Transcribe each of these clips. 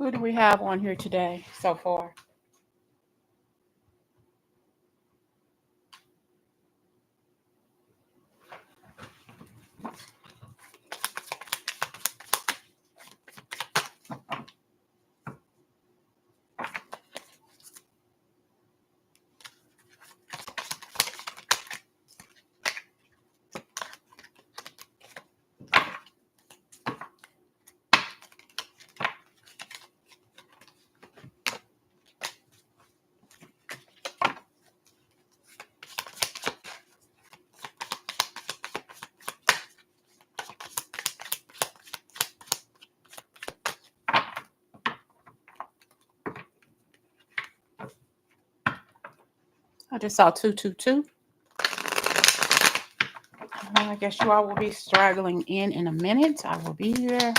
Who do we have on here today so far? I just saw 222. I guess you all will be straggling in a minute. I will be here.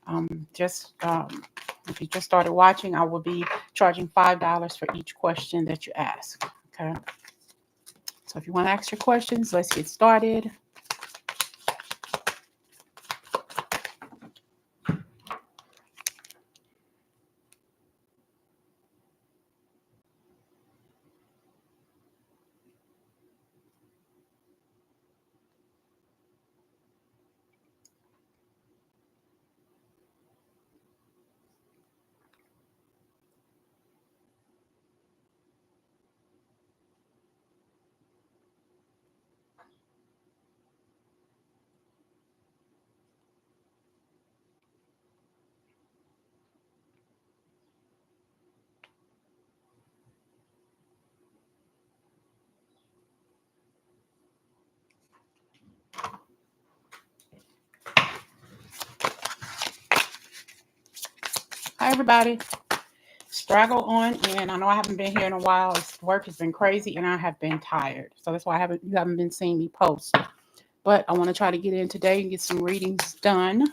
If you just started watching, I will be charging $5 for each question that you ask. Okay. So if you want to ask your questions, let's get started. Hi, everybody. Straggle on in. I know I haven't been here in a while. Work has been crazy and I have been tired. So that's why you haven't been seeing me post. But I want to try to get in today and get some readings done.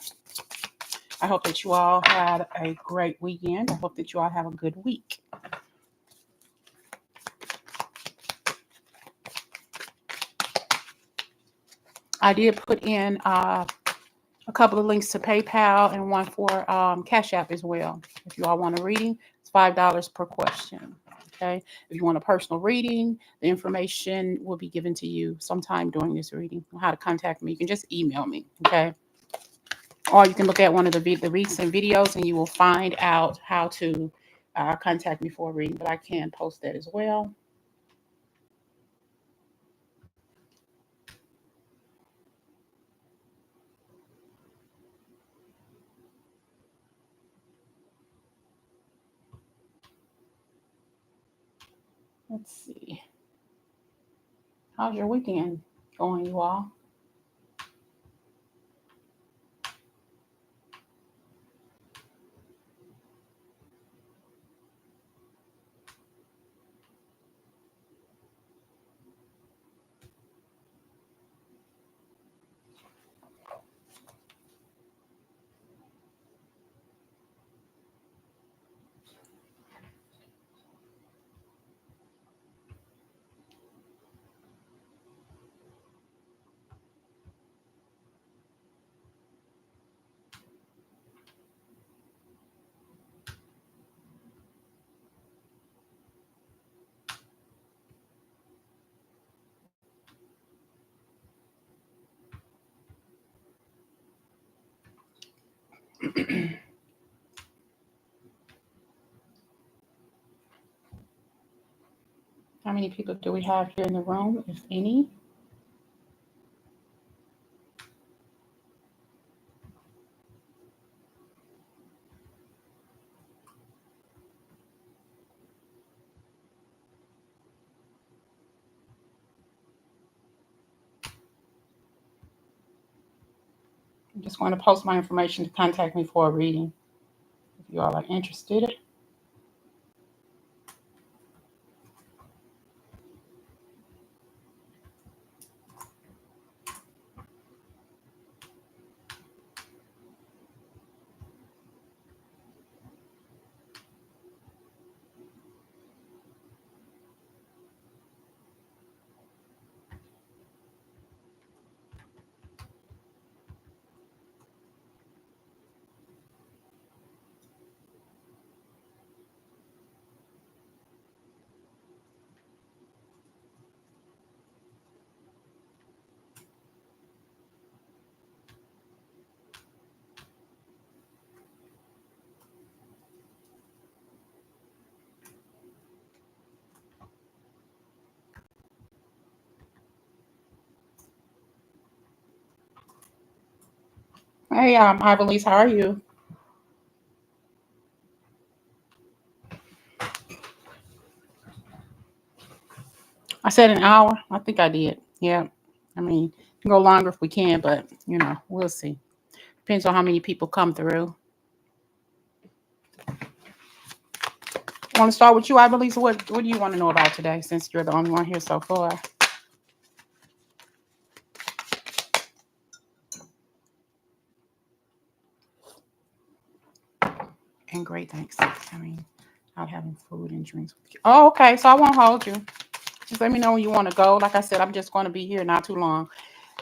I hope that you all had a great weekend. I hope that you all have a good week. I did put in a couple of links to PayPal and one for Cash App as well. If you all want a reading, it's $5 per question. Okay. If you want a personal reading, the information will be given to you sometime during this reading. How to contact me, you can just email me. Okay. Or you can look at one of the recent videos and you will find out how to contact me for a reading. But I can post that as well. Let's see. How's your weekend going, you all? How many people do we have here in the room, if any? I'm just going to post my information to contact me for a reading if you all are interested. Hey, Ivelisse, how are you? I said an hour. I think I did. Yeah. I mean, we can go longer if we can, but we'll see. Depends on how many people come through. I want to start with you, Ivelisse. What do you want to know about today, since you're the only one here so far? And great, thanks. I mean, out having food and drinks. Oh, okay. So I won't hold you. Just let me know when you want to go. Like I said, I'm just going to be here not too long.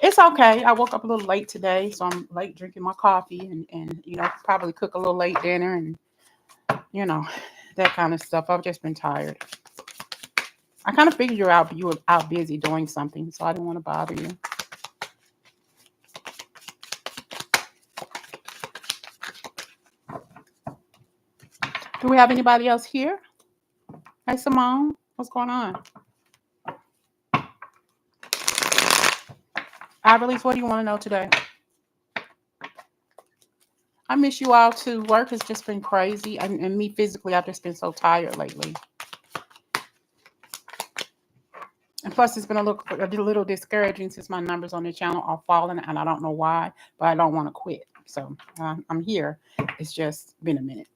It's okay. I woke up a little late today, so I'm late drinking my coffee and probably cook a little late dinner and you know that kind of stuff. I've just been tired. I kind of figured you were out busy doing something, so I didn't want to bother you. Do we have anybody else here? Hey, Simone, what's going on? Ivelisse, what do you want to know today? I miss you all too. Work has just been crazy, and me physically, I've just been so tired lately. And plus, it's been a little discouraging since my numbers on the channel are falling, and I don't know why, but I don't want to quit. So I'm here. It's just been a minute.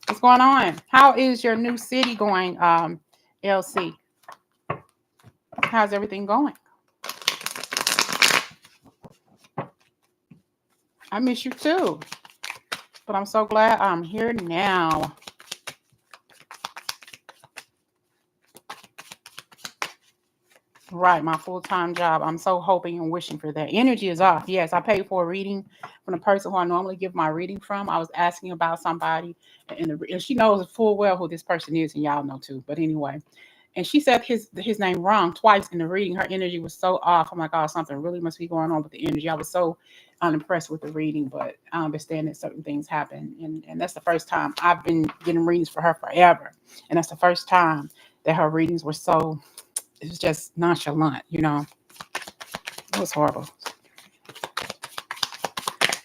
What's going on? How is your new city going, LC? How's everything going? I miss you too, but I'm so glad I'm here now. Right, my full-time job. I'm so hoping and wishing for that. Energy is off. Yes, I paid for a reading from the person who I normally give my reading from. I was asking about somebody, and she knows full well who this person is, and y'all know too. But anyway, and she said his name wrong twice in the reading. Her energy was so off. I'm like, oh, something really must be going on with the energy. I was so unimpressed with the reading, but I understand that certain things happen, and that's the first time I've been getting readings for her forever, and that's the first time that her readings were so. It was just nonchalant, It was horrible.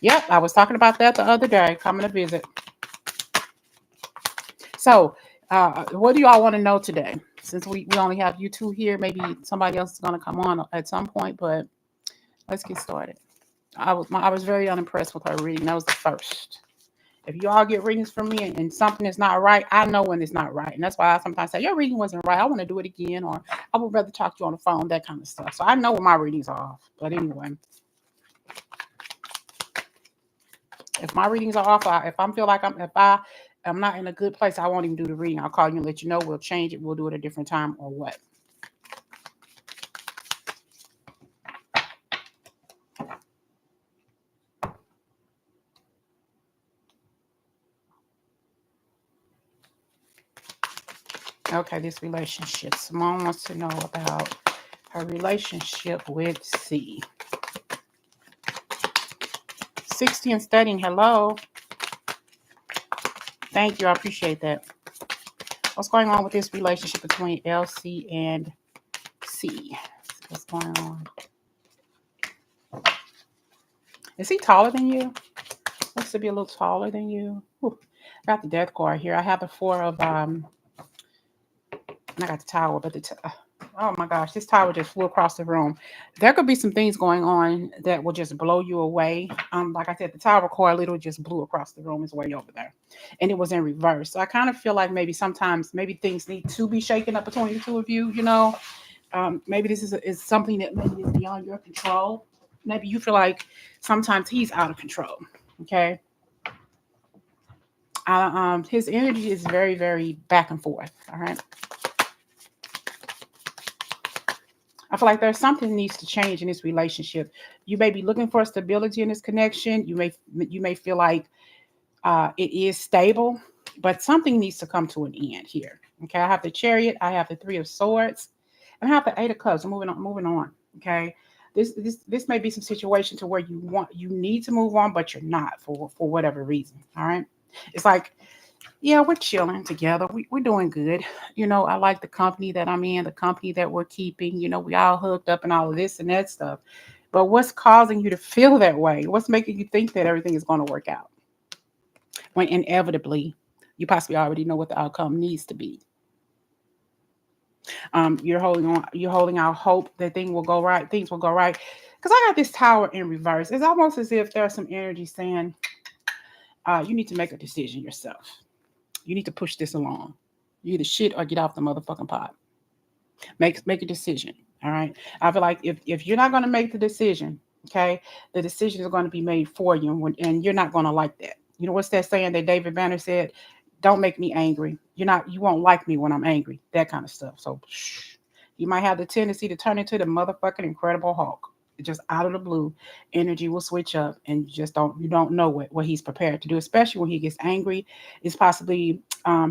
Yep, I was talking about that the other day, coming to visit. So, what do y'all want to know today? Since we only have you two here, maybe somebody else is going to come on at some point, but let's get started. I was very unimpressed with her reading. That was the first. If you all get readings from me and something is not right, I know when it's not right. And that's why I sometimes say, your reading wasn't right. I want to do it again, or I would rather talk to you on the phone, that kind of stuff. So I know when my readings are off. But anyway, if my readings are off, if I feel like I'm not in a good place, I won't even do the reading. I'll call you and let you know. We'll change it. We'll do it a different time or what. Okay, this relationship. Simone wants to know about her relationship with C. 60 and studying. Hello. Thank you. I appreciate that. What's going on with this relationship between LC and C? What's going on? Is he taller than you? Looks to be a little taller than you. Whew. I got the death card here. I have the four of I got the tower, but oh my gosh, this tower just flew across the room. There could be some things going on that will just blow you away. Like I said, the tower card literally just blew across the room. It's way over there, and it was in reverse. So I kind of feel like maybe sometimes things need to be shaken up between the two of you. Maybe this is something that maybe is beyond your control. Maybe you feel like sometimes he's out of control. Okay. His energy is very, very back and forth. All right. I feel like there's something that needs to change in this relationship. You may be looking for stability in this connection. You may feel like it is stable, but something needs to come to an end here. Okay, I have the Chariot, I have the Three of Swords, and I have the Eight of Cups. I'm moving on. Okay, this may be some situation to where you need to move on, but you're not for whatever reason. All right, it's like, yeah, we're chilling together. We're doing good. I like the company that I'm in, the company that we're keeping. We all hooked up and all of this and that stuff. But what's causing you to feel that way? What's making you think that everything is going to work out when inevitably you possibly already know what the outcome needs to be? You're holding out hope that things will go right. Because I got this tower in reverse. It's almost as if there's some energy saying, you need to make a decision yourself. You need to push this along. You either shit or get off the motherfucking pot. Make a decision. All right. I feel like if you're not going to make the decision, okay, the decision is going to be made for you, and you're not going to like that. You know what's that saying that David Banner said? Don't make me angry. You won't like me when I'm angry. That kind of stuff. So you might have the tendency to turn into the motherfucking Incredible Hulk. Just out of the blue, energy will switch up, and you don't know what he's prepared to do, especially when he gets angry. It's possibly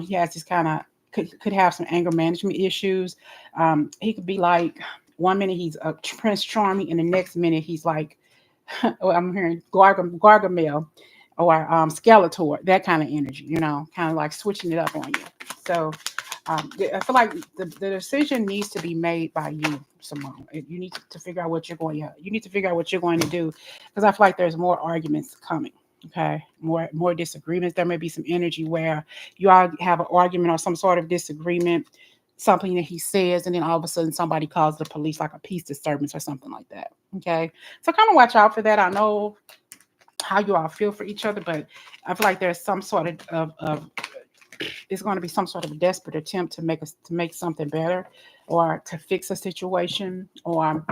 he has this kind of could have some anger management issues. He could be like, one minute he's a Prince Charming, and the next minute he's like, I'm hearing Gargamel or Skeletor, that kind of energy, kind of like switching it up on you. So I feel like the decision needs to be made by you, Simone. You need to figure out what you're going to. You need to figure out what you're going to do, because I feel like there's more arguments coming. Okay, more disagreements. There may be some energy where you all have an argument or some sort of disagreement, something that he says, and then all of a sudden somebody calls the police, like a peace disturbance or something like that. Okay, so kind of watch out for that. I know how you all feel for each other, but I feel like there's some sort of it's going to be some sort of desperate attempt to make something better, or to fix a situation, or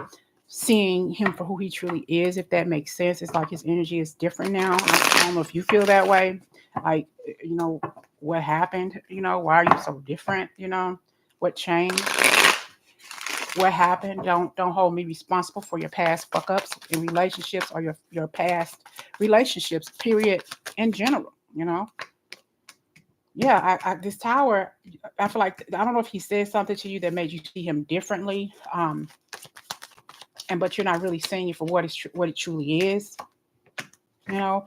seeing him for who he truly is, if that makes sense. It's like his energy is different now. I don't know if you feel that way. Like, what happened? Why are you so different? What changed? What happened? Don't hold me responsible for your past fuck ups in relationships, or your past relationships, period, in general. Yeah, this tower, I feel like, I don't know if he said something to you that made you see him differently, but you're not really seeing it for what it truly is. I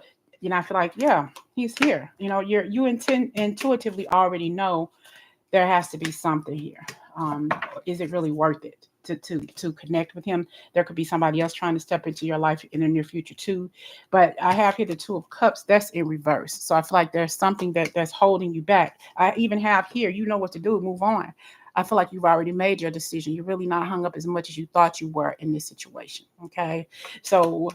feel like, yeah, he's here. Intuitively already know there has to be something here. Is it really worth it to connect with him? There could be somebody else trying to step into your life in the near future too. But I have here the Two of Cups. That's in reverse. So I feel like there's something that's holding you back. I even have here, you know what to do, move on. I feel like you've already made your decision. You're really not hung up as much as you thought you were in this situation. Okay. So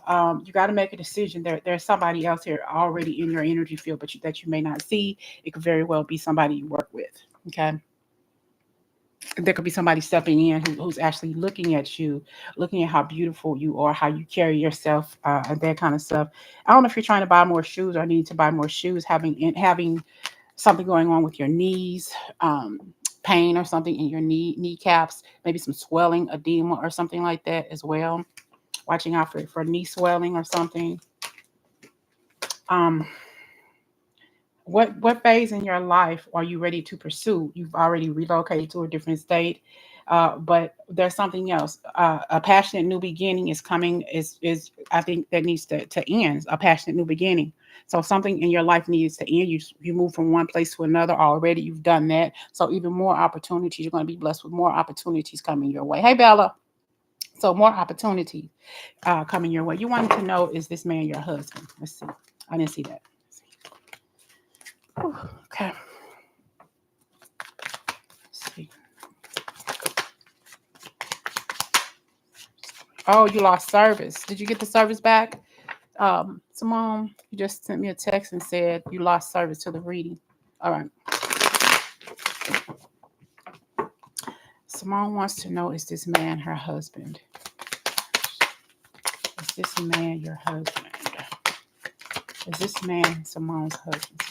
you got to make a decision. There's somebody else here already in your energy field, but that you may not see. It could very well be somebody you work with. Okay. There could be somebody stepping in who's actually looking at you, looking at how beautiful you are, how you carry yourself, and that kind of stuff. I don't know if you're trying to buy more shoes or need to buy more shoes, having something going on with your knees, pain or something in your kneecaps, maybe some swelling, edema, or something like that as well. Watching out for knee swelling or something. What phase in your life are you ready to pursue? You've already relocated to a different state, but there's something else. A passionate new beginning is coming. Is I think that needs to end. A passionate new beginning. So something in your life needs to end. You move from one place to another already. You've done that. So even more opportunities. You're going to be blessed with more opportunities coming your way. Hey, Bella. So more opportunities coming your way. You wanted to know, is this man your husband? Let's see. I didn't see that. Okay. Let's see. Oh, you lost service. Did you get the service back? Simone, you just sent me a text and said you lost service to the reading. All right. Simone wants to know, is this man her husband? Is this man your husband? Is this man Simone's husband?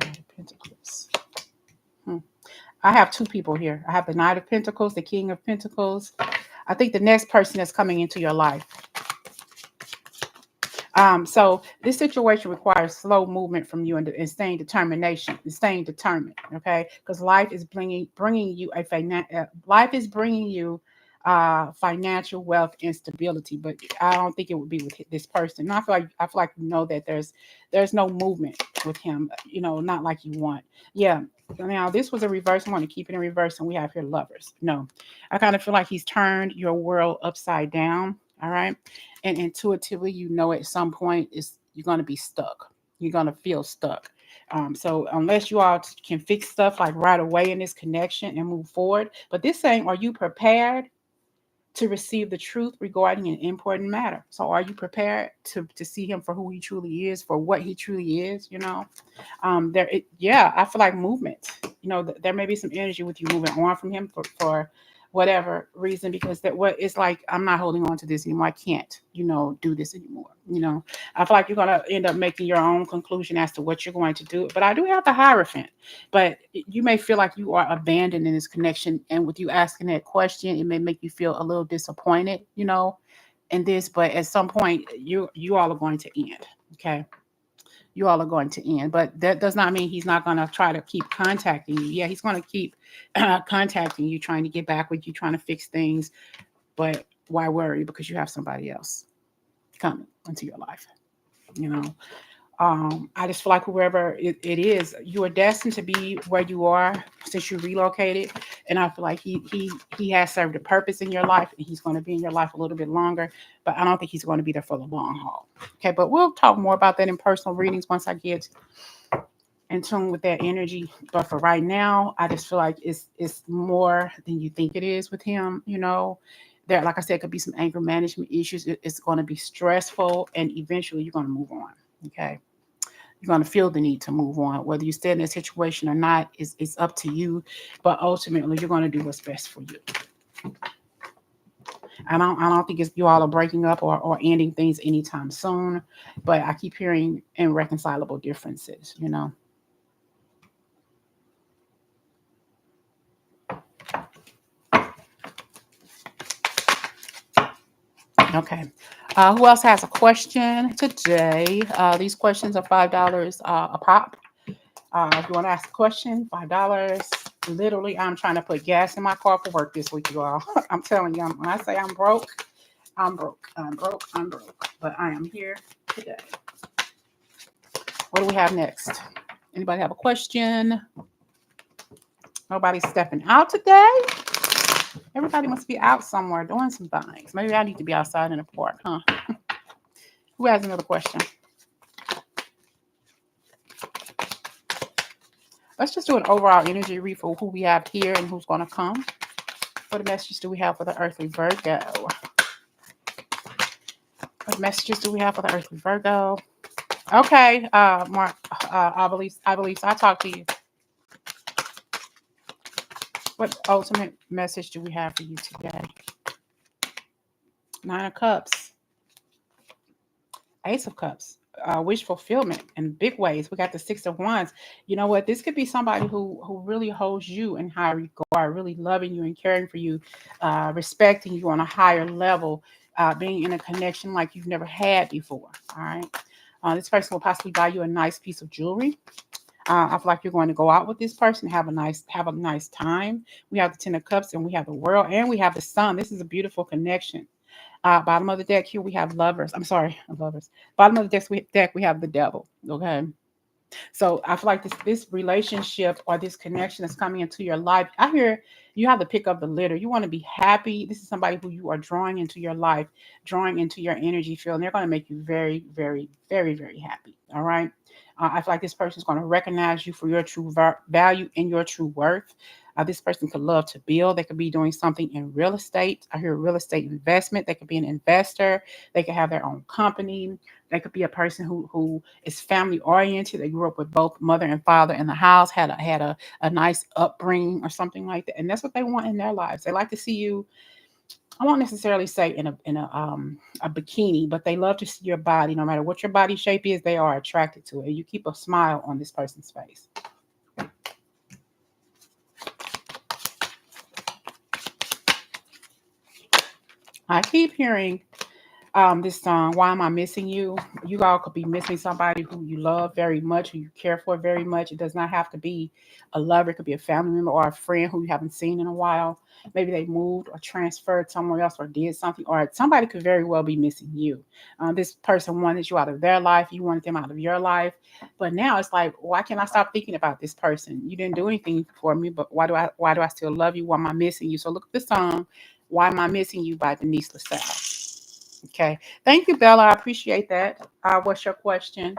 Knight of Pentacles. I have two people here. I have the Knight of Pentacles, the King of Pentacles. I think the next person that's coming into your life. So this situation requires slow movement from you and staying determined. Okay, because life is bringing you financial wealth and stability, but I don't think it would be with this person. No, I feel like you know that there's no movement with him, not like you want. Yeah. Now this was a reverse. I want to keep it in reverse, and we have here lovers. No, I kind of feel like he's turned your world upside down. All right. And intuitively, at some point you're going to be stuck. You're going to feel stuck. So unless you all can fix stuff like right away in this connection and move forward, but this saying, are you prepared to receive the truth regarding an important matter? So are you prepared to see him for who he truly is, for what he truly is? I feel like movement. There may be some energy with you moving on from him for whatever reason, because that what it's like, I'm not holding on to this anymore. I can't, do this anymore. I feel like you're gonna end up making your own conclusion as to what you're going to do. But I do have the Hierophant. But you may feel like you are abandoned in this connection, and with you asking that question, it may make you feel a little disappointed, in this. But at some point, you all are going to end. Okay. You all are going to end, but that does not mean he's not going to try to keep contacting you. Yeah, he's going to keep contacting you, trying to get back with you, trying to fix things. But why worry? Because you have somebody else coming into your life. I just feel like whoever it is, you are destined to be where you are since you relocated, and I feel like he has served a purpose in your life, and he's going to be in your life a little bit longer. But I don't think he's going to be there for the long haul. Okay, but we'll talk more about that in personal readings once I get in tune with that energy. But for right now, I just feel like it's more than you think it is with him. There, like I said, could be some anger management issues. It's going to be stressful, and eventually you're going to move on. Okay. You're going to feel the need to move on. Whether you stay in that situation or not is up to you. But ultimately, you're going to do what's best for you. I don't think it's you all are breaking up or ending things anytime soon. But I keep hearing irreconcilable differences, Okay. Who else has a question today? These questions are $5 a pop. If you want to ask a question, $5. Literally, I'm trying to put gas in my car for work this week, you all. I'm telling you, when I say I'm broke, I'm broke. I'm broke. I'm broke. But I am here today. What do we have next? Anybody have a question? Nobody's stepping out today. Everybody must be out somewhere doing some things. Maybe I need to be outside in the park, huh? Who has another question? Let's just do an overall energy read for who we have here and who's going to come. What messages do we have for the earthly Virgo? What messages do we have for the earthly Virgo? Okay, Mark, I believe I talked to you. What ultimate message do we have for you today? 9 of Cups. Ace of Cups. Wish fulfillment in big ways. We got the 6 of Wands. You know what? This could be somebody who really holds you in high regard, really loving you and caring for you, respecting you on a higher level, being in a connection like you've never had before. All right. This person will possibly buy you a nice piece of jewelry. I feel like you're going to go out with this person, have a nice time. We have the 10 of Cups, and we have the World, and we have the Sun. This is a beautiful connection. Bottom of the deck here, we have lovers. I'm sorry, lovers. Bottom of the deck, we have the Devil. Okay. So I feel like this relationship or this connection that's coming into your life, I hear you have to pick up the litter. You want to be happy. This is somebody who you are drawing into your life, drawing into your energy field, and they're going to make you very, very, very, very happy. All right. I feel like this person is going to recognize you for your true value and your true worth. This person could love to build. They could be doing something in real estate. I hear real estate investment. They could be an investor. They could have their own company. They could be a person who is family oriented. They grew up with both mother and father in the house, had a nice upbringing or something like that. And that's what they want in their lives. They like to see you. I won't necessarily say in a bikini, but they love to see your body. No matter what your body shape is, they are attracted to it. You keep a smile on this person's face. I keep hearing This song, Why Am I Missing You? You all could be missing somebody who you love very much, who you care for very much. It does not have to be a lover. It could be a family member or a friend who you haven't seen in a while. Maybe they moved or transferred somewhere else or did something, or somebody could very well be missing you. This person wanted you out of their life. You wanted them out of your life. But now it's like, why can't I stop thinking about this person? You didn't do anything for me, but why do I still love you? Why am I missing you? So look at the song, Why Am I Missing You by Denise LaSalle. Okay. Thank you, Bella. I appreciate that. What's your question?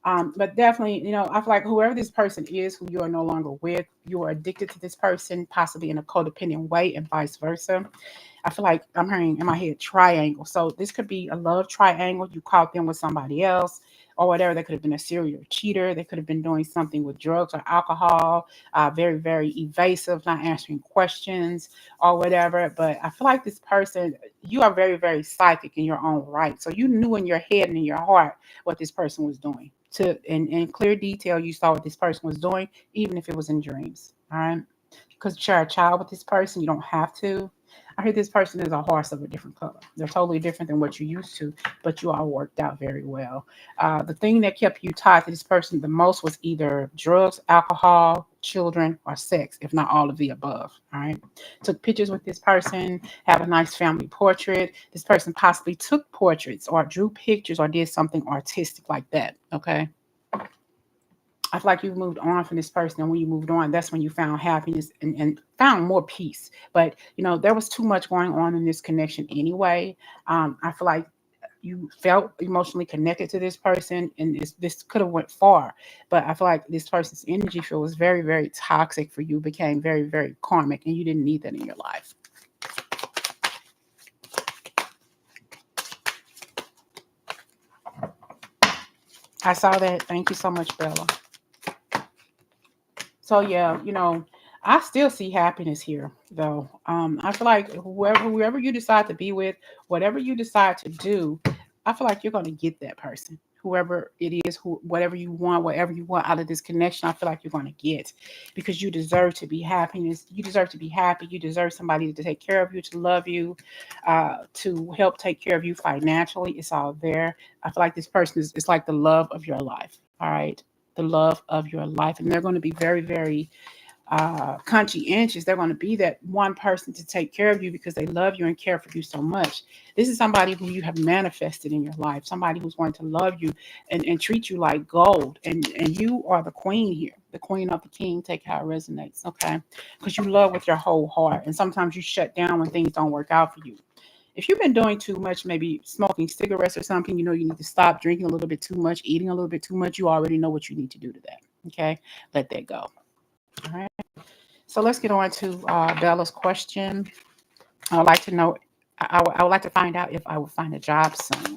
But definitely, I feel like whoever this person is who you are no longer with, you are addicted to this person, possibly in a codependent way, and vice versa. I feel like I'm hearing in my head triangle. So this could be a love triangle. You caught them with somebody else or whatever. They could have been a serial cheater. They could have been doing something with drugs or alcohol, very, very evasive, not answering questions or whatever. But I feel like this person, you are very, very psychic in your own right. So you knew in your head and in your heart what this person was doing. In clear detail, you saw what this person was doing, even if it was in dreams. All right. Because you share a child with this person, you don't have to. I hear this person is a horse of a different color. They're totally different than what you're used to, but you all worked out very well. The thing that kept you tied to this person the most was either drugs, alcohol, children, or sex, if not all of the above. All right. Took pictures with this person, have a nice family portrait. This person possibly took portraits or drew pictures or did something artistic like that. Okay. I feel like you've moved on from this person, and when you moved on, that's when you found happiness and found more peace. But there was too much going on in this connection anyway. I feel like you felt emotionally connected to this person, and this could have went far. But I feel like this person's energy field was very, very toxic for you, became very, very karmic, and you didn't need that in your life. I saw that. Thank you so much, Bella. So yeah, I still see happiness here though. I feel like whoever you decide to be with, whatever you decide to do, I feel like you're gonna get that person. Whoever it is, whatever you want out of this connection, I feel like you're gonna get because you deserve to be happiness. You deserve to be happy. You deserve somebody to take care of you, to love you, to help take care of you financially. It's all there. I feel like this person is like the love of your life. All right, the love of your life, and they're going to be very, very conscientious. They're going to be that one person to take care of you because they love you and care for you so much. This is somebody who you have manifested in your life, somebody who's going to love you and treat you like gold. And you are the queen here, the queen of the king. Take how it resonates, okay? Because you love with your whole heart. And sometimes you shut down when things don't work out for you. If you've been doing too much, maybe smoking cigarettes or something, you need to stop drinking a little bit too much, eating a little bit too much. You already know what you need to do to that. Okay? Let that go. All right. So let's get on to Bella's question. I would like to know, I would like to find out if I will find a job soon.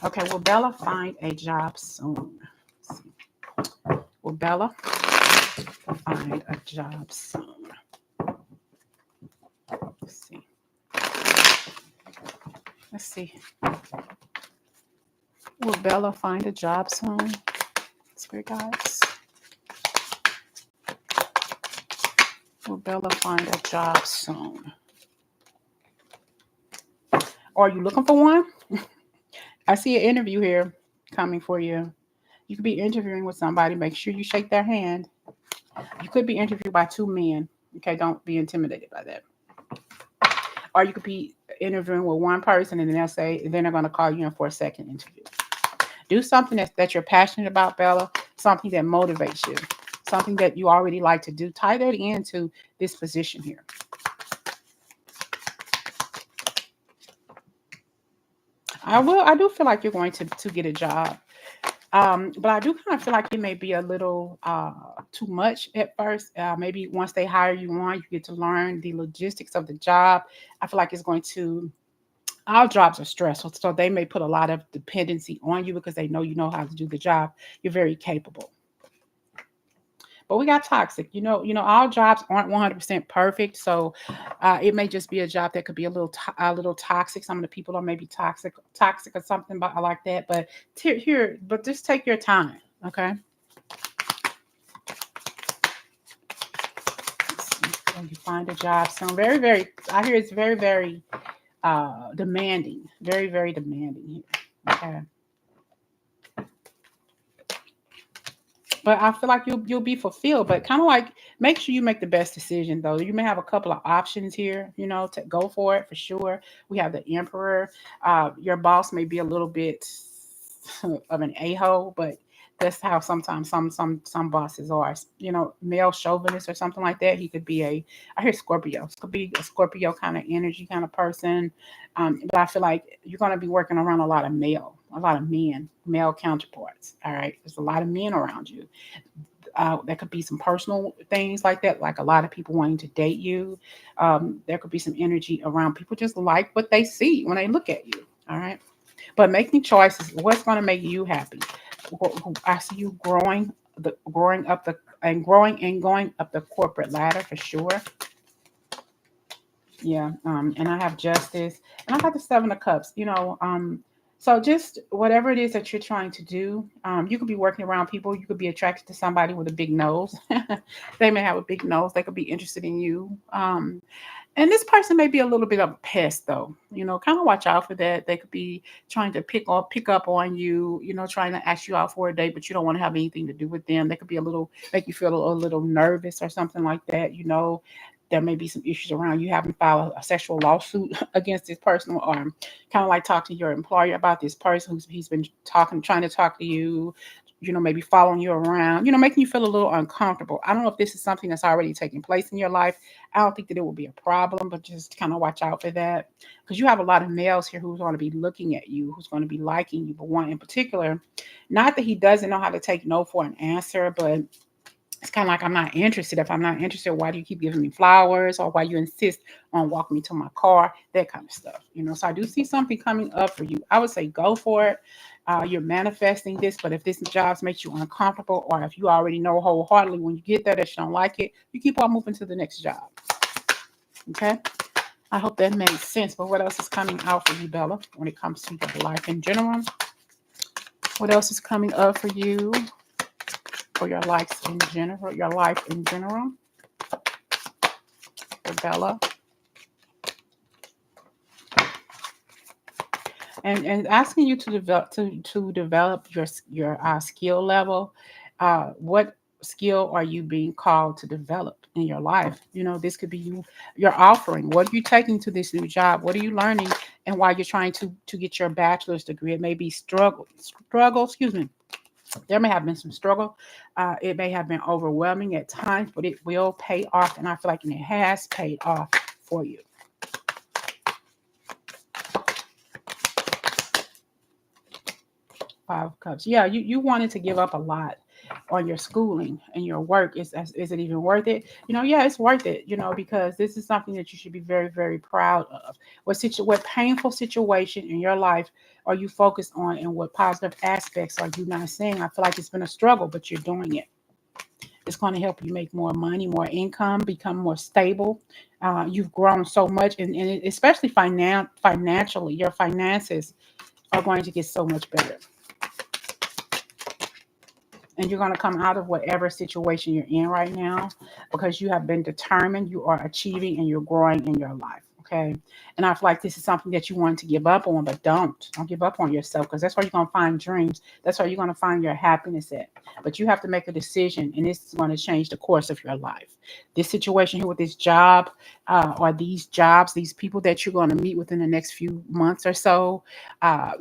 Okay, will Bella find a job soon? Let's see. Will Bella find a job soon? Let's see. Let's see. Will Bella find a job soon? Spirit guides. Will Bella find a job soon? Are you looking for one? I see an interview here coming for you. You could be interviewing with somebody. Make sure you shake their hand. You could be interviewed by two men. Okay, don't be intimidated by that. Or you could be interviewing with one person and then they're going to call you in for a second interview. Do something that you're passionate about, Bella. Something that motivates you. Something that you already like to do. Tie that into this position here. I do feel like you're going to get a job. But I do kind of feel like it may be a little too much at first. Maybe once they hire you on, you get to learn the logistics of the job. I feel like it's going to, all jobs are stressful. So they may put a lot of dependency on you because they know you know how to do the job. You're very capable. But we got toxic. All jobs aren't 100% perfect. So it may just be a job that could be a little toxic. Some of the people are maybe toxic or something like that. But but just take your time. Okay. Let's see. When you find a job, so very, very, I hear it's very, very demanding, very, very demanding here. Okay. But I feel like you'll be fulfilled. But kind of like make sure you make the best decision though. You may have a couple of options here, to go for it for sure. We have the Emperor. Your boss may be a little bit of an a-hole, but that's how sometimes some bosses are. Male chauvinist or something like that. He could be I hear Scorpio. It could be a Scorpio kind of energy kind of person. But I feel like you're gonna be working around a lot of men, male counterparts. All right, there's a lot of men around you. There could be some personal things like that, like a lot of people wanting to date you. There could be some energy around people just like what they see when they look at you. All right. But making choices, what's going to make you happy? I see you growing up and going up the corporate ladder for sure. Yeah. And I have justice, and I got the 7 of Cups. So just whatever it is that you're trying to do, you could be working around people. You could be attracted to somebody with a big nose. They may have a big nose. They could be interested in you. And this person may be a little bit of a pest, though. Kind of watch out for that. They could be trying to pick up on you. Trying to ask you out for a date, but you don't want to have anything to do with them. They could be make you feel a little nervous or something like that. There may be some issues around you having filed a sexual lawsuit against this person, or kind of like talk to your employer about this person he's been trying to talk to you. Maybe following you around, making you feel a little uncomfortable. I don't know if this is something that's already taking place in your life. I don't think that it will be a problem, but just kind of watch out for that, because you have a lot of males here who's going to be looking at you, who's going to be liking you. But one in particular, not that he doesn't know how to take no for an answer, but it's kind of like, I'm not interested. If I'm not interested, why do you keep giving me flowers, or why you insist on walking me to my car? That kind of stuff. So I do see something coming up for you. I would say go for it. You're manifesting this, but if this job makes you uncomfortable, or if you already know wholeheartedly when you get there that you don't like it, you keep on moving to the next job. Okay? I hope that made sense. But what else is coming out for you, Bella, when it comes to your life in general? What else is coming up for you? For your life in general, for Bella, and asking you to develop your skill level. What skill are you being called to develop in your life? This could be your offering. What are you taking to this new job? What are you learning? And while you're trying to get your bachelor's degree, it may be struggle. Excuse me. There may have been some struggle. It may have been overwhelming at times, but it will pay off. And I feel like it has paid off for you. 5 of Cups. Yeah, you wanted to give up a lot on your schooling and your work. Is it even worth it? Yeah, it's worth it, because this is something that you should be very, very proud of. What painful situation in your life are you focused on, and what positive aspects are you not seeing? I feel like it's been a struggle, but you're doing it. It's going to help you make more money, more income, become more stable. You've grown so much, and especially financially, your finances are going to get so much better. And you're going to come out of whatever situation you're in right now, because you have been determined, you are achieving, and you're growing in your life. Okay. And I feel like this is something that you want to give up on, but don't give up on yourself, because that's where you're going to find dreams. That's where you're going to find your happiness at. But you have to make a decision, and this is going to change the course of your life. This situation here with this job, or these jobs, these people that you're going to meet within the next few months or so,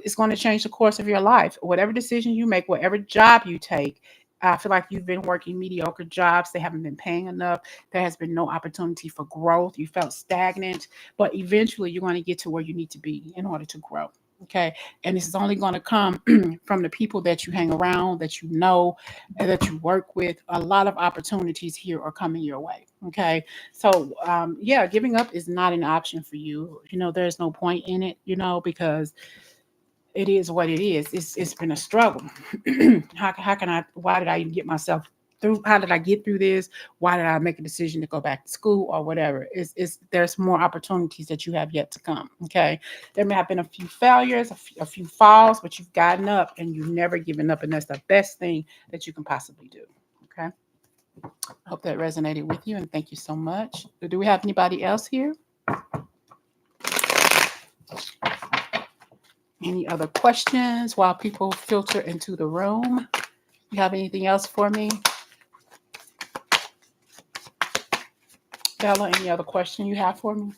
it's going to change the course of your life. Whatever decision you make, whatever job you take, I feel like you've been working mediocre jobs. They haven't been paying enough. There has been no opportunity for growth. You felt stagnant, but eventually you're going to get to where you need to be in order to grow. Okay. And this is only going to come from the people that you hang around, that and that you work with. A lot of opportunities here are coming your way. Okay. So, yeah, giving up is not an option for you. There's no point in it, because it is what it is. It's been a struggle. Why did I even get myself through? How did I get through this? Why did I make a decision to go back to school or whatever? There's more opportunities that you have yet to come. Okay. There may have been a few failures, a few falls, but you've gotten up and you've never given up. And that's the best thing that you can possibly do. Okay. I hope that resonated with you, and thank you so much. Do we have anybody else here? Any other questions while people filter into the room? You have anything else for me? Bella, any other question you have for me?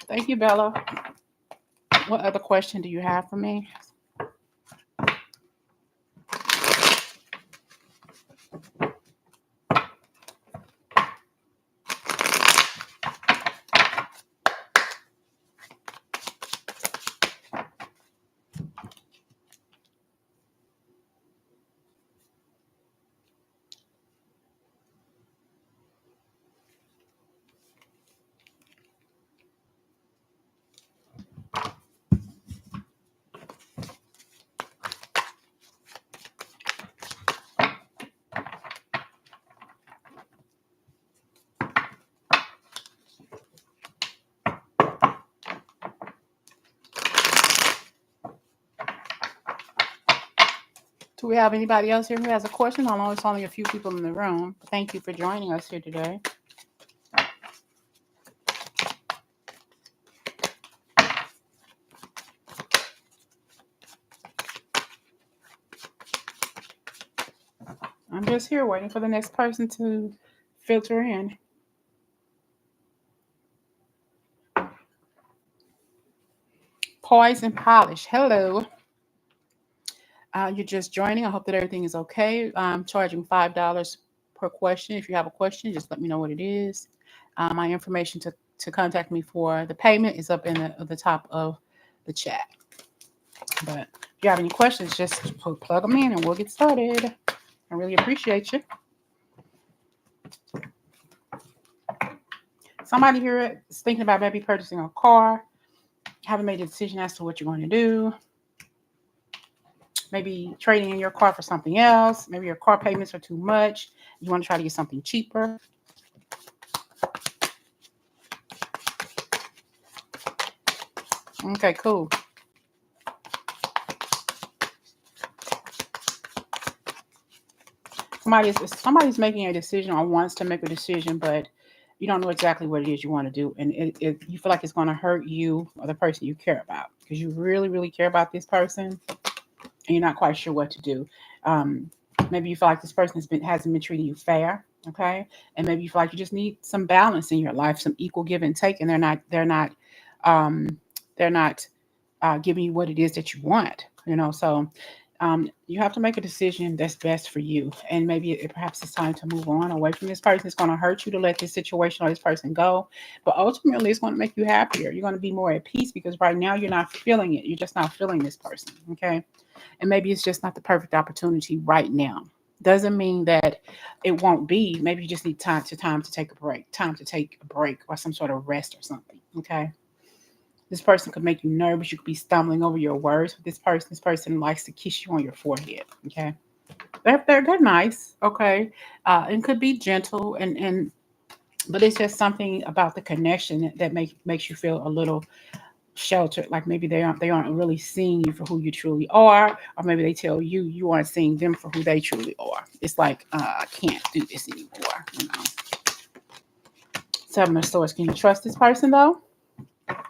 Thank you, Bella. What other question do you have for me? Do we have anybody else here who has a question? I know it's only a few people in the room. Thank you for joining us here today. I'm just here waiting for the next person to filter in. Poise and Polish. Hello. You're just joining. I hope that everything is okay. I'm charging $5 per question. If you have a question, just let me know what it is. My information to contact me for the payment is up in the top of the chat. But if you have any questions, just plug them in and we'll get started. I really appreciate you. Somebody here is thinking about maybe purchasing a car, haven't made a decision as to what you're going to do. Maybe trading in your car for something else. Maybe your car payments are too much. You want to try to get something cheaper. Okay, cool. Somebody's making a decision or wants to make a decision, but you don't know exactly what it is you want to do. And you feel like it's going to hurt you or the person you care about because you really, really care about this person and you're not quite sure what to do. Maybe you feel like this person hasn't been treating you fair. Okay. And maybe you feel like you just need some balance in your life, some equal give and take. And they're not giving you what it is that you want, so you have to make a decision that's best for you. And maybe perhaps it's time to move on away from this person. It's going to hurt you to let this situation or this person go. But ultimately, it's going to make you happier. You're going to be more at peace because right now you're not feeling it. You're just not feeling this person. Okay. And maybe it's just not the perfect opportunity right now. Doesn't mean that it won't be. Maybe you just need time to take a break or some sort of rest or something. Okay. This person could make you nervous. You could be stumbling over your words with this person. This person likes to kiss you on your forehead. Okay. They're nice. Okay. And could be gentle but it's just something about the connection that makes you feel a little sheltered. Like maybe they aren't really seeing you for who you truly are, or maybe they tell you aren't seeing them for who they truly are. It's like I can't do this anymore. Seven of Swords. Can you trust this person though?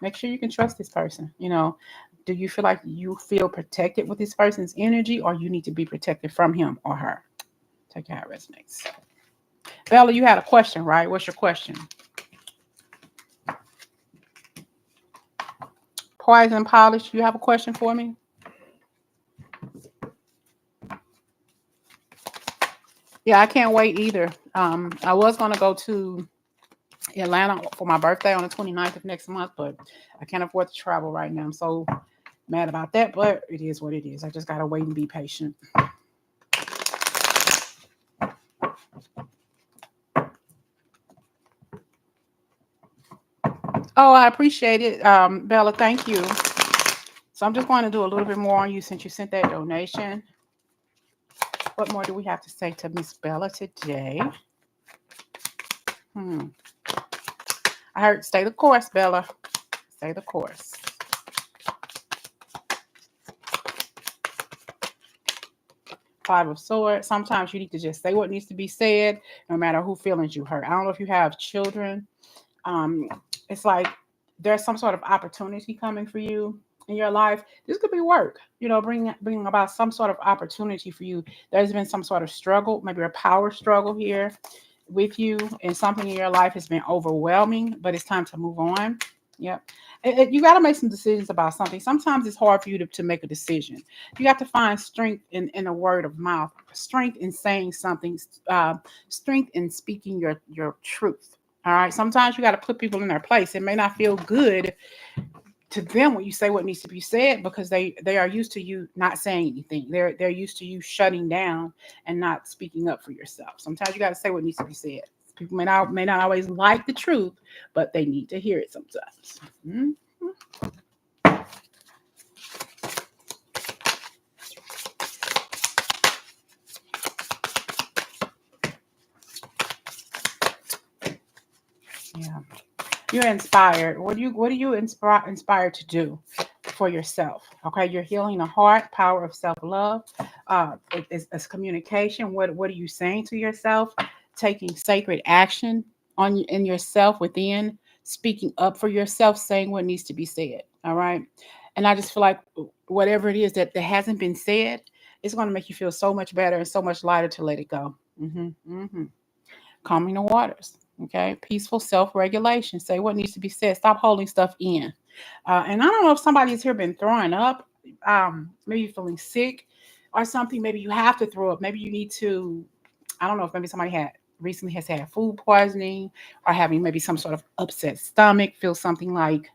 Make sure you can trust this person. Do you feel like you feel protected with this person's energy, or you need to be protected from him or her? Take how it resonates. Bella, you had a question, right? What's your question? Poise and Polish, you have a question for me? Yeah, I can't wait either. I was going to go to Atlanta for my birthday on the 29th of next month, but I can't afford to travel right now. I'm so mad about that, but it is what it is. I just got to wait and be patient. Oh, I appreciate it, Bella. Thank you. So I'm just going to do a little bit more on you since you sent that donation. What more do we have to say to Miss Bella today? I heard stay the course, Bella. Stay the course. Five of Swords. Sometimes you need to just say what needs to be said, no matter who feelings you hurt. I don't know if you have children. It's like there's some sort of opportunity coming for you in your life. This could be work, bringing about some sort of opportunity for you. There's been some sort of struggle, maybe a power struggle here with you, and something in your life has been overwhelming, but it's time to move on. Yep. You got to make some decisions about something. Sometimes it's hard for you to make a decision. You got to find strength in a word of mouth, strength in saying something, strength in speaking your truth. All right. Sometimes you got to put people in their place. It may not feel good to them when you say what needs to be said, because they are used to you not saying anything. They're used to you shutting down and not speaking up for yourself. Sometimes you got to say what needs to be said. People may not always like the truth, but they need to hear it sometimes. Yeah. You're inspired. What are you inspired to do for yourself? Okay, you're healing the heart, power of self-love. It's communication. What are you saying to yourself? Taking sacred action in yourself within, speaking up for yourself, saying what needs to be said. All right. And I just feel like whatever it is that hasn't been said, it's going to make you feel so much better and so much lighter to let it go. Calming the waters. Okay, peaceful self-regulation. Say what needs to be said. Stop holding stuff in. And I don't know if somebody's here been throwing up, maybe feeling sick or something. Maybe you have to throw up. Maybe you need to. I don't know if maybe somebody recently has had food poisoning or having maybe some sort of upset stomach. Feel something like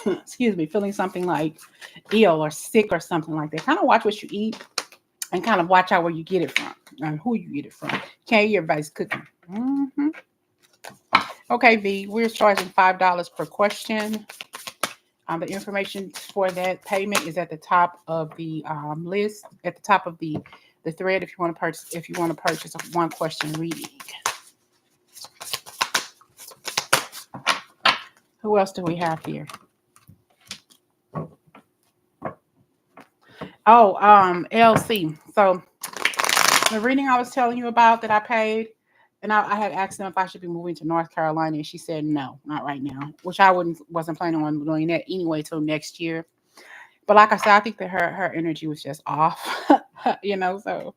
excuse me, feeling something like ill or sick or something like that. Kind of watch what you eat and kind of watch out where you get it from and who you get it from. Can't hear everybody's cooking. Okay, V, we're charging $5 per question. The information for that payment is at the top of the list, at the top of the thread. If you want to purchase a one question reading. Who else do we have here? Oh, LC. So the reading I was telling you about that I paid, and I had asked them if I should be moving to North Carolina, and she said no, not right now, which I wasn't planning on doing that anyway till next year. But like I said, I think that her energy was just off, So,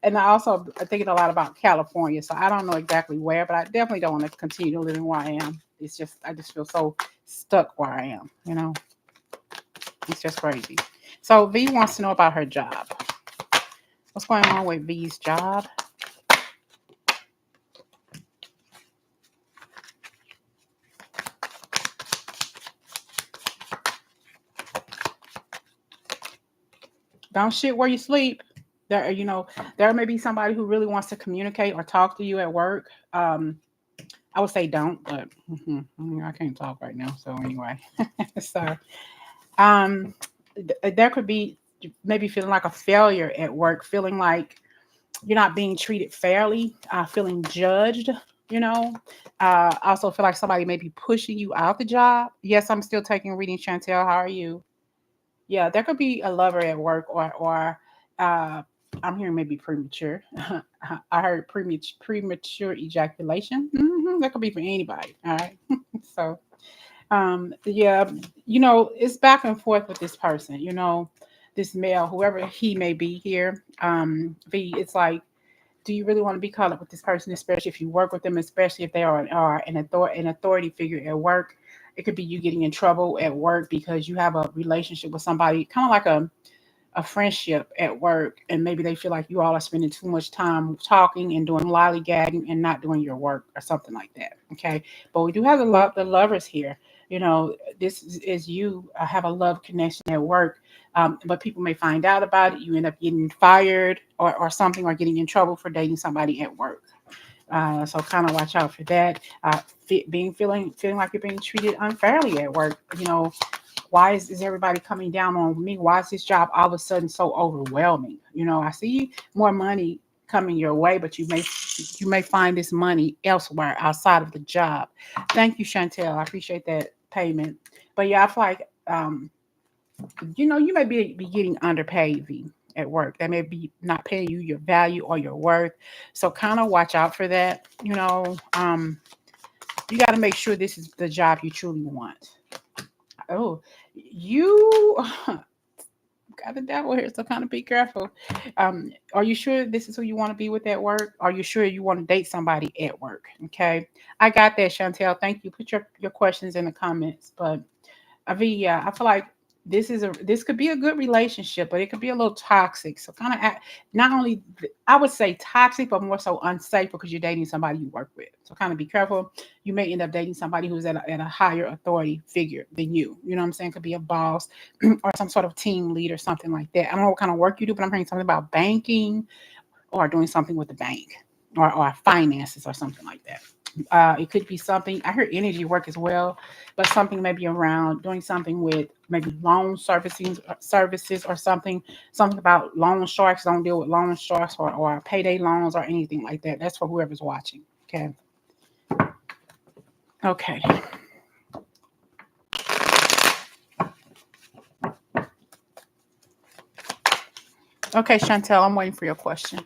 and I also thinking a lot about California, so I don't know exactly where, but I definitely don't want to continue living where I am. It's just I just feel so stuck where I am. It's just crazy. So V wants to know about her job. What's going on with V's job? Don't shit where you sleep. There may be somebody who really wants to communicate or talk to you at work. I would say don't, but I can't talk right now. So anyway, so there could be maybe feeling like a failure at work, feeling like you're not being treated fairly, feeling judged. Also feel like somebody may be pushing you out the job. Yes, I'm still taking reading. Chantel, how are you? Yeah, there could be a lover at work, or I'm hearing maybe premature. I heard premature ejaculation. That could be for anybody. All right. So, yeah, it's back and forth with this person. This male, whoever he may be here. It's like, do you really want to be caught up with this person, especially if you work with them, especially if they are an authority figure at work? It could be you getting in trouble at work because you have a relationship with somebody, kind of like a friendship at work, and maybe they feel like you all are spending too much time talking and doing lollygagging and not doing your work or something like that. Okay, but we do have the lovers here. This is you have a love connection at work, but people may find out about it. You end up getting fired or something, or getting in trouble for dating somebody at work. So kind of watch out for that. Feeling like you're being treated unfairly at work. Why is everybody coming down on me? Why is this job all of a sudden so overwhelming? I see more money coming your way, but you may find this money elsewhere outside of the job. Thank you, Chantel. I appreciate that payment. But yeah, I feel like you may be getting underpaid at work. They may be not paying you your value or your worth. So kind of watch out for that. You got to make sure this is the job you truly want. Oh, you got the devil here, so kind of be careful. Are you sure this is who you want to be with at work? Are you sure you want to date somebody at work? Okay, I got that, Chantel. Thank you. Put your questions in the comments. But Avi, yeah, I feel like this could be a good relationship, but it could be a little toxic. So kind of not only I would say toxic, but more so unsafe because you're dating somebody you work with. So kind of be careful. You may end up dating somebody who's at a higher authority figure than you. You know what I'm saying? Could be a boss or some sort of team lead or something like that. I don't know what kind of work you do, but I'm hearing something about banking or doing something with the bank or finances or something like that. It could be something, I heard energy work as well, but something maybe around doing something with maybe loan services or something about loan sharks. Don't deal with loan sharks or payday loans or anything like that. That's for whoever's watching. Okay. Okay. Okay, Chantel, I'm waiting for your question.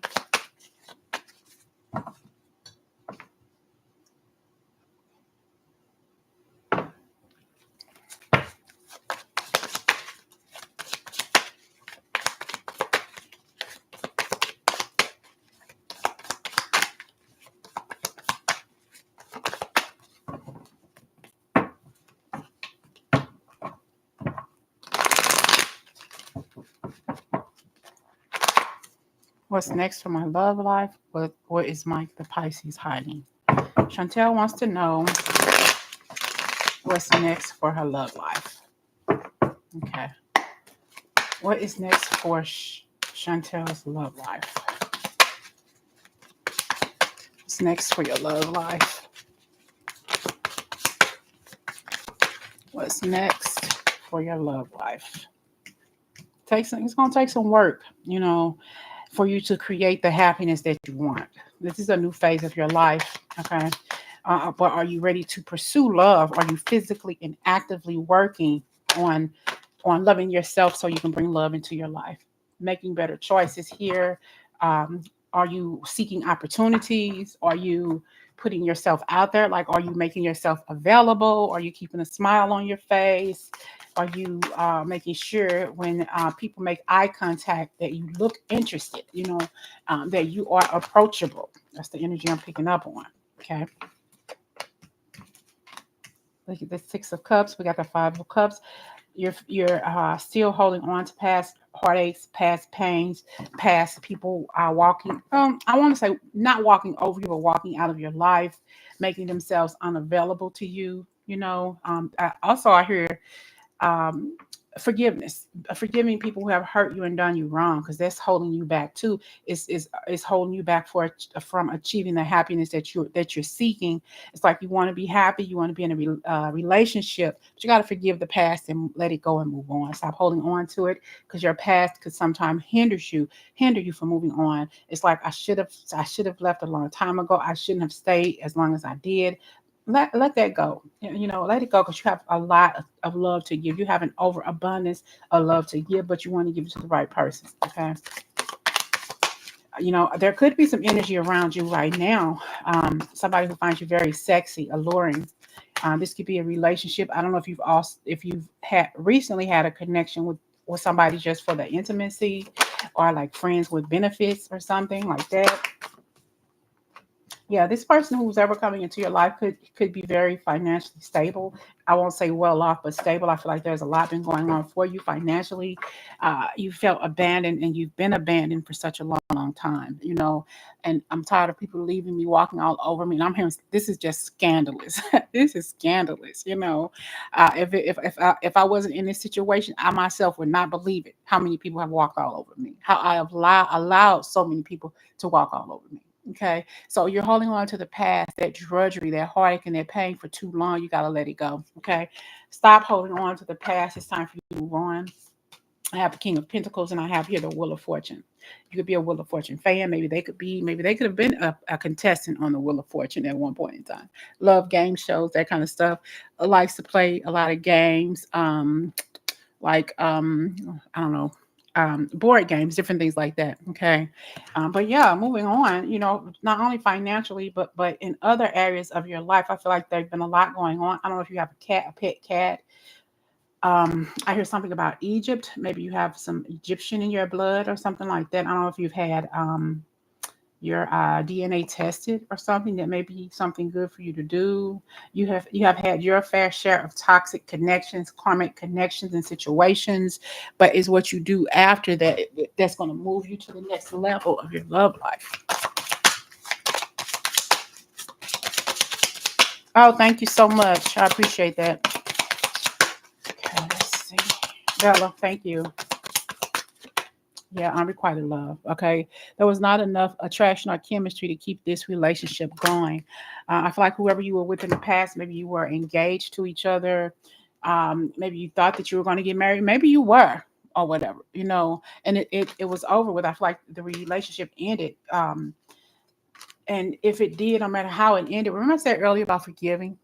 What's next for my love life? What is the Pisces hiding? Chantel wants to know what's next for her love life. Okay. What is next for Chantel's love life? What's next for your love life? What's next for your love life? It's going to take some work, for you to create the happiness that you want. This is a new phase of your life, okay? But are you ready to pursue love? Are you physically and actively working on loving yourself so you can bring love into your life? Making better choices here. Are you seeking opportunities? Are you putting yourself out there? Like, are you making yourself available? Are you keeping a smile on your face? Are you making sure when people make eye contact that you look interested, that you are approachable? That's the energy I'm picking up on. Okay. Look at the Six of Cups. We got the Five of Cups. You're still holding on to past heartaches, past pains, past people walking. I want to say not walking over you, but walking out of your life, making themselves unavailable to you. I hear forgiveness, forgiving people who have hurt you and done you wrong, because that's holding you back too. Is holding you back from achieving the happiness that you're seeking. It's like you want to be happy, you want to be in a relationship, but you got to forgive the past and let it go and move on. Stop holding on to it, because your past could sometimes hinder you from moving on. It's like I should have left a long time ago. I shouldn't have stayed as long as I did. Let that go. Let it go, because you have a lot of love to give. You have an overabundance of love to give, but you want to give it to the right person. Okay. There could be some energy around you right now. Somebody who finds you very sexy, alluring. This could be a relationship. I don't know if you've recently had a connection with somebody just for the intimacy, or like friends with benefits or something like that. Yeah, this person who's ever coming into your life could be very financially stable. I won't say well off, but stable. I feel like there's a lot been going on for you financially. You felt abandoned, and you've been abandoned for such a long, long time. And I'm tired of people leaving me, walking all over me. And I'm hearing this is just scandalous. This is scandalous. If I wasn't in this situation, I myself would not believe it. How many people have walked all over me? How I have allowed so many people to walk all over me. Okay. So you're holding on to the past, that drudgery, that heartache, and that pain for too long. You got to let it go. Okay. Stop holding on to the past. It's time for you to move on. I have the King of Pentacles, and I have here the Wheel of Fortune. You could be a Wheel of Fortune fan. Maybe they could have been a contestant on the Wheel of Fortune at one point in time. Love game shows, that kind of stuff. Likes to play a lot of games. I don't know, board games, different things like that. Okay. But yeah, moving on, not only financially, but in other areas of your life, I feel like there's been a lot going on. I don't know if you have a pet cat. I hear something about Egypt. Maybe you have some Egyptian in your blood or something like that. I don't know if you've had your DNA tested or something. That may be something good for you to do. You have had your fair share of toxic connections, karmic connections and situations, but it's what you do after that that's going to move you to the next level of your love life. Oh, thank you so much. I appreciate that. Okay, let's see. Bella, thank you. Yeah, unrequited love. Okay. There was not enough attraction or chemistry to keep this relationship going. I feel like whoever you were with in the past, maybe you were engaged to each other. Maybe you thought that you were going to get married. Maybe you were, or whatever, and it was over with. I feel like the relationship ended. And if it did, no matter how it ended, remember I said earlier about forgiving?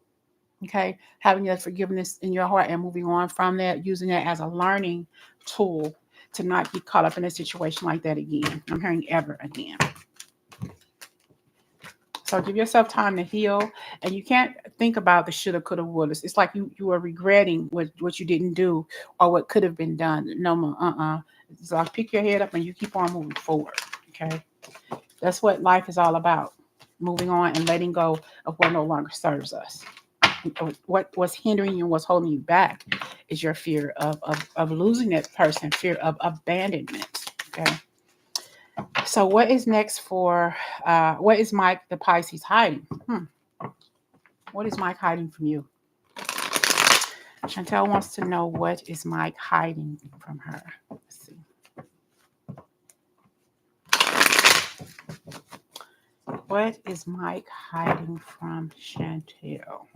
Okay. Having that forgiveness in your heart and moving on from that, using that as a learning tool to not get caught up in a situation like that again. I'm hearing ever again. So give yourself time to heal, and you can't think about the shoulda, coulda, woulda. It's like you are regretting what you didn't do or what could have been done. No more. So pick your head up and you keep on moving forward. Okay, that's what life is all about. Moving on and letting go of what no longer serves us. What's hindering you and what's holding you back is your fear of losing that person, fear of abandonment. Okay. So what is next for what is Mike the Pisces hiding? What is Mike hiding from you? Chantel wants to know, what is Mike hiding from her? Let's see. What is Mike hiding from Chantel?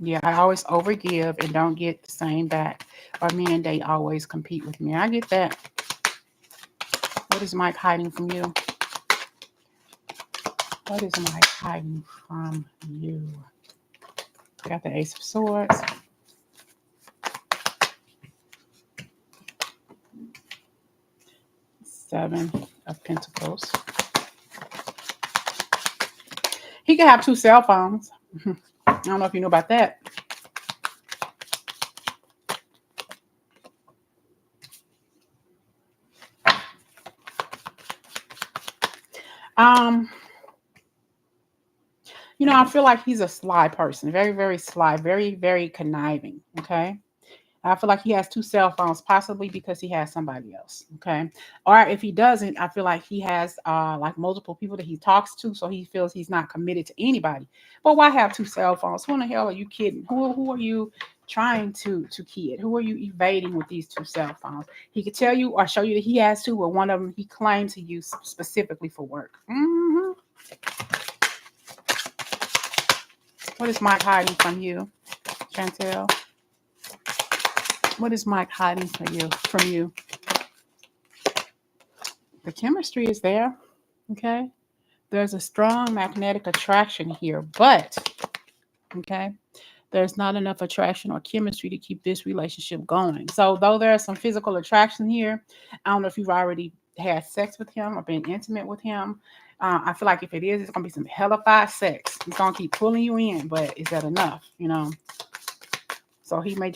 Yeah, I always overgive and don't get the same back. Or men, they always compete with me. I get that. What is Mike hiding from you? What is Mike hiding from you? Got the Ace of Swords. Seven of Pentacles. He can have 2 cell phones. I don't know if you know about that. I feel like he's a sly person. Very, very sly. Very, very conniving. Okay. I feel like he has 2 cell phones, possibly because he has somebody else. Okay. Or if he doesn't, I feel like he has like multiple people that he talks to. So he feels he's not committed to anybody. But why have 2 cell phones? Who in the hell are you kidding? Who are you trying to kid? Who are you evading with these 2 cell phones? He could tell you or show you that he has 2, but one of them he claims to use specifically for work. Mm-hmm. What is Mike hiding from you, Chantel? What is Mike hiding from you? The chemistry is there. Okay. There's a strong magnetic attraction here, but okay, there's not enough attraction or chemistry to keep this relationship going. So though there's some physical attraction here, I don't know if you've already had sex with him or been intimate with him. I feel like if it is, it's gonna be some hellified sex. He's gonna keep pulling you in, but is that enough? So he may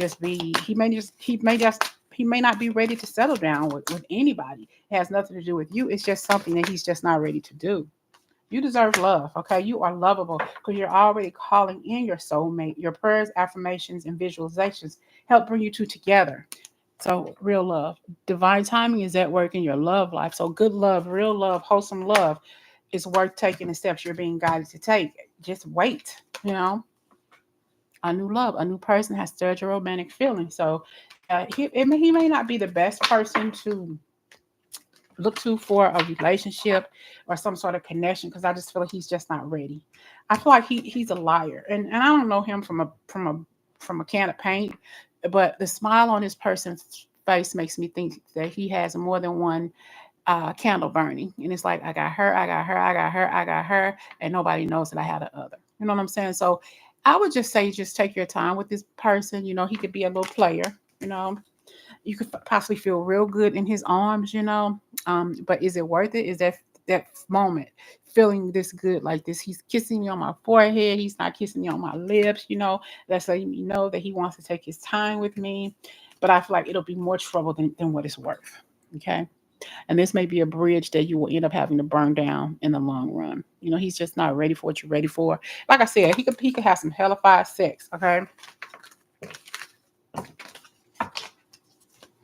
not be ready to settle down with anybody. It has nothing to do with you. It's just something that he's just not ready to do. You deserve love, okay? You are lovable because you're already calling in your soulmate. Your prayers, affirmations, and visualizations help bring you two together. So real love. Divine timing is at work in your love life. So good love, real love, wholesome love is worth taking the steps you're being guided to take. Just wait, A new love, a new person has stirred your romantic feeling. So He may not be the best person to look to for a relationship or some sort of connection, because I just feel like he's just not ready. I feel like he's a liar, and I don't know him from a can of paint, but the smile on this person's face makes me think that he has more than one candle burning, and it's like, I got her, I got her, I got her, I got her, and nobody knows that I had a other. You know what I'm saying? So I would just say, just take your time with this person. He could be a little player. You know, you could possibly feel real good in his arms. But is it worth it? Is that moment feeling this good like this? He's kissing me on my forehead. He's not kissing me on my lips. That's letting me know that he wants to take his time with me. But I feel like it'll be more trouble than what it's worth. Okay. And this may be a bridge that you will end up having to burn down in the long run. He's just not ready for what you're ready for. Like I said, he could have some hellified sex. Okay.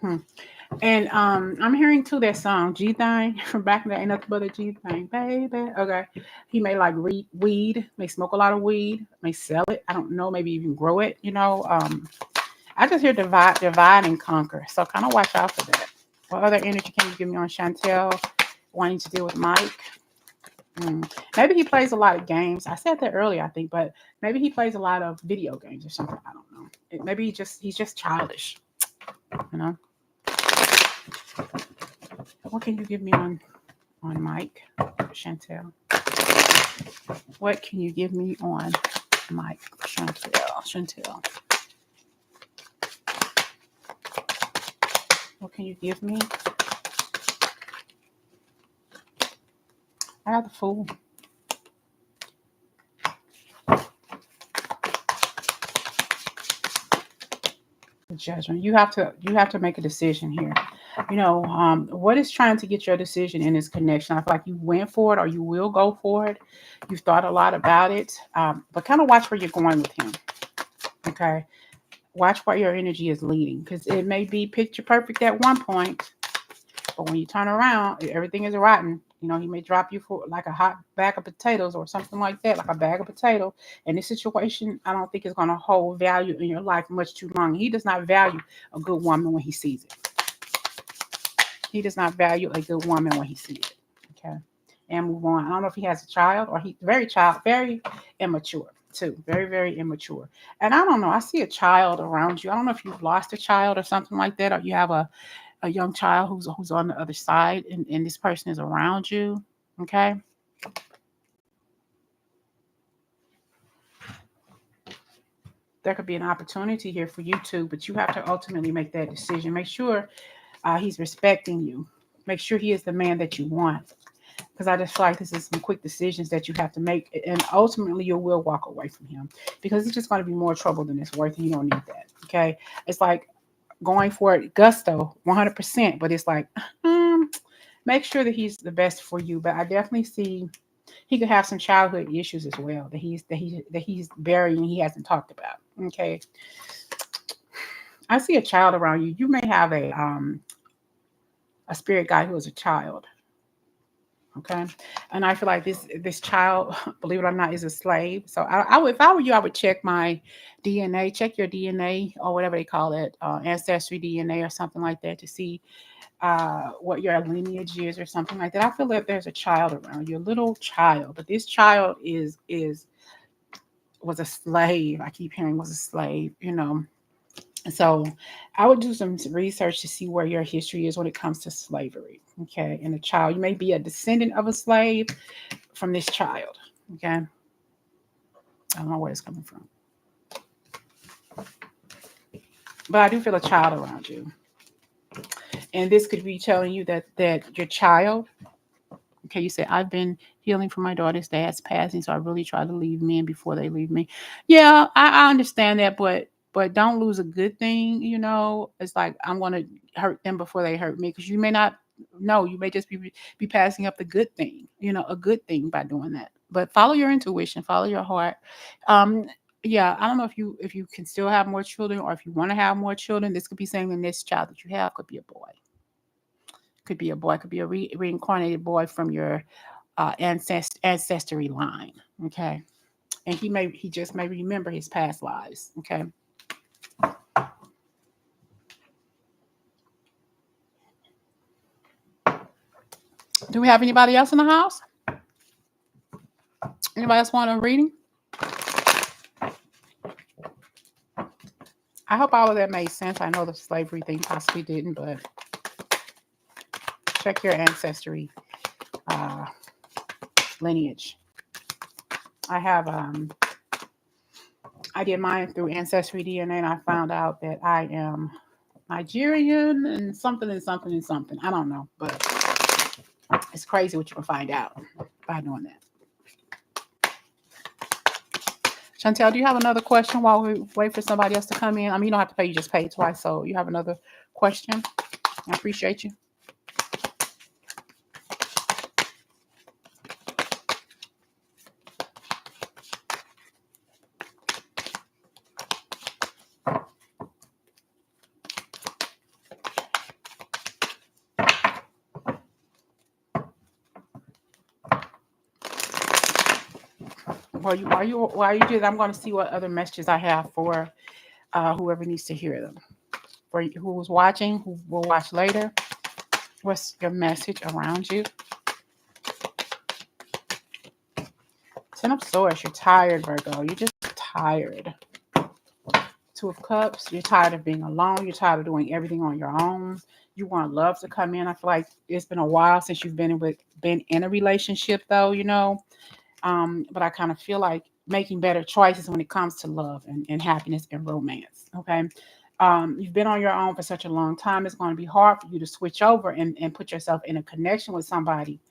Hmm. And I'm hearing too that song G Thing from back in the, ain't nothing but a G Thing, baby. Okay. He may like weed, may smoke a lot of weed, may sell it. I don't know, maybe even grow it. I just hear divide and conquer. So kind of watch out for that. What other energy can you give me on Chantel wanting to deal with Mike? Maybe he plays a lot of games. I said that earlier, I think, but maybe he plays a lot of video games or something. I don't know. Maybe he's just childish. You know. What can you give me on Mike, Chantel? What can you give me on Mike, Chantel? What can you give me? I have the Fool. The Judgment. You have to make a decision here. What is trying to get your decision in this connection? I feel like you went for it, or you will go for it. You've thought a lot about it, but kind of watch where you're going with him. Okay, watch where your energy is leading, because it may be picture perfect at one point, but when you turn around, everything is rotten. He may drop you for like a hot bag of potatoes or something like that, like a bag of potato. And this situation, I don't think is going to hold value in your life much too long. He does not value a good woman when he sees it. He does not value a good woman when he sees it. Okay. And move on. I don't know if he has a child, or he's very immature too. Very, very immature. And I don't know. I see a child around you. I don't know if you've lost a child or something like that, or you have a young child who's on the other side, and this person is around you. Okay. There could be an opportunity here for you too, but you have to ultimately make that decision. Make sure he's respecting you. Make sure he is the man that you want. Because I just feel like this is some quick decisions that you have to make, and ultimately you will walk away from him, because it's just going to be more trouble than it's worth, and you don't need that. Okay. It's like going for it gusto 100%, but it's like, make sure that he's the best for you. But I definitely see he could have some childhood issues as well that he's burying, he hasn't talked about. Okay. I see a child around you. You may have a spirit guide who is a child. Okay. And I feel like this child, believe it or not, is a slave. So I would, if I were you, I would check my DNA, check your DNA or whatever they call it, ancestry DNA or something like that, to see what your lineage is or something like that. I feel like there's a child around you, a little child, but this child was a slave. I keep hearing was a slave. So I would do some research to see where your history is when it comes to slavery. Okay. And a child, you may be a descendant of a slave from this child. Okay. I don't know where it's coming from. But I do feel a child around you. And this could be telling you that your child, okay, you said, I've been healing from my daughter's dad's passing, so I really try to leave men before they leave me. Yeah, I understand that, but don't lose a good thing. It's like, I'm going to hurt them before they hurt me, because you may not know. You may just be passing up the good thing, a good thing by doing that. But follow your intuition, follow your heart. Yeah, I don't know if you can still have more children, or if you want to have more children. This could be saying the next child that you have could be a boy. Could be a boy, could be a reincarnated boy from your ancestry line. Okay. And he just may remember his past lives. Okay. Do we have anybody else in the house? Anybody else want a reading? I hope all of that made sense. I know the slavery thing possibly didn't, but check your ancestry lineage. I did mine through Ancestry DNA, and I found out that I am Nigerian and something and something and something. I don't know, but it's crazy what you can find out by doing that. Chantel, do you have another question while we wait for somebody else to come in? I mean, you don't have to pay. You just paid twice, so you have another question? I appreciate you. While you do that, I'm going to see what other messages I have for whoever needs to hear them. For who's watching, who will watch later, what's your message around you? Ten of Swords, you're tired, Virgo. You're just tired. Two of Cups, you're tired of being alone. You're tired of doing everything on your own. You want love to come in. I feel like it's been a while since you've been in a relationship, though, you know. But I kind of feel like making better choices when it comes to love and happiness and romance. Okay. You've been on your own for such a long time. It's going to be hard for you to switch over and put yourself in a connection with somebody.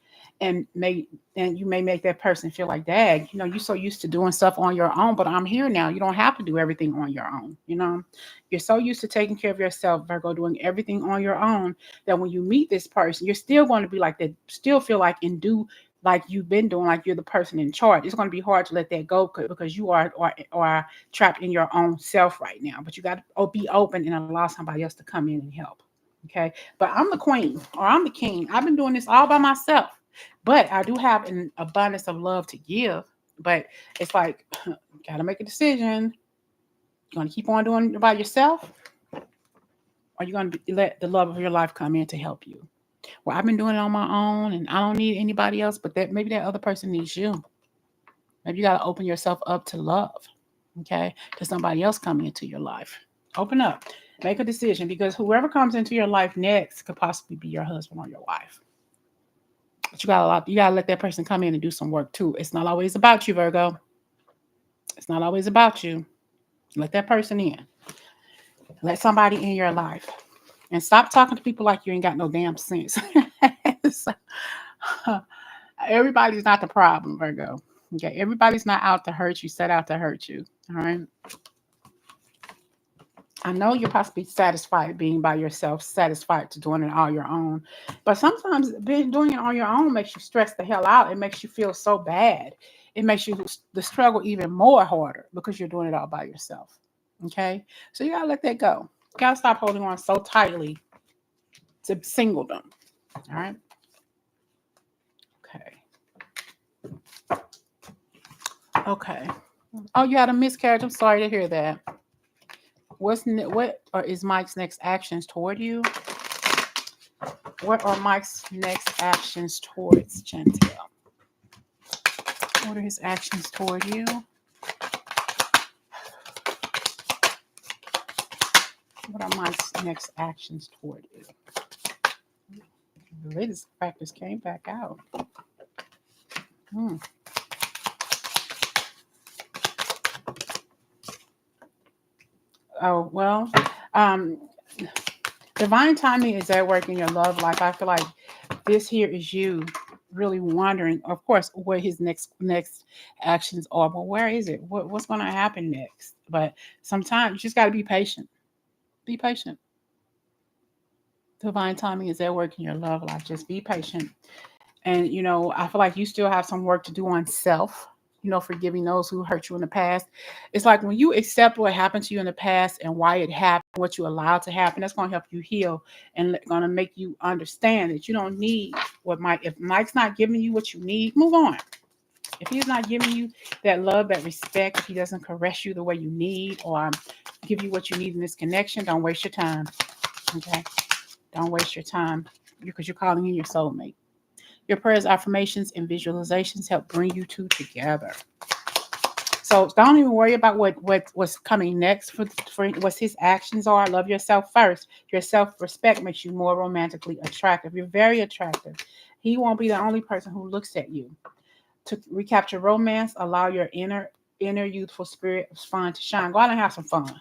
And you may make that person feel like, dang, you know, you're so used to doing stuff on your own, but I'm here now. You don't have to do everything on your own. You know, you're so used to taking care of yourself, Virgo, doing everything on your own, that when you meet this person, you're still going to be like that, still feel like and do like you've been doing, like you're the person in charge. It's going to be hard to let that go because you are trapped in your own self right now. But you got to be open and allow somebody else to come in and help. Okay. But I'm the queen or I'm the king. I've been doing this all by myself. But I do have an abundance of love to give. But it's like, got to make a decision. You going to keep on doing it by yourself? Or you going to let the love of your life come in to help you? Well, I've been doing it on my own and I don't need anybody else, but maybe that other person needs you. Maybe you got to open yourself up to love. Okay. To somebody else coming into your life. Open up. Make a decision, because whoever comes into your life next could possibly be your husband or your wife. But you gotta let that person come in and do some work too. It's not always about you, Virgo. It's not always about you. Let that person in. Let somebody in your life. And stop talking to people like you ain't got no damn sense. Everybody's not the problem, Virgo. Okay, everybody's not out to hurt you, set out to hurt you. All right. I know you're possibly satisfied being by yourself, satisfied to doing it all your own. But sometimes doing it on your own makes you stress the hell out. It makes you feel so bad. It makes the struggle even more harder because you're doing it all by yourself. Okay? So you got to let that go. You got to stop holding on so tightly to singledom. All right? Okay. Oh, you had a miscarriage. I'm sorry to hear that. What is Mike's next actions toward you? What are Mike's next actions towards Chantel? What are his actions toward you? What are Mike's next actions toward you? The latest practice came back out. Oh, well, divine timing is at work in your love life. I feel like this here is you really wondering, of course, what his next actions are. But where is it? What's going to happen next? But sometimes you just got to be patient. Be patient. Divine timing is at work in your love life. Just be patient. And, you know, I feel like you still have some work to do on self. You know, forgiving those who hurt you in the past. It's like when you accept what happened to you in the past and why it happened, what you allowed to happen, that's going to help you heal and going to make you understand that you don't need if Mike's not giving you what you need, move on. If he's not giving you that love, that respect, if he doesn't caress you the way you need or give you what you need in this connection, don't waste your time. Okay? Don't waste your time because you're calling in your soulmate. Your prayers, affirmations, and visualizations help bring you two together. So don't even worry about what's coming next for what his actions are. Love yourself first. Your self-respect makes you more romantically attractive. You're very attractive. He won't be the only person who looks at you. To recapture romance, allow your inner youthful spirit of fun to shine. Go out and have some fun.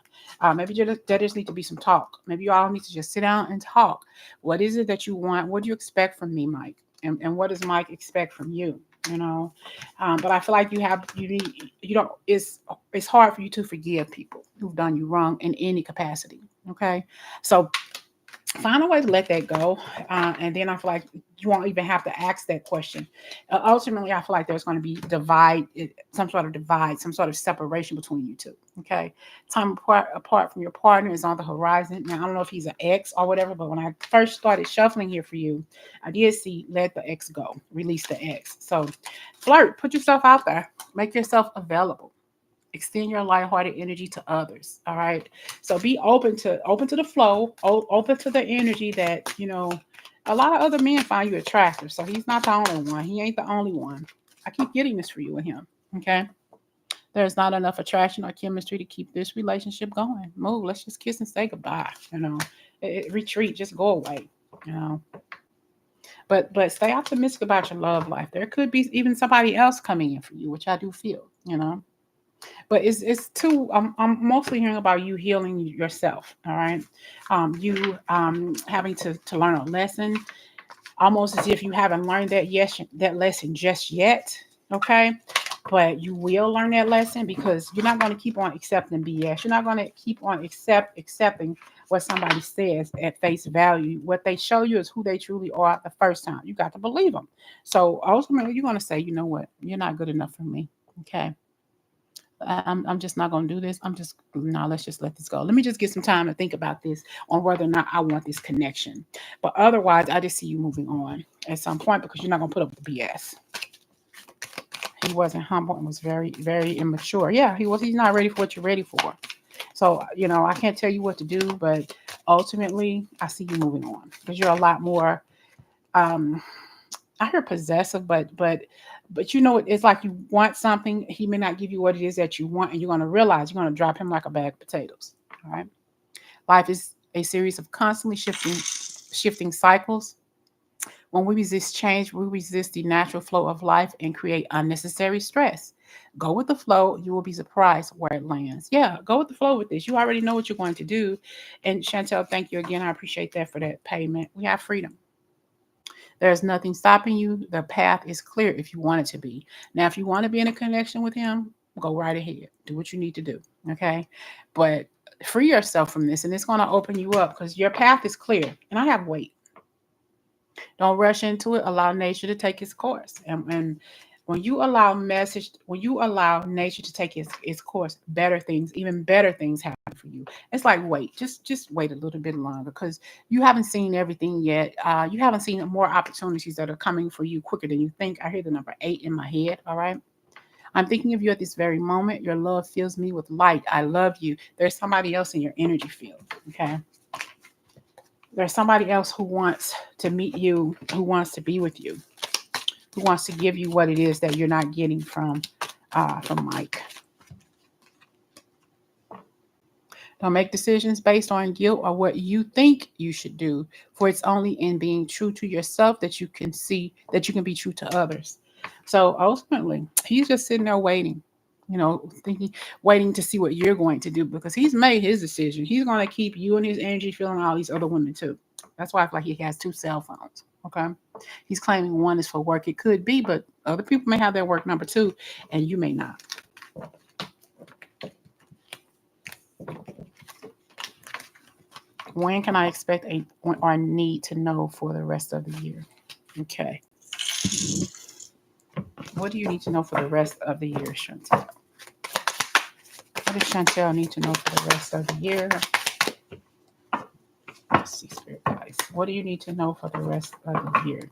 Maybe there just need to be some talk. Maybe you all need to just sit down and talk. What is it that you want? What do you expect from me, Mike? And what does Mike expect from you? You know, but I feel like it's hard for you to forgive people who've done you wrong in any capacity. Okay, so find a way to let that go, and then I feel like you won't even have to ask that question. Ultimately, I feel like there's going to be some sort of separation between you two. Okay, time apart from your partner is on the horizon. Now I don't know if he's an ex or whatever, but when I first started shuffling here for you, I did see let the ex go, release the ex. So flirt, put yourself out there, make yourself available. Extend your lighthearted energy to others. All right. So be open to the flow, open to the energy that, a lot of other men find you attractive. So he's not the only one. He ain't the only one. I keep getting this for you and him. Okay. There's not enough attraction or chemistry to keep this relationship going. Move. Let's just kiss and say goodbye. Retreat. Just go away. But stay optimistic about your love life. There could be even somebody else coming in for you, which I do feel. But it's too. I'm mostly hearing about you healing yourself. All right, you having to learn a lesson, almost as if you haven't learned that lesson just yet. Okay, but you will learn that lesson because you're not going to keep on accepting BS. You're not going to keep on accepting what somebody says at face value. What they show you is who they truly are the first time. You got to believe them. So ultimately, you're going to say, you know what, you're not good enough for me. Okay. I'm just not going to do this. Let's just let this go. Let me just get some time to think about this on whether or not I want this connection. But otherwise, I just see you moving on at some point because you're not going to put up with the BS. He wasn't humble and was very, very immature. Yeah, he was. He's not ready for what you're ready for. So, I can't tell you what to do, but ultimately, I see you moving on because you're a lot more, I hear possessive, but it's like you want something. He may not give you what it is that you want, and you're going to realize you're going to drop him like a bag of potatoes. All right. Life is a series of constantly shifting cycles. When we resist change, we resist the natural flow of life and create unnecessary stress. Go with the flow. You will be surprised where it lands. Yeah, go with the flow with this. You already know what you're going to do. And Chantel, thank you again. I appreciate that for that payment. We have freedom. There's nothing stopping you. The path is clear if you want it to be. Now, if you want to be in a connection with him, go right ahead. Do what you need to do. Okay. But free yourself from this, and it's going to open you up because your path is clear. And I have weight. Don't rush into it. Allow nature to take its course. And when you allow nature to take its course, even better things happen for you. It's like wait, just wait a little bit longer because you haven't seen everything yet. You haven't seen more opportunities that are coming for you quicker than you think. I hear the number 8 in my head. All right. I'm thinking of you at this very moment. Your love fills me with light. I love you. There's somebody else in your energy field. Okay. There's somebody else who wants to meet you, who wants to be with you, who wants to give you what it is that you're not getting from Mike. Don't make decisions based on guilt or what you think you should do, for it's only in being true to yourself that you can be true to others. So ultimately, he's just sitting there waiting, waiting to see what you're going to do because he's made his decision. He's going to keep you and his energy feeling all these other women too. That's why I feel like he has 2 cell phones. Okay. He's claiming one is for work. It could be, but other people may have their work number too, and you may not. When can I expect or need to know for the rest of the year? Okay. What do you need to know for the rest of the year, Chantel? What does Chantel need to know for the rest of the year? Let's see, Spirit Guides. What do you need to know for the rest of the year?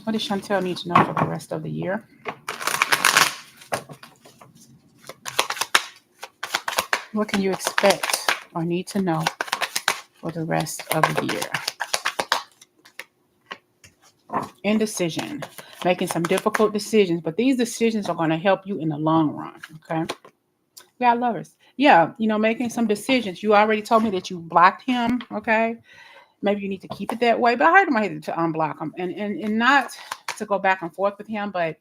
What does Chantel need to know for the rest of the year? What can you expect or need to know for the rest of the year? Indecision, making some difficult decisions, but these decisions are going to help you in the long run. Okay. We got lovers. Yeah, making some decisions. You already told me that you blocked him. Okay. Maybe you need to keep it that way. But I heard him, I had to unblock him and not to go back and forth with him. But,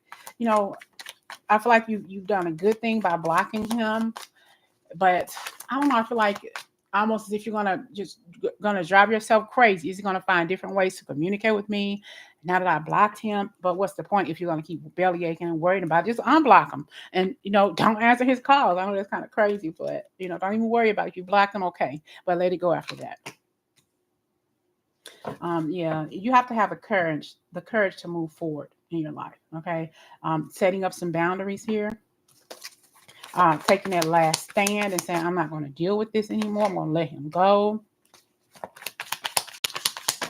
I feel like you've done a good thing by blocking him. But I don't know. I feel like almost as if you're gonna drive yourself crazy. Is he gonna find different ways to communicate with me now that I blocked him? But what's the point if you're gonna keep belly aching and worrying about it? Just unblock him and don't answer his calls. I know that's kind of crazy, but don't even worry about it. If you block him, okay, but let it go after that. Yeah, you have to have the courage to move forward in your life. Okay, setting up some boundaries here. Taking that last stand and saying, I'm not going to deal with this anymore. I'm going to let him go.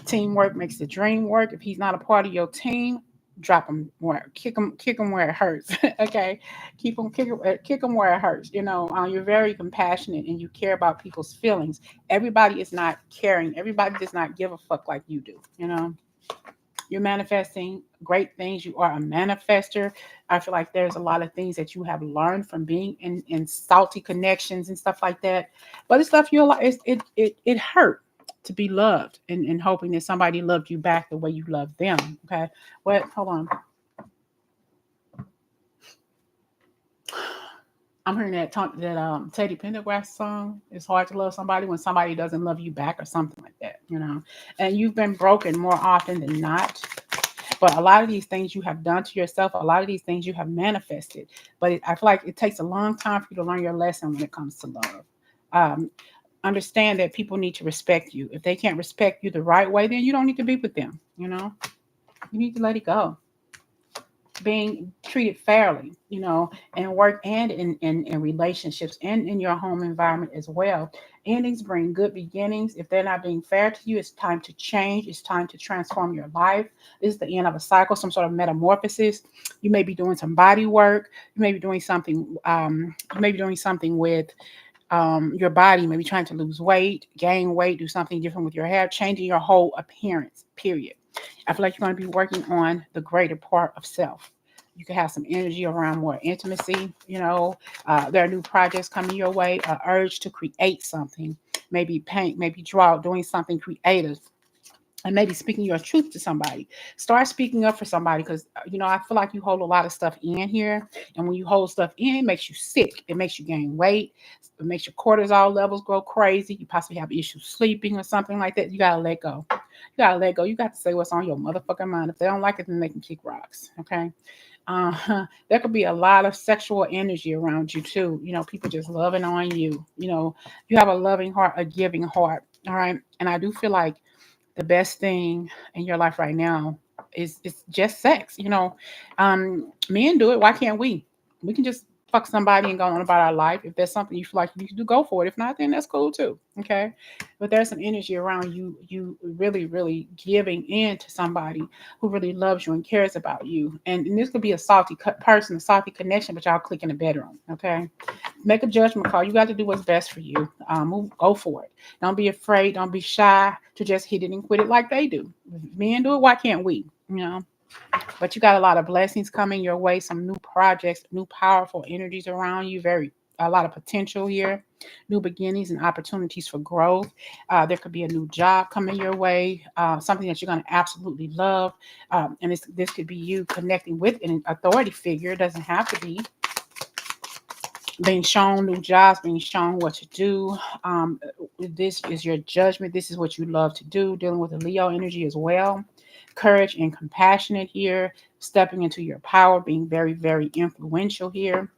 Teamwork makes the dream work. If he's not a part of your team, drop him kick him where it hurts. Okay, kick him where it hurts. You're very compassionate and you care about people's feelings. Everybody is not caring. Everybody does not give a fuck like you do. You're manifesting great things. You are a manifester. I feel like there's a lot of things that you have learned from being in salty connections and stuff like that. But it's stuff you're like, it hurt to be loved and hoping that somebody loved you back the way you love them. Okay. Hold on. I'm hearing that Teddy Pendergrass song. It's hard to love somebody when somebody doesn't love you back or something like that, and you've been broken more often than not. But a lot of these things you have done to yourself, a lot of these things you have manifested. But I feel like it takes a long time for you to learn your lesson when it comes to love. Understand that people need to respect you. If they can't respect you the right way, then you don't need to be with them. You need to let it go. Being treated fairly, and work and in relationships and in your home environment as well. Endings bring good beginnings. If they're not being fair to you, it's time to change. It's time to transform your life. This is the end of a cycle, some sort of metamorphosis. You may be doing some body work. You may be doing something. You may be doing something with your body. Maybe trying to lose weight, gain weight, do something different with your hair, changing your whole appearance. Period. I feel like you're going to be working on the greater part of self. You can have some energy around more intimacy. There are new projects coming your way, an urge to create something, maybe paint, maybe draw, doing something creative. And maybe speaking your truth to somebody. Start speaking up for somebody because, I feel like you hold a lot of stuff in here. And when you hold stuff in, it makes you sick. It makes you gain weight. It makes your cortisol levels go crazy. You possibly have issues sleeping or something like that. You got to let go. You got to let go. You got to say what's on your motherfucking mind. If they don't like it, then they can kick rocks. Okay. There could be a lot of sexual energy around you too. People just loving on you. You have a loving heart, a giving heart. All right. And I do feel like the best thing in your life right now is just sex. Men do it. Why can't we? We can just fuck somebody and go on about our life. If there's something you feel like you can do, go for it. If not, then that's cool too. Okay. But there's some energy around you really, really giving in to somebody who really loves you and cares about you. And this could be a salty person, a salty connection, but y'all click in the bedroom. Okay. Make a judgment call. You got to do what's best for you. Go for it. Don't be afraid. Don't be shy to just hit it and quit it like they do. If men do it, why can't we? But you got a lot of blessings coming your way, some new projects, new powerful energies around you, a lot of potential here, new beginnings and opportunities for growth. There could be a new job coming your way, something that you're going to absolutely love. And this could be you connecting with an authority figure. It doesn't have to be. Being shown new jobs, being shown what to do. This is your judgment. This is what you love to do, dealing with the Leo energy as well. Courage and compassionate here, stepping into your power, being very, very influential here.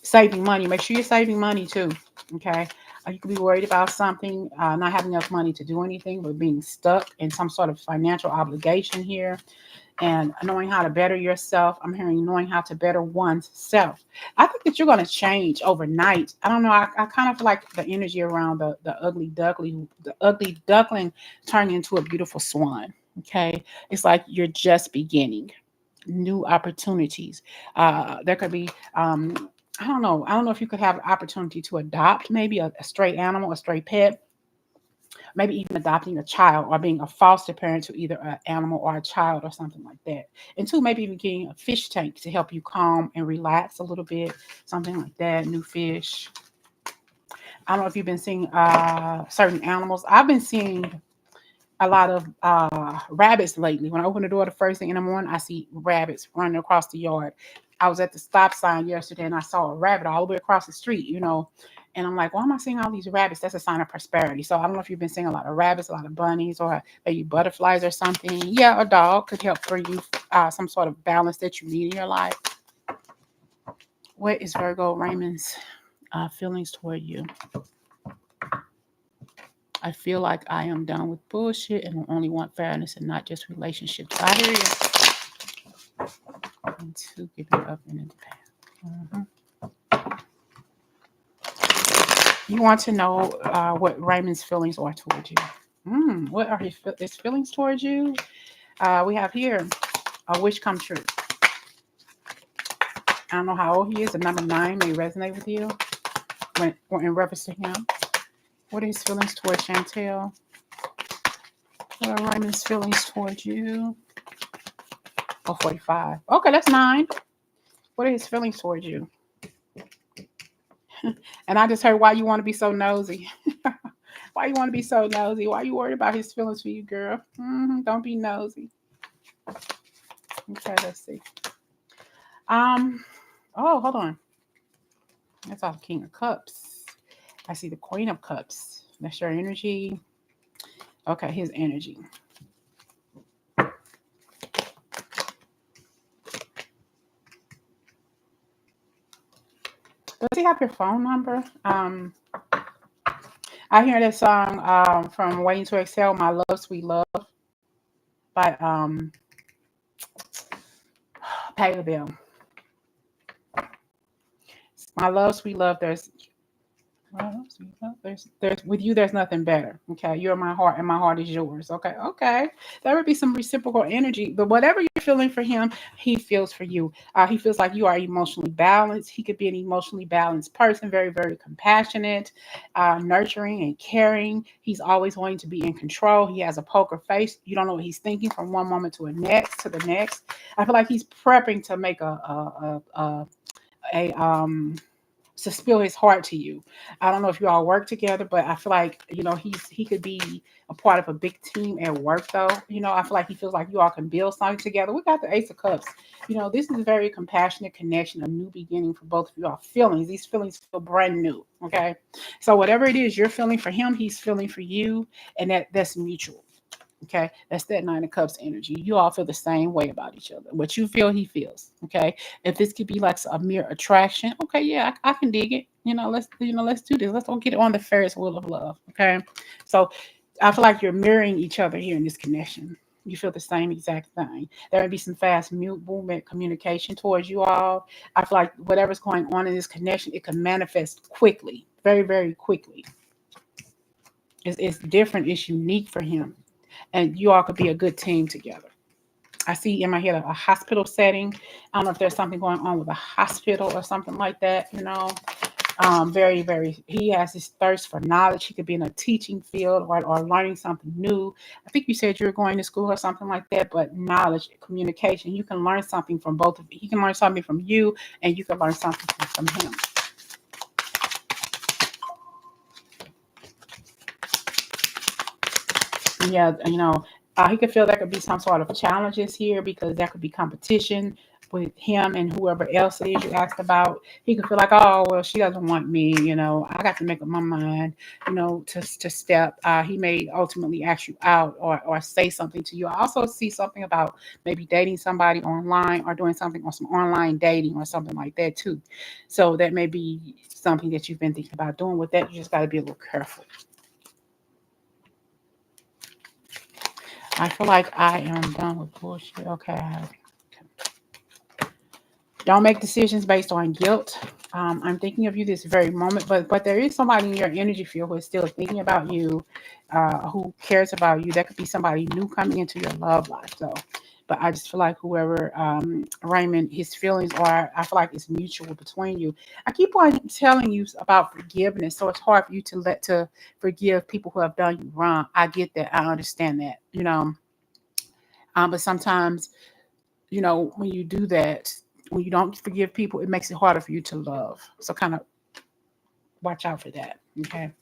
Saving money. Make sure you're saving money too. Okay. You could be worried about something, not having enough money to do anything, but being stuck in some sort of financial obligation here. And knowing how to better yourself. I'm hearing knowing how to better one's self. I think that you're going to change overnight. I don't know. I kind of feel like the energy around the ugly duckling turning into a beautiful swan. Okay. It's like you're just beginning new opportunities. There could be I don't know. I don't know if you could have an opportunity to adopt maybe a stray animal, a stray pet, maybe even adopting a child or being a foster parent to either an animal or a child or something like that. And two, maybe even getting a fish tank to help you calm and relax a little bit, something like that, new fish. I don't know if you've been seeing certain animals. I've been seeing a lot of rabbits lately. When I open the door the first thing in the morning, I see rabbits running across the yard. I was at the stop sign yesterday and I saw a rabbit all the way across the street, and I'm like, why am I seeing all these rabbits? That's a sign of prosperity. So I don't know if you've been seeing a lot of rabbits, a lot of bunnies, or maybe butterflies or something. Yeah, a dog could help bring you some sort of balance that you need in your life. What is Virgo Raymond's feelings toward you? I feel like I am done with bullshit and only want fairness and not just relationships. I hear you. And two, give it up and in the past. You want to know what Raymond's feelings are towards you. What are his feelings towards you? We have here a wish come true. I don't know how old he is. The number 9 may resonate with you when in reference to him. What are his feelings towards Chantel? What are Raymond's feelings towards you? Oh, 45. Okay, that's 9. What are his feelings towards you? And I just heard why you want to be so nosy. Why you want to be so nosy? Why you worried about his feelings for you, girl? Don't be nosy. Okay, let's see. Oh, hold on. That's all the King of Cups. I see the Queen of Cups. That's your energy. Okay, his energy. Does he have your phone number? I hear this song from Waiting to Exhale, My Love, Sweet Love, by Pay the Bill. My love, sweet love, there's with you, there's nothing better. Okay, you're my heart, and my heart is yours. Okay. There would be some reciprocal energy, but whatever you're feeling for him, he feels for you. He feels like you are emotionally balanced. He could be an emotionally balanced person, very, very compassionate, nurturing, and caring. He's always wanting to be in control. He has a poker face. You don't know what he's thinking from one moment to the next. I feel like he's prepping to make to spill his heart to you. I don't know if you all work together, but I feel like, he could be a part of a big team at work though. I feel like he feels like you all can build something together. We got the Ace of Cups. This is a very compassionate connection, a new beginning for both of you all. These feelings feel brand new. Okay. So whatever it is you're feeling for him, he's feeling for you, and that's mutual. Okay, that's that 9 of Cups energy. You all feel the same way about each other. What you feel, he feels. Okay, if this could be like a mere attraction, okay, yeah, I can dig it. Let's do this. Let's go get on the Ferris wheel of love. Okay, so I feel like you're mirroring each other here in this connection. You feel the same exact thing. There may be some fast movement communication towards you all. I feel like whatever's going on in this connection, it can manifest quickly, very, very quickly. It's different. It's unique for him. And you all could be a good team together. I see in my head a hospital setting. I don't know if there's something going on with a hospital or something like that, Very, very, he has this thirst for knowledge. He could be in a teaching field or learning something new. I think you said you were going to school or something like that, but knowledge, communication, you can learn something from both of you. He can learn something from you, and you can learn something from him. Yeah, he could feel there could be some sort of challenges here because there could be competition with him and whoever else it is you asked about. He could feel like, oh, well, she doesn't want me. I got to make up my mind, to step. He may ultimately ask you out or say something to you. I also see something about maybe dating somebody online or doing something on some online dating or something like that too. So that may be something that you've been thinking about doing. With that, you just got to be a little careful. I feel like I am done with bullshit. Okay. Don't make decisions based on guilt. I'm thinking of you this very moment, but there is somebody in your energy field who is still thinking about you, who cares about you. That could be somebody new coming into your love life, though. But I just feel like whoever Raymond, his feelings are, I feel like it's mutual between you. I keep on telling you about forgiveness, so it's hard for you to forgive people who have done you wrong. I get that. I understand that. But sometimes, when you do that, when you don't forgive people, it makes it harder for you to love. So kind of watch out for that. Okay.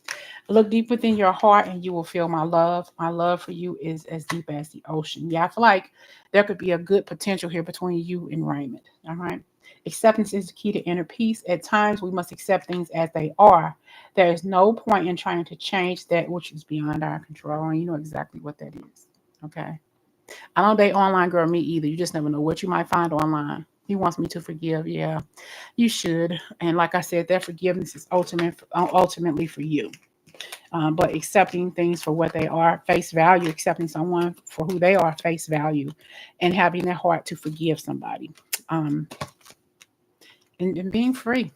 Look deep within your heart and you will feel my love. My love for you is as deep as the ocean. Yeah, I feel like there could be a good potential here between you and Raymond. All right. Acceptance is the key to inner peace. At times, we must accept things as they are. There is no point in trying to change that which is beyond our control. And you know exactly what that is. Okay. I don't date online girl, me either. You just never know what you might find online. He wants me to forgive. Yeah, you should. And like I said, that forgiveness is ultimately for you. But accepting things for what they are, face value, accepting someone for who they are, face value, and having that heart to forgive somebody, um, and being free.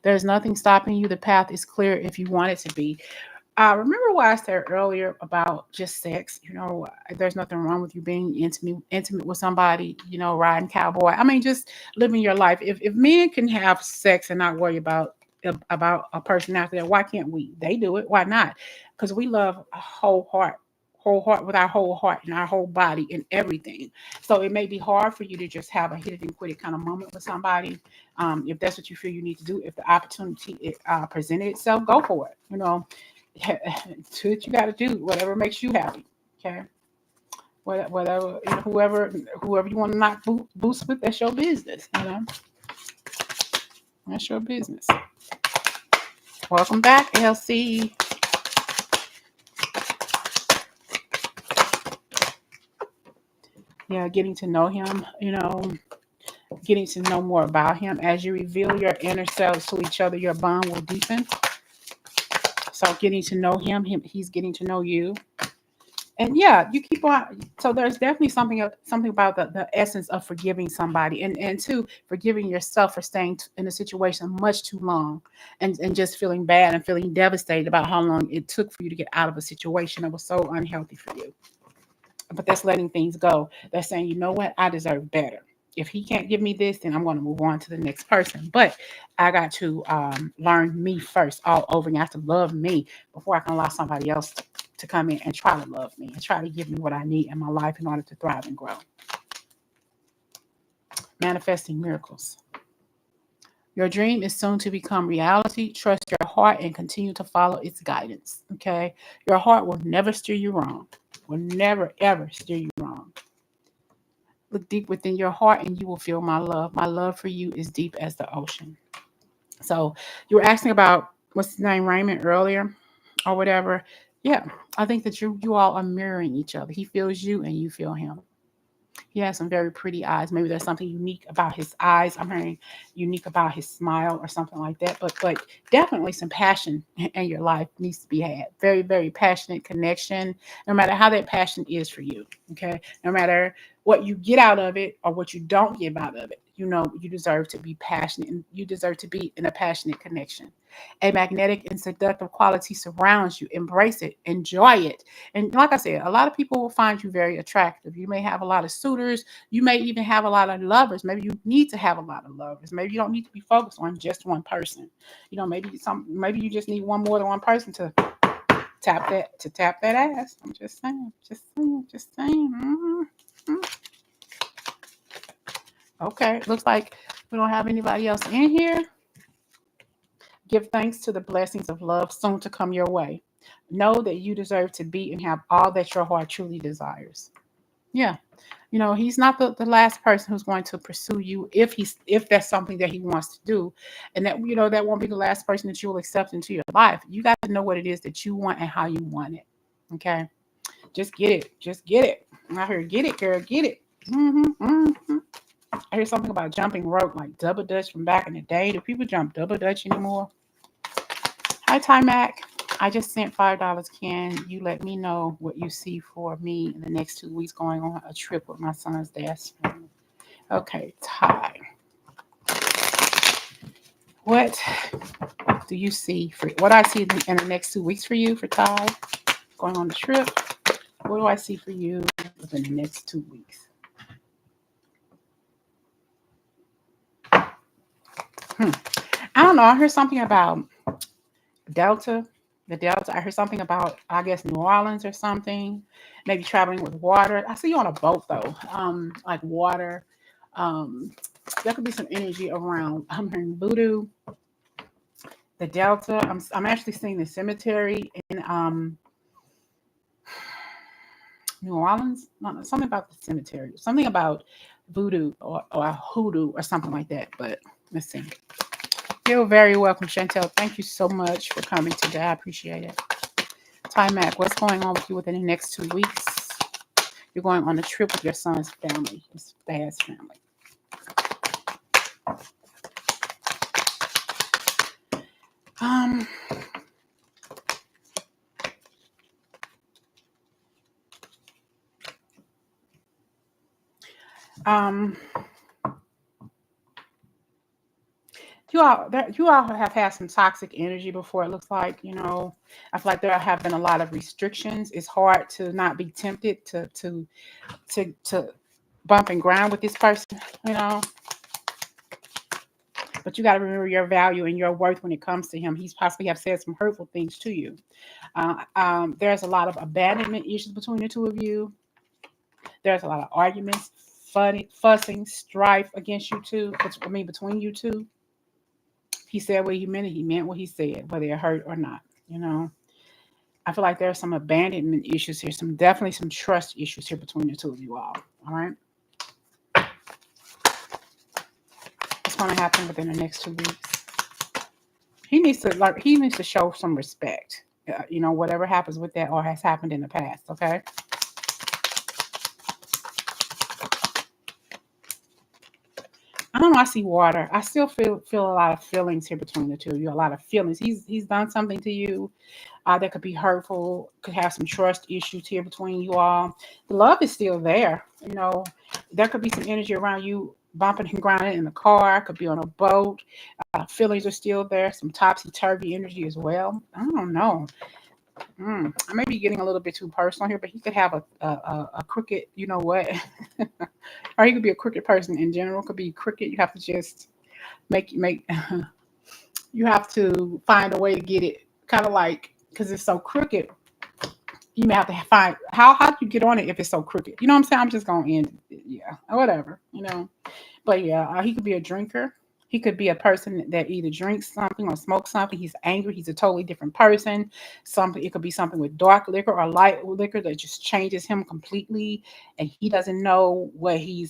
There's nothing stopping you. The path is clear if you want it to be. Remember what I said earlier about just sex? There's nothing wrong with you being intimate with somebody, riding cowboy. I mean, just living your life. If men can have sex and not worry about a person out there, why can't we? They do it. Why not? Because we love a whole heart with our whole heart and our whole body and everything. So it may be hard for you to just have a hit it and quit it kind of moment with somebody. If that's what you feel you need to do, if the opportunity presented itself, go for it. Do what you got to do, whatever makes you happy. Okay, whatever, whoever you want to knock boost with, that's your business. That's your business. Welcome back, LC. Yeah, getting to know him. Getting to know more about him as you reveal your inner selves to each other. Your bond will deepen. So getting to know him, he's getting to know you. And yeah, you keep on. So there's definitely something about the essence of forgiving somebody, and two, forgiving yourself for staying in a situation much too long, and just feeling bad and feeling devastated about how long it took for you to get out of a situation that was so unhealthy for you. But that's letting things go. That's saying, you know what, I deserve better. If he can't give me this, then I'm going to move on to the next person. But I got to learn me first all over again. I have to love me before I can allow somebody else to come in and try to love me and try to give me what I need in my life in order to thrive and grow. Manifesting miracles. Your dream is soon to become reality. Trust your heart and continue to follow its guidance. Okay? Your heart will never steer you wrong. Will never, ever steer you wrong. Look deep within your heart and you will feel my love. My love for you is deep as the ocean. So you were asking about what's his name, Raymond, earlier or whatever. Yeah, I think that you all are mirroring each other. He feels you and you feel him. He has some very pretty eyes. Maybe there's something unique about his eyes. I'm hearing unique about his smile or something like that. But definitely some passion in your life needs to be had. Very, very passionate connection, no matter how that passion is for you. Okay. No matter what you get out of it or what you don't get out of it. You deserve to be passionate and you deserve to be in a passionate connection. A magnetic and seductive quality surrounds you. Embrace it, enjoy it. And like I said, a lot of people will find you very attractive. You may have a lot of suitors. You may even have a lot of lovers. Maybe you need to have a lot of lovers. Maybe you don't need to be focused on just one person. Maybe you just need one more than one person to tap that ass. I'm just saying. Mm-hmm. Okay, looks like we don't have anybody else in here. Give thanks to the blessings of love soon to come your way. Know that you deserve to be and have all that your heart truly desires. Yeah. He's not the last person who's going to pursue you if that's something that he wants to do. And that won't be the last person that you will accept into your life. You got to know what it is that you want and how you want it. Okay. Just get it. Just get it. I heard get it, girl. Get it. Mm-hmm. I heard something about jumping rope, like double dutch from back in the day. Do people jump double dutch anymore? Hi, Ty Mac. I just sent $5. Can you let me know what you see for me in the next 2 weeks going on a trip with my son's dad's family? Okay, Ty. What do you see what I see in the next 2 weeks for you, for Ty, going on the trip? What do I see for you within the next 2 weeks? I don't know. I heard something about Delta. The Delta. I heard something about, I guess, New Orleans or something. Maybe traveling with water. I see you on a boat though. Like water. Um, there could be some energy around. I'm hearing voodoo. The Delta. I'm actually seeing the cemetery in New Orleans. No, something about the cemetery. Something about voodoo or hoodoo or something like that. But let's see. You're very welcome, Chantel. Thank you so much for coming today. I appreciate it. Ty Mac, what's going on with you within the next 2 weeks? You're going on a trip with your son's family, his dad's family. Um, um, you all have had some toxic energy before. It looks like, I feel like there have been a lot of restrictions. It's hard to not be tempted to bump and grind with this person, you know. But you got to remember your value and your worth when it comes to him. He's possibly have said some hurtful things to you. There's a lot of abandonment issues between the two of you. There's a lot of arguments, fussing, strife against you two. Between you two. He said what he meant, and he meant what he said, whether it hurt or not. I feel like there's some abandonment issues here. Definitely some trust issues here between the two of you all. All right. What's going to happen within the next 2 weeks? He needs to show some respect. Whatever happens with that or has happened in the past. Okay. I don't know. I see water. I still feel a lot of feelings here between the two of you. A lot of feelings. He's done something to you that could be hurtful. Could have some trust issues here between you all. The love is still there. There could be some energy around you bumping and grinding in the car. Could be on a boat. Feelings are still there. Some topsy turvy energy as well. I don't know. I may be getting a little bit too personal here, but he could have a crooked, you know what? Or he could be a crooked person in general. Could be crooked. You have to just make. You have to find a way to get it kind of like, because it's so crooked. You may have to find how do you get on it if it's so crooked. You know what I'm saying? I'm just gonna end it. Yeah, whatever. But yeah, he could be a drinker. He could be a person that either drinks something or smokes something. He's angry. He's a totally different person. It could be something with dark liquor or light liquor that just changes him completely, and he doesn't know what you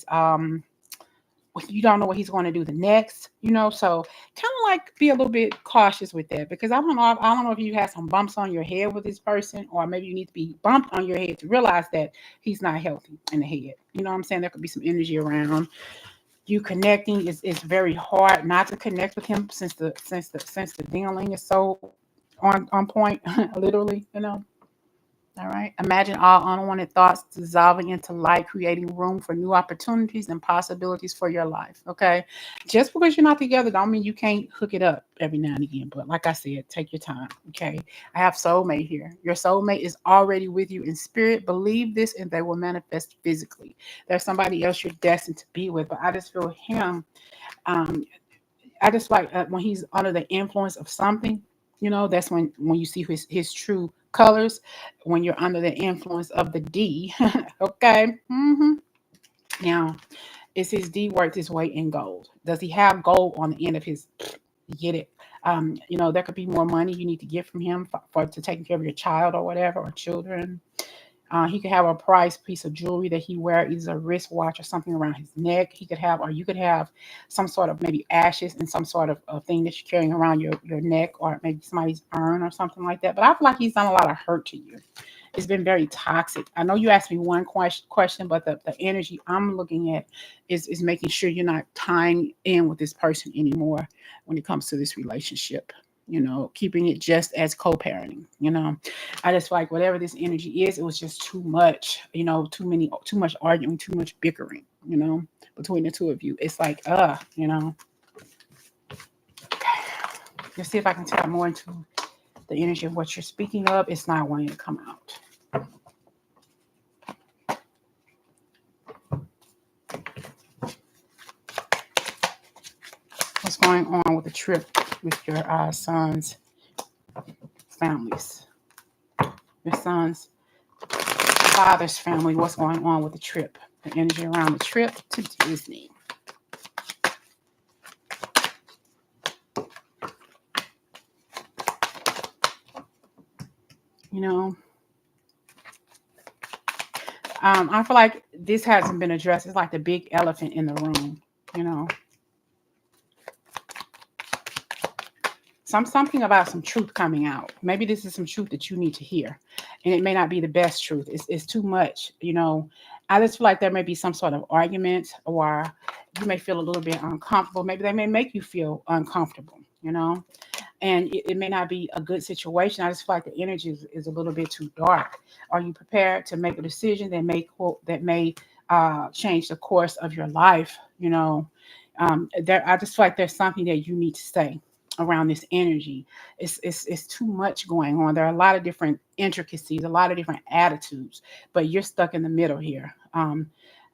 don't know what he's going to do the next. So kind of like be a little bit cautious with that, because I don't know if you have some bumps on your head with this person, or maybe you need to be bumped on your head to realize that he's not healthy in the head. You know what I'm saying? There could be some energy around you connecting. It's very hard not to connect with him since the dealing is so on point, literally. All right. Imagine all unwanted thoughts dissolving into light, creating room for new opportunities and possibilities for your life. Okay. Just because you're not together don't mean you can't hook it up every now and again. But like I said, take your time. Okay. I have soulmate here. Your soulmate is already with you in spirit. Believe this and they will manifest physically. There's somebody else you're destined to be with. But I just feel him. Um, I just like when he's under the influence of something, that's when you see his true colors, when you're under the influence of the D. Okay. Now, is his D worth his weight in gold? Does he have gold on the end of his? Get it? There could be more money you need to get from him for to taking care of your child or whatever, or children. He could have a prized piece of jewelry that he wear, either a wristwatch or something around his neck. He could have, or you could have some sort of maybe ashes and some sort of thing that you're carrying around your neck, or maybe somebody's urn or something like that. But I feel like he's done a lot of hurt to you. It's been very toxic. I know you asked me one question, but the energy I'm looking at is making sure you're not tying in with this person anymore when it comes to this relationship. Keeping it just as co-parenting. I just feel like whatever this energy is, it was just too much. Too much arguing, too much bickering. Between the two of you, it's like, Okay. Let's see if I can tap more into the energy of what you're speaking of. It's not wanting to come out. What's going on with the trip with your son's families? Your son's father's family, what's going on with the trip? The energy around the trip to Disney. You know, I feel like this hasn't been addressed. It's like the big elephant in the room, you know. Something about some truth coming out. Maybe this is some truth that you need to hear. And it may not be the best truth. It's too much, you know. I just feel like there may be some sort of argument, or you may feel a little bit uncomfortable. Maybe they may make you feel uncomfortable, you know. And it may not be a good situation. I just feel like the energy is a little bit too dark. Are you prepared to make a decision that may change the course of your life? You know, I just feel like there's something that you need to say around this energy. It's too much going on. There are a lot of different intricacies, a lot of different attitudes, but you're stuck in the middle here.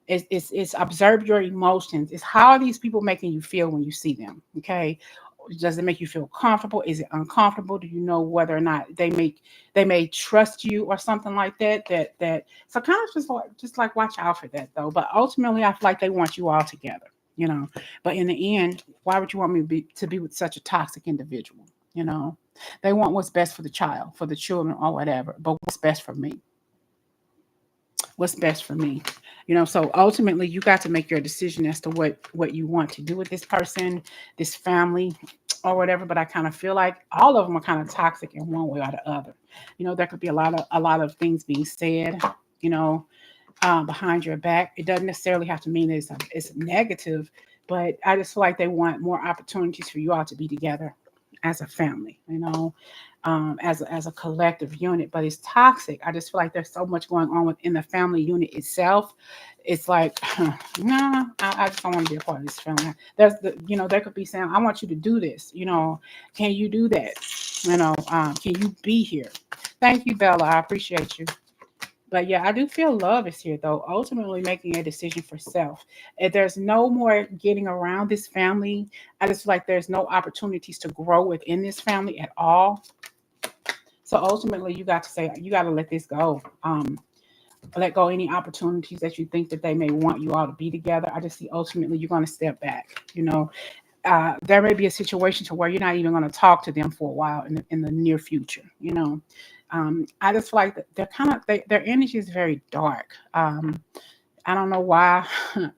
It's observe your emotions. It's how are these people making you feel when you see them? Okay. Does it make you feel comfortable? Is it uncomfortable? Do you know whether or not they may trust you or something like that? So kind of just like watch out for that though. But ultimately, I feel like they want you all together, you know. But in the end, why would you want me to be with such a toxic individual? You know, they want what's best for the child, for the children, or whatever. But what's best for me? What's best for me? You know, so ultimately you got to make your decision as to what you want to do with this person, this family, or whatever. But I kind of feel like all of them are kind of toxic in one way or the other. You know, there could be a lot of things being said, you know, behind your back. It doesn't necessarily have to mean it's negative, but I just feel like they want more opportunities for you all to be together as a family, you know, as a collective unit. But it's toxic. I just feel like there's so much going on within the family unit itself. It's like, nah, I just don't want to be a part of this family. There could be saying, I want you to do this. You know, can you do that? You know, can you be here? Thank you, Bella. I appreciate you. But yeah, I do feel love is here though. Ultimately making a decision for self. If there's no more getting around this family, I just feel like there's no opportunities to grow within this family at all. So ultimately you got to let this go. Let go any opportunities that you think that they may want you all to be together. I just see ultimately you're going to step back. You know, there may be a situation to where you're not even going to talk to them for a while in the near future. You know, I just feel like their energy is very dark. I don't know why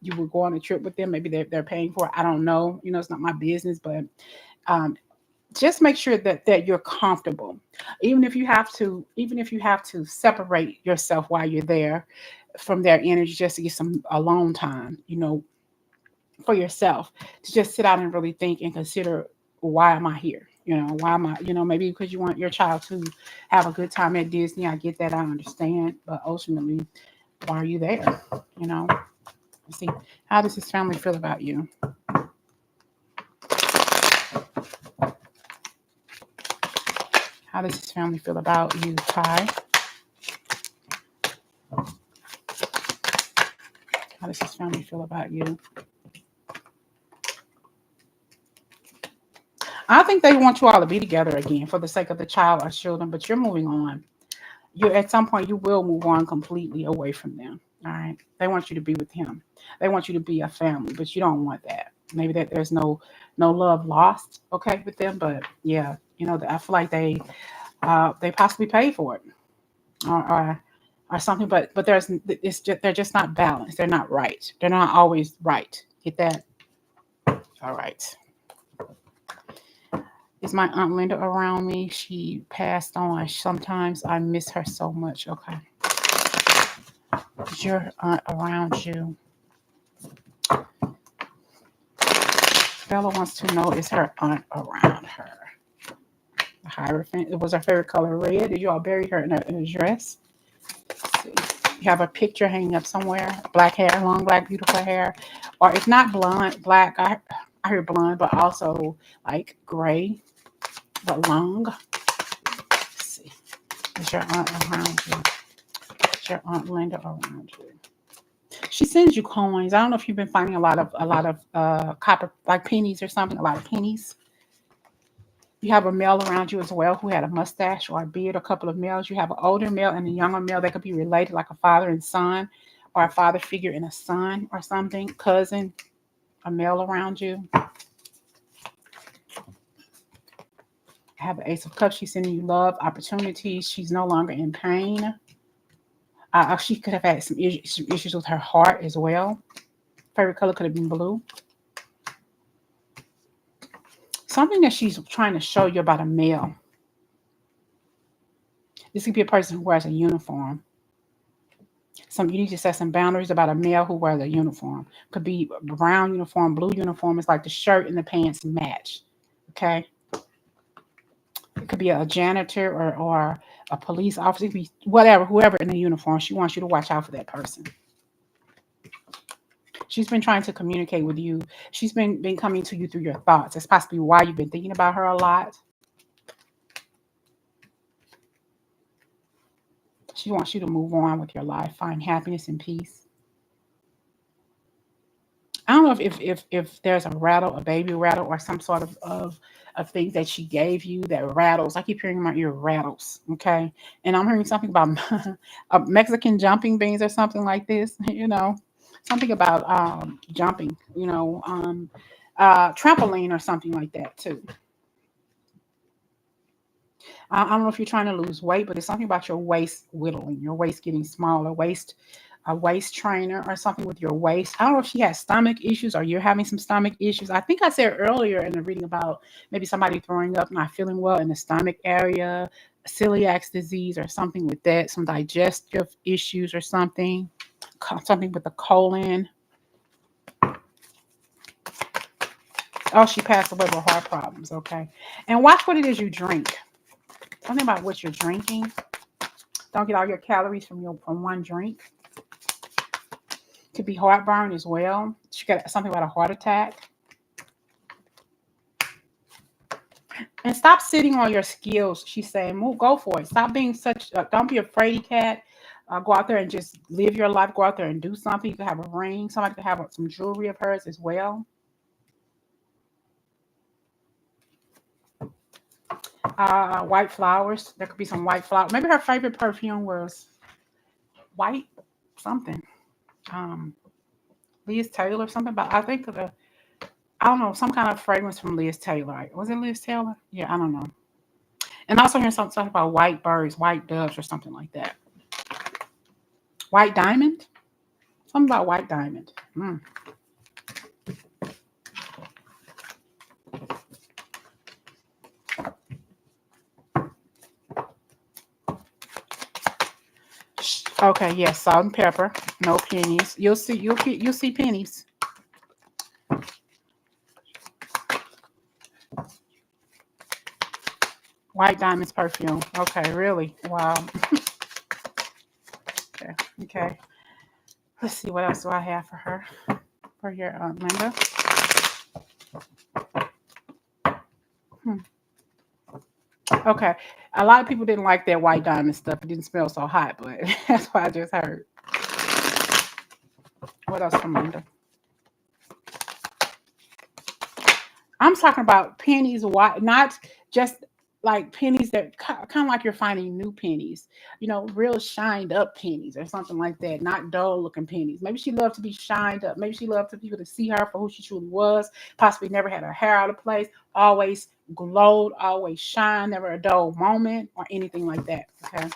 you would go on a trip with them. Maybe they're paying for it. I don't know. You know, it's not my business, but just make sure that you're comfortable. Even if you have to separate yourself while you're there from their energy just to get some alone time, you know, for yourself, to just sit out and really think and consider, why am I here? You know, why am I, you know, maybe because you want your child to have a good time at Disney. I get that, I understand, but ultimately, why are you there? You know, see, how does this family feel about you? How does this family feel about you, Ty? How does this family feel about you? I think they want you all to be together again for the sake of the child or children, but you're moving on. At some point you will move on completely away from them. All right. They want you to be with him. They want you to be a family, but you don't want that. Maybe that there's no love lost, okay, with them. But yeah, you know, I feel like they possibly paid for it or something, but they're just not balanced. They're not right. They're not always right. Get that? All right. Is my Aunt Linda around me? She passed on. Sometimes I miss her so much. Okay. Is your aunt around you? Bella wants to know, is her aunt around her? The Hierophant. It was her favorite color red. Did you all bury her in a dress? Let's see. You have a picture hanging up somewhere. Black hair, long black, beautiful hair. Or if not blonde, black. I heard blonde, but also like gray, but long. Let's see. Is your aunt around you? Is your Aunt Linda around you? She sends you coins. I don't know if you've been finding a lot of copper, like pennies or something, a lot of pennies. You have a male around you as well who had a mustache or a beard, a couple of males. You have an older male and a younger male that could be related, like a father and son, or a father figure and a son or something, cousin, a male around you. I have an Ace of Cups. She's sending you love, opportunities. She's no longer in pain. She could have had some issues with her heart as well. Favorite color could have been blue. Something that she's trying to show you about a male. This could be a person who wears a uniform. You need to set some boundaries about a male who wears a uniform. Could be a brown uniform, blue uniform. It's like the shirt and the pants match. Okay. It could be a janitor or a police officer. It could be whatever, whoever in the uniform. She wants you to watch out for that person. She's been trying to communicate with you. She's been coming to you through your thoughts. That's possibly why you've been thinking about her a lot. She wants you to move on with your life, find happiness and peace. I don't know if there's a rattle, a baby rattle, or some sort of things that she gave you that rattles. I keep hearing in my ear rattles. Okay, and I'm hearing something about Mexican jumping beans or something like this. Something about jumping. Trampoline or something like that too. I don't know if you're trying to lose weight, but it's something about your waist whittling, your waist getting smaller, a waist trainer or something with your waist. I don't know if she has stomach issues or you're having some stomach issues. I think I said earlier in the reading about maybe somebody throwing up, not feeling well in the stomach area, celiac disease or something with that, some digestive issues or something with the colon. Oh, she passed away with heart problems. Okay. And watch what it is you drink. Something about what you're drinking. Don't get all your calories from one drink. Could be heartburn as well. She got something about a heart attack. And stop sitting on your skills. She's saying, move, go for it. Stop being don't be a fraidy cat. Go out there and just live your life. Go out there and do something. You could have a ring. Somebody could have some jewelry of hers as well. White flowers. There could be some white flowers. Maybe her favorite perfume was white something. Liz Taylor, something about, I think I don't know, some kind of fragrance from Liz Taylor. Right? Was it Liz Taylor? Yeah, I don't know. And also hearing something about white birds, white doves, or something like that. White diamond? Something about white diamond. Okay, yes, salt and pepper. No pennies. You'll see pennies. White diamonds perfume. Okay, really? Wow. Okay. Let's see what else do I have for her. For your Linda. Okay. A lot of people didn't like that white diamond stuff. It didn't smell so hot, but that's what I just heard. What else from Linda? I'm talking about pennies, not just like pennies that kind of like you're finding new pennies, real shined up pennies or something like that, not dull looking pennies. Maybe she loved to be shined up. Maybe she loved for people to see her for who she truly was, possibly never had her hair out of place, always glowed, always shine, never a dull moment or anything like that. Okay.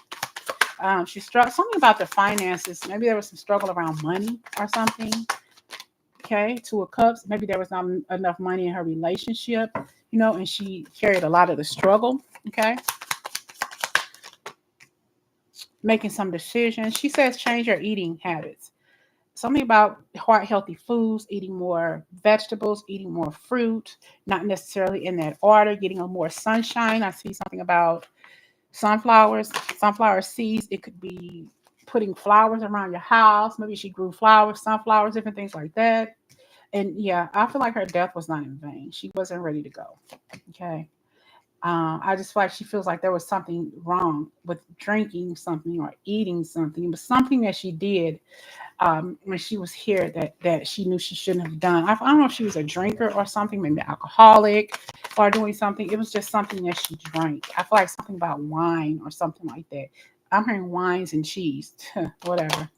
She struck something about the finances. Maybe there was some struggle around money or something. Okay, Two of Cups. Maybe there was not enough money in her relationship, and she carried a lot of the struggle. Okay, making some decisions. She says change your eating habits. Something about heart healthy foods, eating more vegetables, eating more fruit, not necessarily in that order, getting a more sunshine. I see something about sunflowers, sunflower seeds. It could be putting flowers around your house. Maybe she grew flowers, sunflowers, different things like that. And yeah, I feel like her death was not in vain. She wasn't ready to go. Okay. I just feel like she feels like there was something wrong with drinking something or eating something, but something that she did when she was here that she knew she shouldn't have done. I don't know if she was a drinker or something, maybe alcoholic or doing something. It was just something that she drank. I feel like something about wine or something like that. I'm hearing wines and cheese, whatever.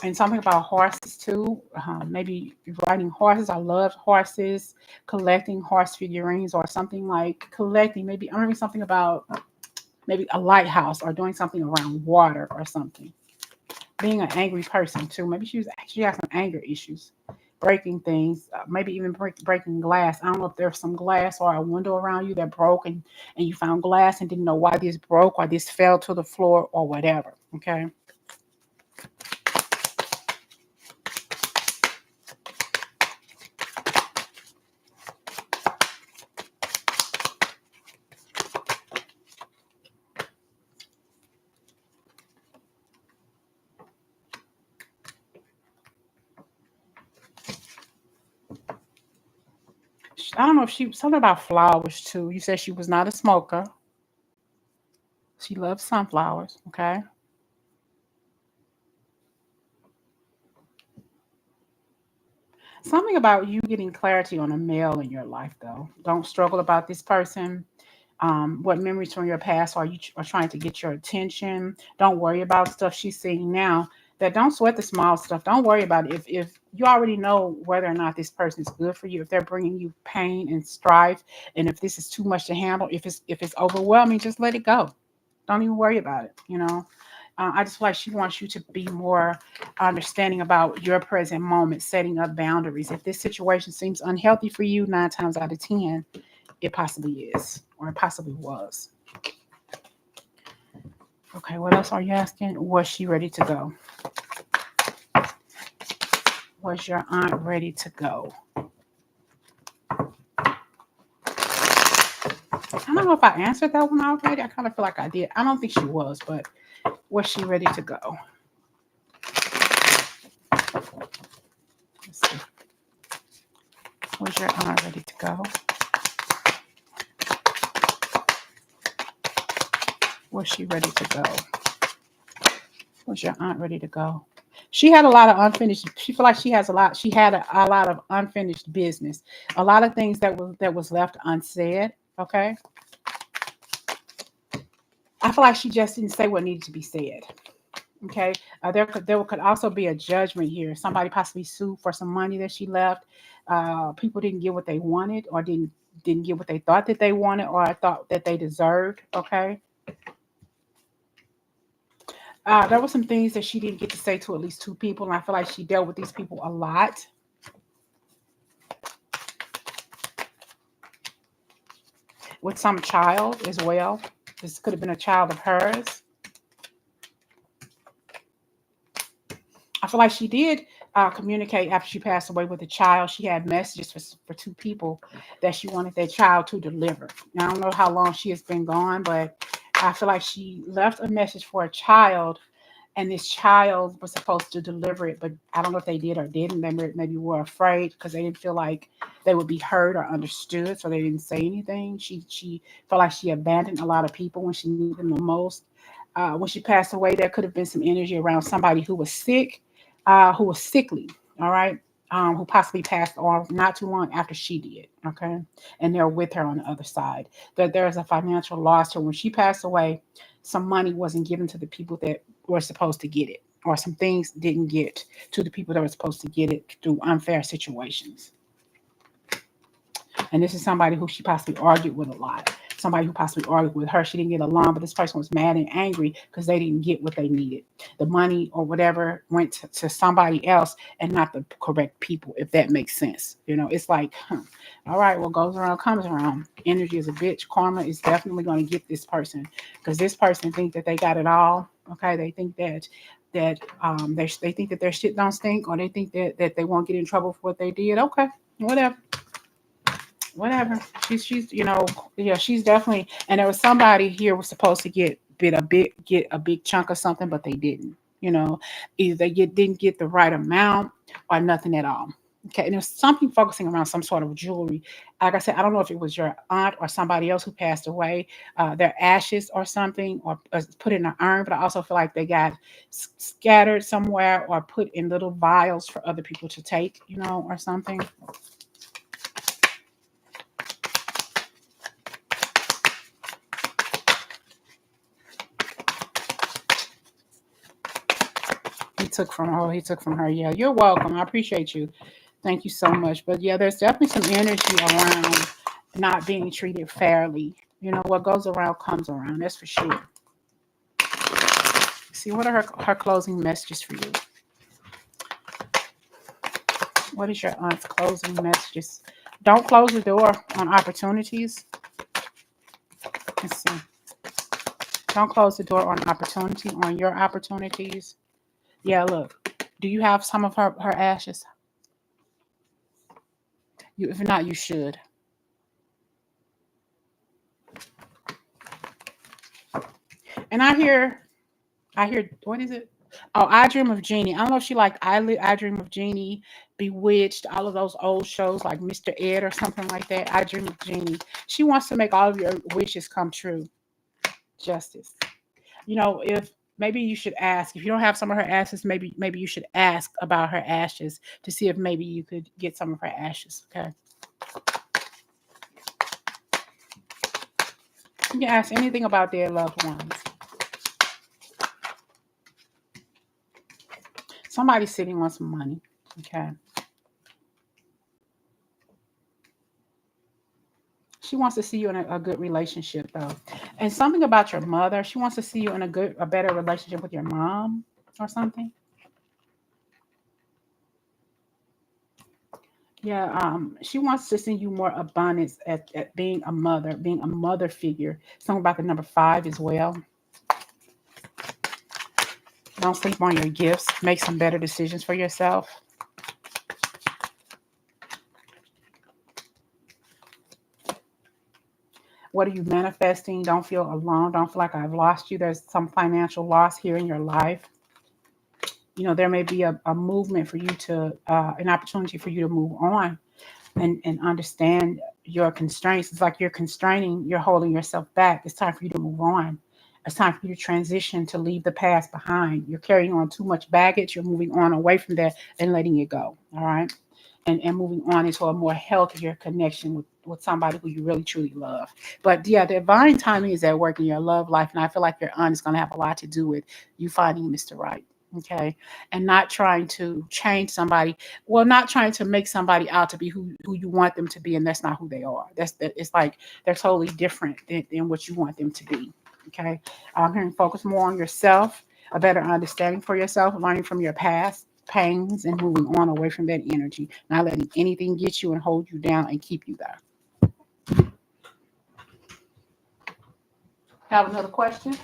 And something about horses too. Maybe riding horses. I love horses, collecting horse figurines or something like collecting. Maybe I'm hearing something about maybe a lighthouse or doing something around water or something. Being an angry person too. Maybe she has some anger issues, breaking things, maybe even breaking glass. I don't know if there's some glass or a window around you that broke and you found glass and didn't know why this broke or this fell to the floor or whatever. Okay. I don't know if something about flowers too. You said she was not a smoker. She loves sunflowers. Okay. Something about you getting clarity on a male in your life, though. Don't struggle about this person. What memories from your past are trying to get your attention? Don't worry about stuff she's seeing now. That don't sweat the small stuff. Don't worry about it. If you already know whether or not this person is good for you, if they're bringing you pain and strife, and if this is too much to handle, if it's overwhelming, just let it go. Don't even worry about it. I just feel like she wants you to be more understanding about your present moment, setting up boundaries. If this situation seems unhealthy for you, 9 times out of 10, it possibly is, or it possibly was. Okay, what else are you asking? Was she ready to go? Was your aunt ready to go? I don't know if I answered that one already. I kind of feel like I did. I don't think she was, but was she ready to go? Let's see. Was your aunt ready to go? Was she ready to go? Was your aunt ready to go? She had a lot of unfinished. She feel like she has a lot. She had a lot of unfinished business. A lot of things that was left unsaid. Okay. I feel like she just didn't say what needed to be said. Okay. There could also be a judgment here. Somebody possibly sued for some money that she left. People didn't get what they wanted, or didn't get what they thought that they wanted, or I thought that they deserved. Okay. There were some things that she didn't get to say to at least two people, and I feel like she dealt with these people a lot. With some child as well. This could have been a child of hers. I feel like she did communicate after she passed away with the child. She had messages for two people that she wanted that child to deliver. Now, I don't know how long she has been gone, but I feel like she left a message for a child, and this child was supposed to deliver it, but I don't know if they did or didn't. They maybe were afraid because they didn't feel like they would be heard or understood, so they didn't say anything. She felt like she abandoned a lot of people when she needed them the most. When she passed away, there could have been some energy around somebody who was sick, who was sickly. All right. Who possibly passed on not too long after she did. Okay. And they're with her on the other side. That there's a financial loss. So when she passed away, some money wasn't given to the people that were supposed to get it, or some things didn't get to the people that were supposed to get it through unfair situations. And this is somebody who she possibly argued with a lot. Somebody who possibly argued with her. She didn't get along, but this person was mad and angry because they didn't get what they needed. The money or whatever went to somebody else and not the correct people, if that makes sense. It's like, all right, what goes around comes around. Energy is a bitch. Karma is definitely going to get this person, because this person thinks that they got it all. Okay, they think they think that their shit don't stink, or they think that they won't get in trouble for what they did. Okay, whatever. Yeah, she's definitely. And there was somebody here was supposed to get a big chunk of something, but they didn't. Either they didn't get the right amount or nothing at all. Okay, and there's something focusing around some sort of jewelry. Like I said, I don't know if it was your aunt or somebody else who passed away, their ashes or something, or put in an urn. But I also feel like they got scattered somewhere or put in little vials for other people to take, or something. He took from her. Yeah, you're welcome. I appreciate you. Thank you so much. But yeah, there's definitely some energy around not being treated fairly. What goes around comes around. That's for sure. See, what are her closing messages for you? What is your aunt's closing messages? Don't close the door on opportunities. Let's see. Don't close the door on your opportunities. Yeah, look. Do you have some of her ashes? If not, you should. And I hear, what is it? Oh, I Dream of Jeannie. I don't know if she liked I Dream of Jeannie, Bewitched, all of those old shows like Mr. Ed or something like that. I Dream of Jeannie. She wants to make all of your wishes come true. Justice. If maybe you should ask if you don't have some of her ashes, maybe you should ask about her ashes to see if maybe you could get some of her ashes. Okay. You can ask anything about their loved ones. Somebody's sitting on some money. Okay. She wants to see you in a good relationship, though. And something about your mother. She wants to see you in a better relationship with your mom or something. Yeah, she wants to see you more abundance at being a mother figure. Something about the number 5 as well. Don't sleep on your gifts. Make some better decisions for yourself. What are you manifesting? Don't feel alone. Don't feel like I've lost you. There's some financial loss here in your life. There may be a movement for you an opportunity for you to move on and understand your constraints. It's like you're holding yourself back. It's time for you to move on. It's time for you to transition, to leave the past behind. You're carrying on too much baggage. You're moving on away from that and letting it go. All right. And moving on into a more healthier connection with somebody who you really truly love. But yeah, divine timing is at work in your love life. And I feel like your aunt is going to have a lot to do with you finding Mr. Right. Okay. And not trying to change somebody. Well, not trying to make somebody out to be who you want them to be. And that's not who they are. It's like they're totally different than what you want them to be. Okay. I'm hearing focus more on yourself, a better understanding for yourself, learning from your past pains and moving on away from that energy, not letting anything get you and hold you down and keep you there. Have another question?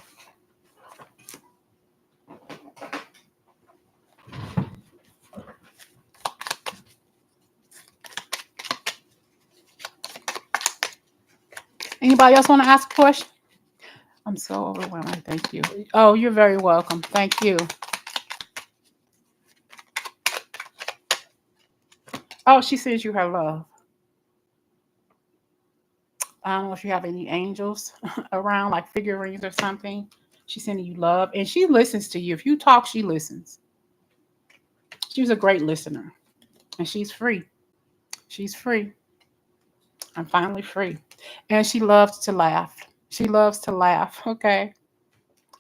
Anybody else want to ask a question? I'm so overwhelmed. Thank you. Oh, you're very welcome. Thank you. Oh, she sends you her love. I don't know if you have any angels around, like figurines or something. She's sending you love, and she listens to you. If you talk, she listens. She's a great listener, and she's free. She's free. I'm finally free. And she loves to laugh. She loves to laugh. Okay.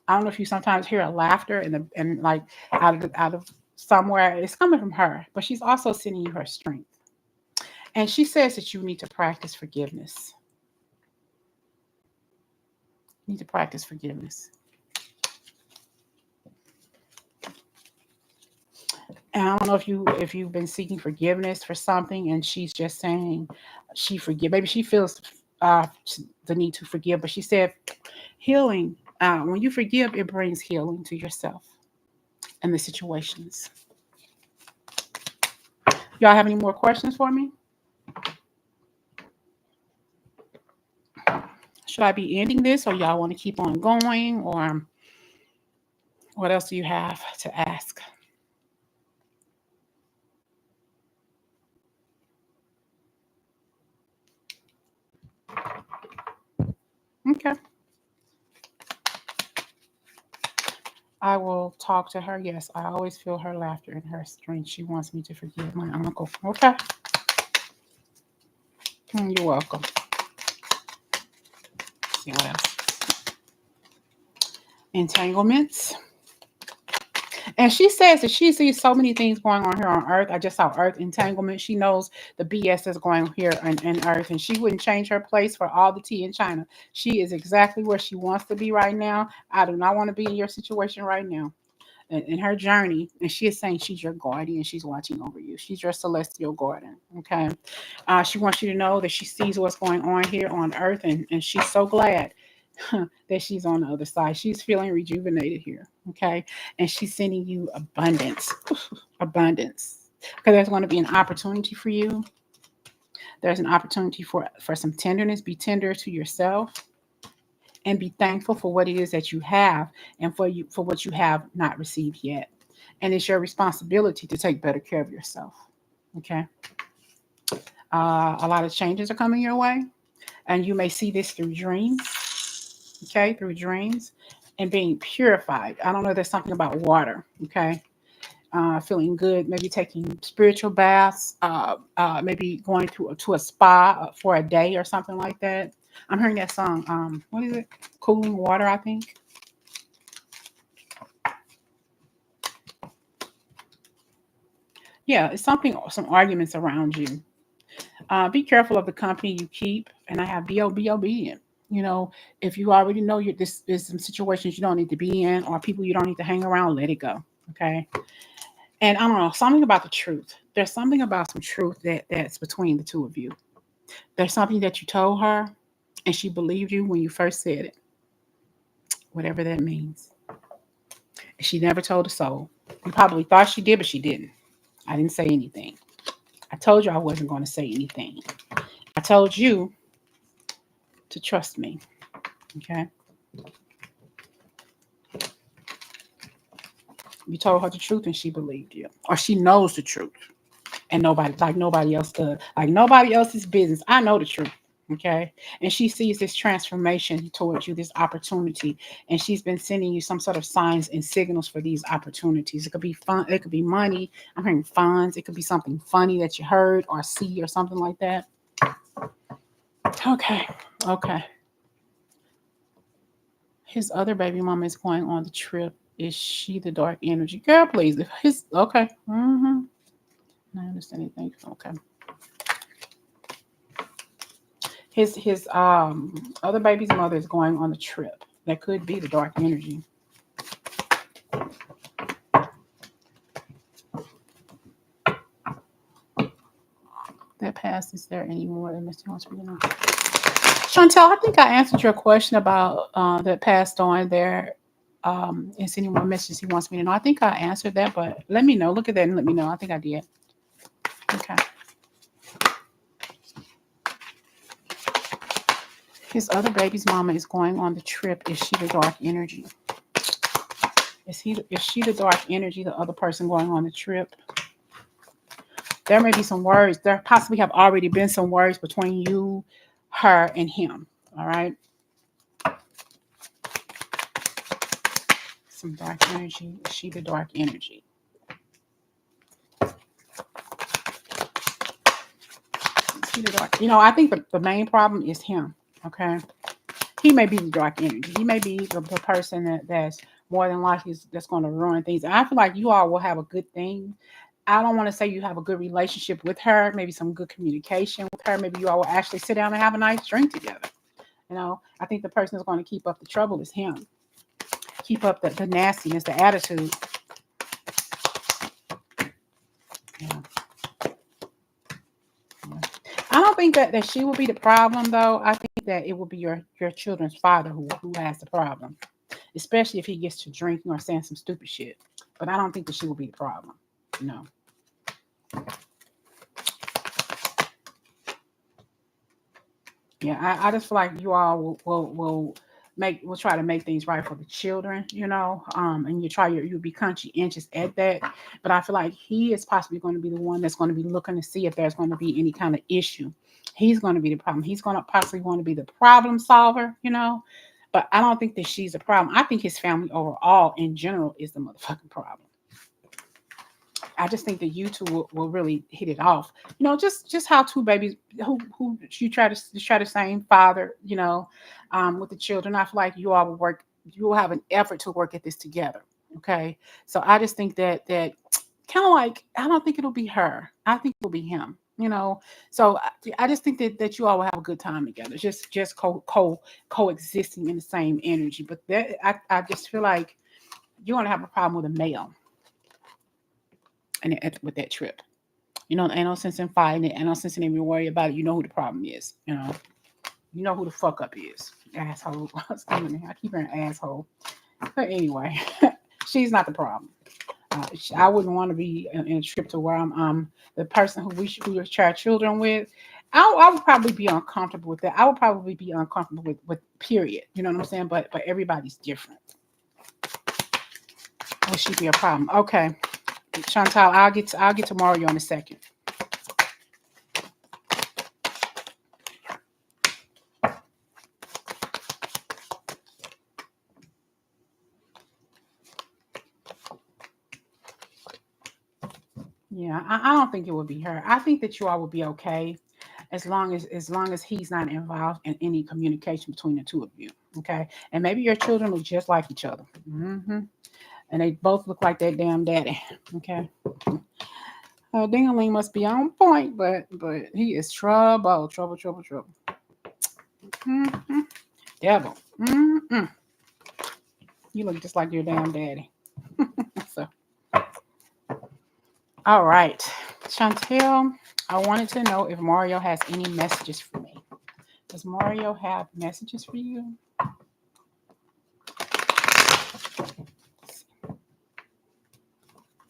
I don't know if you sometimes hear a laughter and like out of somewhere. It's coming from her, but she's also sending you her strength. And she says that you need to practice forgiveness. You need to practice forgiveness. And I don't know if you've been seeking forgiveness for something, and she's just saying she forgive. Maybe she feels the need to forgive, but she said healing. When you forgive, it brings healing to yourself and the situations. Y'all have any more questions for me? Should I be ending this, or y'all want to keep on going, or what else do you have to ask? Okay. I will talk to her. Yes, I always feel her laughter and her strength. She wants me to forgive my uncle. Okay. You're welcome. Let's see what else. Entanglements. And she says that she sees so many things going on here on Earth. I just saw Earth entanglement. She knows the BS is going here in Earth, and she wouldn't change her place for all the tea in China. She is exactly where she wants to be right now. I do not want to be in your situation right now. In her journey, and she is saying she's your guardian. She's watching over you. She's your celestial guardian. Okay. She wants you to know that she sees what's going on here on Earth, and she's so glad that she's on the other side. She's feeling rejuvenated here. Okay. And she's sending you abundance. Abundance. Because there's going to be an opportunity for you. There's an opportunity for some tenderness. Be tender to yourself and be thankful for what it is that you have and for what you have not received yet. And it's your responsibility to take better care of yourself. Okay. A lot of changes are coming your way, and you may see this through dreams. Okay, through dreams and being purified. I don't know. There's something about water. Okay. Feeling good, maybe taking spiritual baths, maybe going to a spa for a day or something like that. I'm hearing that song. What is it? Cooling Water, I think. Yeah, it's something. Some arguments around you. Be careful of the company you keep, and I have be obedient. You know, if you already know this is some situations you don't need to be in, or people you don't need to hang around, let it go. Okay. And I don't know, something about the truth. There's something about some truth that's between the two of you. There's something that you told her, and she believed you when you first said it, whatever that means. And she never told a soul. You probably thought she did, but she didn't. I didn't say anything. I told you I wasn't going to say anything. I told you to trust me. Okay. You told her the truth and she believed you. Or she knows the truth. And nobody else does. Like nobody else's business. I know the truth. Okay. And she sees this transformation towards you, this opportunity. And she's been sending you some sort of signs and signals for these opportunities. It could be fun, it could be money. I'm hearing funds. It could be something funny that you heard or see or something like that. Okay. Okay. His other baby mama is going on the trip. Is she the dark energy? Girl, please. His okay. Mm-hmm. I understand anything. Okay. His other baby's mother is going on the trip. That could be the dark energy. That past is there anymore that Mr. wants me to know. Chantel, I think I answered your question about that passed on there. Is any more messages he wants me to know? I think I answered that, but let me know. Look at that and let me know. I think I did. Okay. His other baby's mama is going on the trip. Is she the dark energy? Is she the dark energy, the other person going on the trip? There may be some words. There possibly have already been some words between you, her, and him. All right. Some dark energy. Is she the dark energy? Is she the dark? You know, I think the main problem is him. Okay. He may be the dark energy. He may be the person that's more than likely that's going to ruin things. And I feel like you all will have a good thing. I don't want to say you have a good relationship with her, maybe some good communication with her. Maybe you all will actually sit down and have a nice drink together. You know, I think the person that's going to keep up the trouble is him. Keep up the nastiness, the attitude. Yeah. I don't think that she will be the problem, though. I think that it will be your children's father who has the problem, especially if he gets to drinking or saying some stupid shit. But I don't think that she will be the problem. No. Yeah, I just feel like you all will will try to make things right for the children, and you'll be conscientious at that. But I feel like he is possibly going to be the one that's going to be looking to see if there's going to be any kind of issue. He's going to be the problem. He's going to possibly want to be the problem solver, But I don't think that she's a problem. I think his family overall, in general, is the motherfucking problem. I just think that you two will really hit it off. Just how two babies who you try to share the same father, with the children. I feel like you all you will have an effort to work at this together. Okay. So I just think that kind of like, I don't think it'll be her. I think it'll be him. So I just think that you all will have a good time together, just coexisting in the same energy. But I just feel like you're gonna have a problem with a male, and with that trip, ain't no sense in fighting it, ain't no sense in even worry about it. You know who the problem is, you know who the fuck up is, asshole. I keep hearing asshole, but anyway, she's not the problem. I wouldn't want to be in a trip to where I'm the person who we share children with. I would probably be uncomfortable with that. I would probably be uncomfortable with period. You know what I'm saying? But everybody's different. Would she be a problem? Okay, Chantal, I'll get to Mario in a second. Yeah, I don't think it would be her. I think that you all will be okay as long as he's not involved in any communication between the two of you. Okay, and maybe your children look just like each other, and they both look like that damn daddy. Okay, Dingaling must be on point, but he is trouble. Mm-hmm. Devil. Mm-mm. You look just like your damn daddy. So, all right, Chantel, I wanted to know if Mario has any messages for me. Does Mario have messages for you?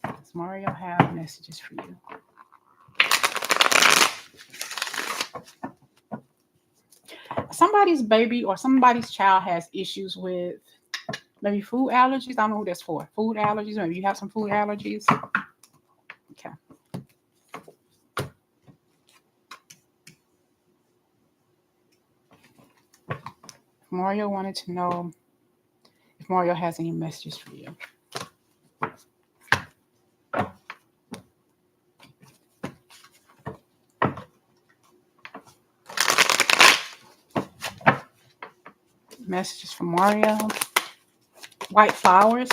Does Mario have messages for you? Somebody's baby or somebody's child has issues with maybe food allergies. I don't know who that's for. Food allergies. Maybe you have some food allergies. Okay. Mario wanted to know if Mario has any messages for you. Messages from Mario. White flowers.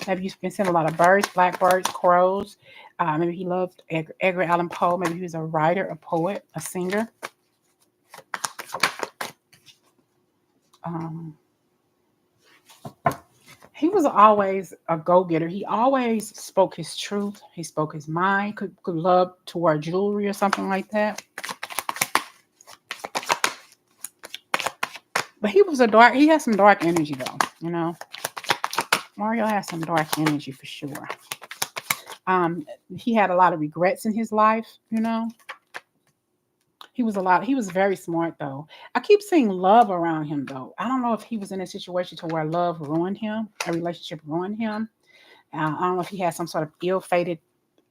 Maybe you've been seeing a lot of birds, blackbirds, crows. Maybe he loved Edgar Allan Poe. Maybe he was a writer, a poet, a singer. He was always a go-getter. He always spoke his truth. He spoke his mind. Could love to wear jewelry or something like that. But he has some dark energy though, Mario has some dark energy for sure. He had a lot of regrets in his life, He was very smart though. I keep seeing love around him though. I don't know if he was in a situation to where love ruined him, a relationship ruined him. I don't know if he had some sort of ill-fated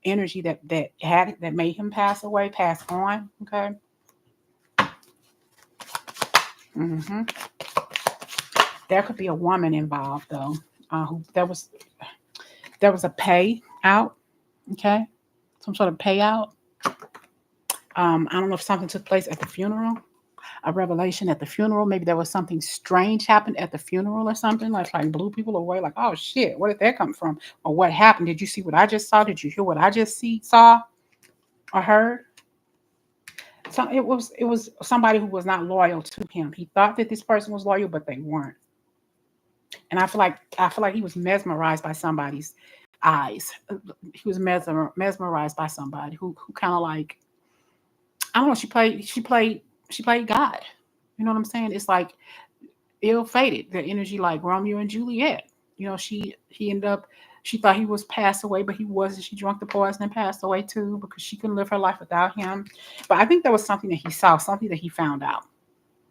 energy that made him pass on. Okay. Mm-hmm. There could be a woman involved though. There was a payout. Okay, some sort of payout. I don't know if something took place at the funeral, a revelation at the funeral. Maybe there was something strange happened at the funeral or something, like blew people away. Like, oh shit, where did that come from? Or what happened? Did you see what I just saw? Did you hear what I just saw, or heard? So it was somebody who was not loyal to him. He thought that this person was loyal, but they weren't. And I feel like he was mesmerized by somebody's eyes. He was mesmerized by somebody who kind of like, I don't know. She played God. You know what I'm saying? It's like ill-fated. The energy like Romeo and Juliet. She thought he was passed away, but he wasn't. She drank the poison and passed away too because she couldn't live her life without him. But I think there was something that he saw, something that he found out.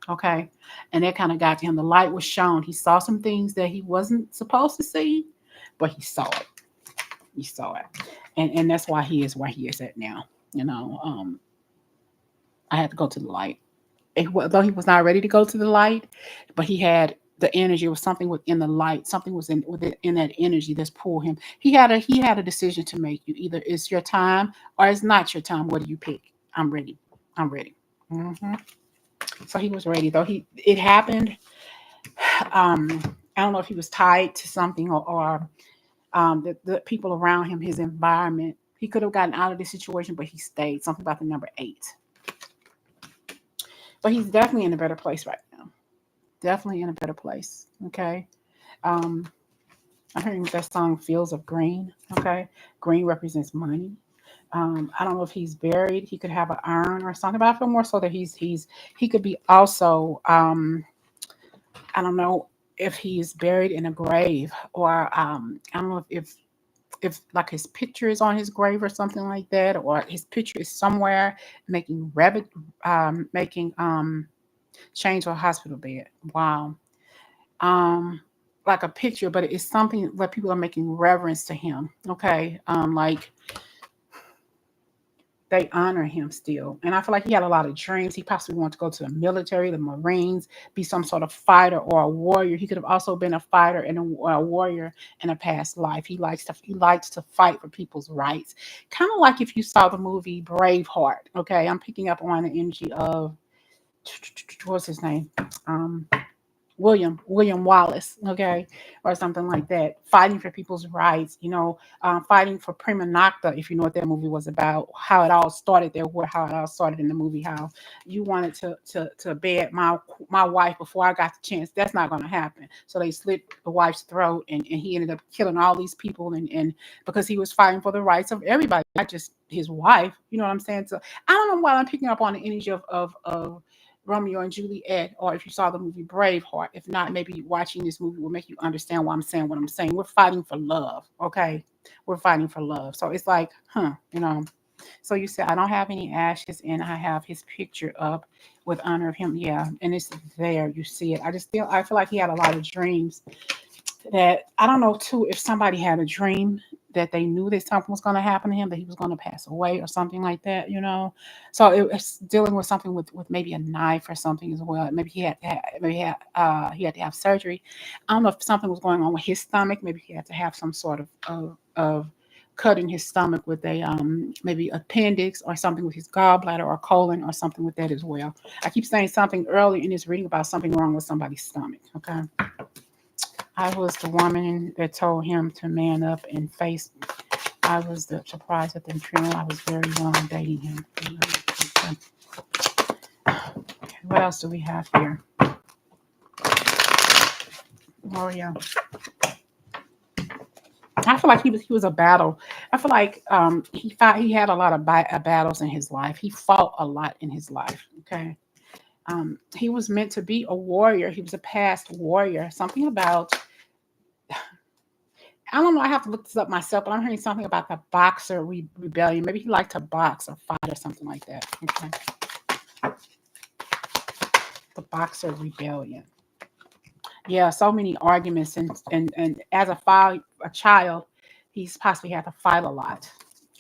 Okay. And that kind of got to him. The light was shown. He saw some things that he wasn't supposed to see, but he saw it. He saw it. And that's why he is where he is at now. You know, I had to go to the light. Though he was not ready to go to the light, but he had the energy. It was something within the light. Something was in that energy that's pulled him. He had a decision to make. You either it's your time or it's not your time. What do you pick? I'm ready. I'm ready. hmm So he was ready. Though it happened. I don't know if he was tied to something or the people around him, his environment. He could have gotten out of this situation, but he stayed. Something about the number 8. But he's definitely in a better place right now. Definitely in a better place. Okay. Um, I'm hearing that song Fields of Green. Okay. Green represents money. I don't know if he's buried. He could have an urn or something, but I feel more so that he could be also I don't know if he's buried in a grave or I don't know if like his picture is on his grave or something like that, or his picture is somewhere making rabbit making change or hospital bed. Wow. Um like a picture, but it's something that people are making reverence to him. Okay. Like they honor him still. And I feel like he had a lot of dreams. He possibly wanted to go to the military, the Marines, be some sort of fighter or a warrior. He could have also been a fighter and a warrior in a past life. He likes to fight for people's rights. Kind of like if you saw the movie Braveheart. Okay, I'm picking up on the energy of what's his name? Um William Wallace, okay, or something like that, fighting for people's rights, fighting for prima nocta, if you know what that movie was about, how it all started there, how it all started in the movie, how you wanted to bed my wife before I got the chance. That's not going to happen. So they slit the wife's throat, and he ended up killing all these people, and because he was fighting for the rights of everybody, not just his wife. You know what I'm saying? So I don't know why I'm picking up on the energy of Romeo and Juliet, or if you saw the movie Braveheart. If not, maybe watching this movie will make you understand why I'm saying what I'm saying. We're fighting for love, okay? We're fighting for love. So it's like, So you said I don't have any ashes, and I have his picture up with honor of him. Yeah, and it's there. You see it. I feel like he had a lot of dreams that I don't know too if somebody had a dream that they knew that something was going to happen to him, that he was going to pass away or something like that. So it's dealing with something with maybe a knife or something as well. Maybe he had to have surgery. I don't know if something was going on with his stomach. Maybe he had to have some sort of cut in his stomach with a maybe appendix or something with his gallbladder or colon or something with that as well. I keep saying something early in this reading about something wrong with somebody's stomach. Okay. I was the woman that told him to man up and face me. I was surprised at the funeral. I was very young dating him. Okay. What else do we have here? Oh yeah. I feel like he was a battle. I feel like he had a lot of battles in his life. He fought a lot in his life. Okay. He was meant to be a warrior. He was a past warrior. Something about I don't know. I have to look this up myself, but I'm hearing something about the boxer rebellion. Maybe he liked to box or fight or something like that. Okay. The boxer rebellion. Yeah, so many arguments, and as a child, he's possibly had to fight a lot.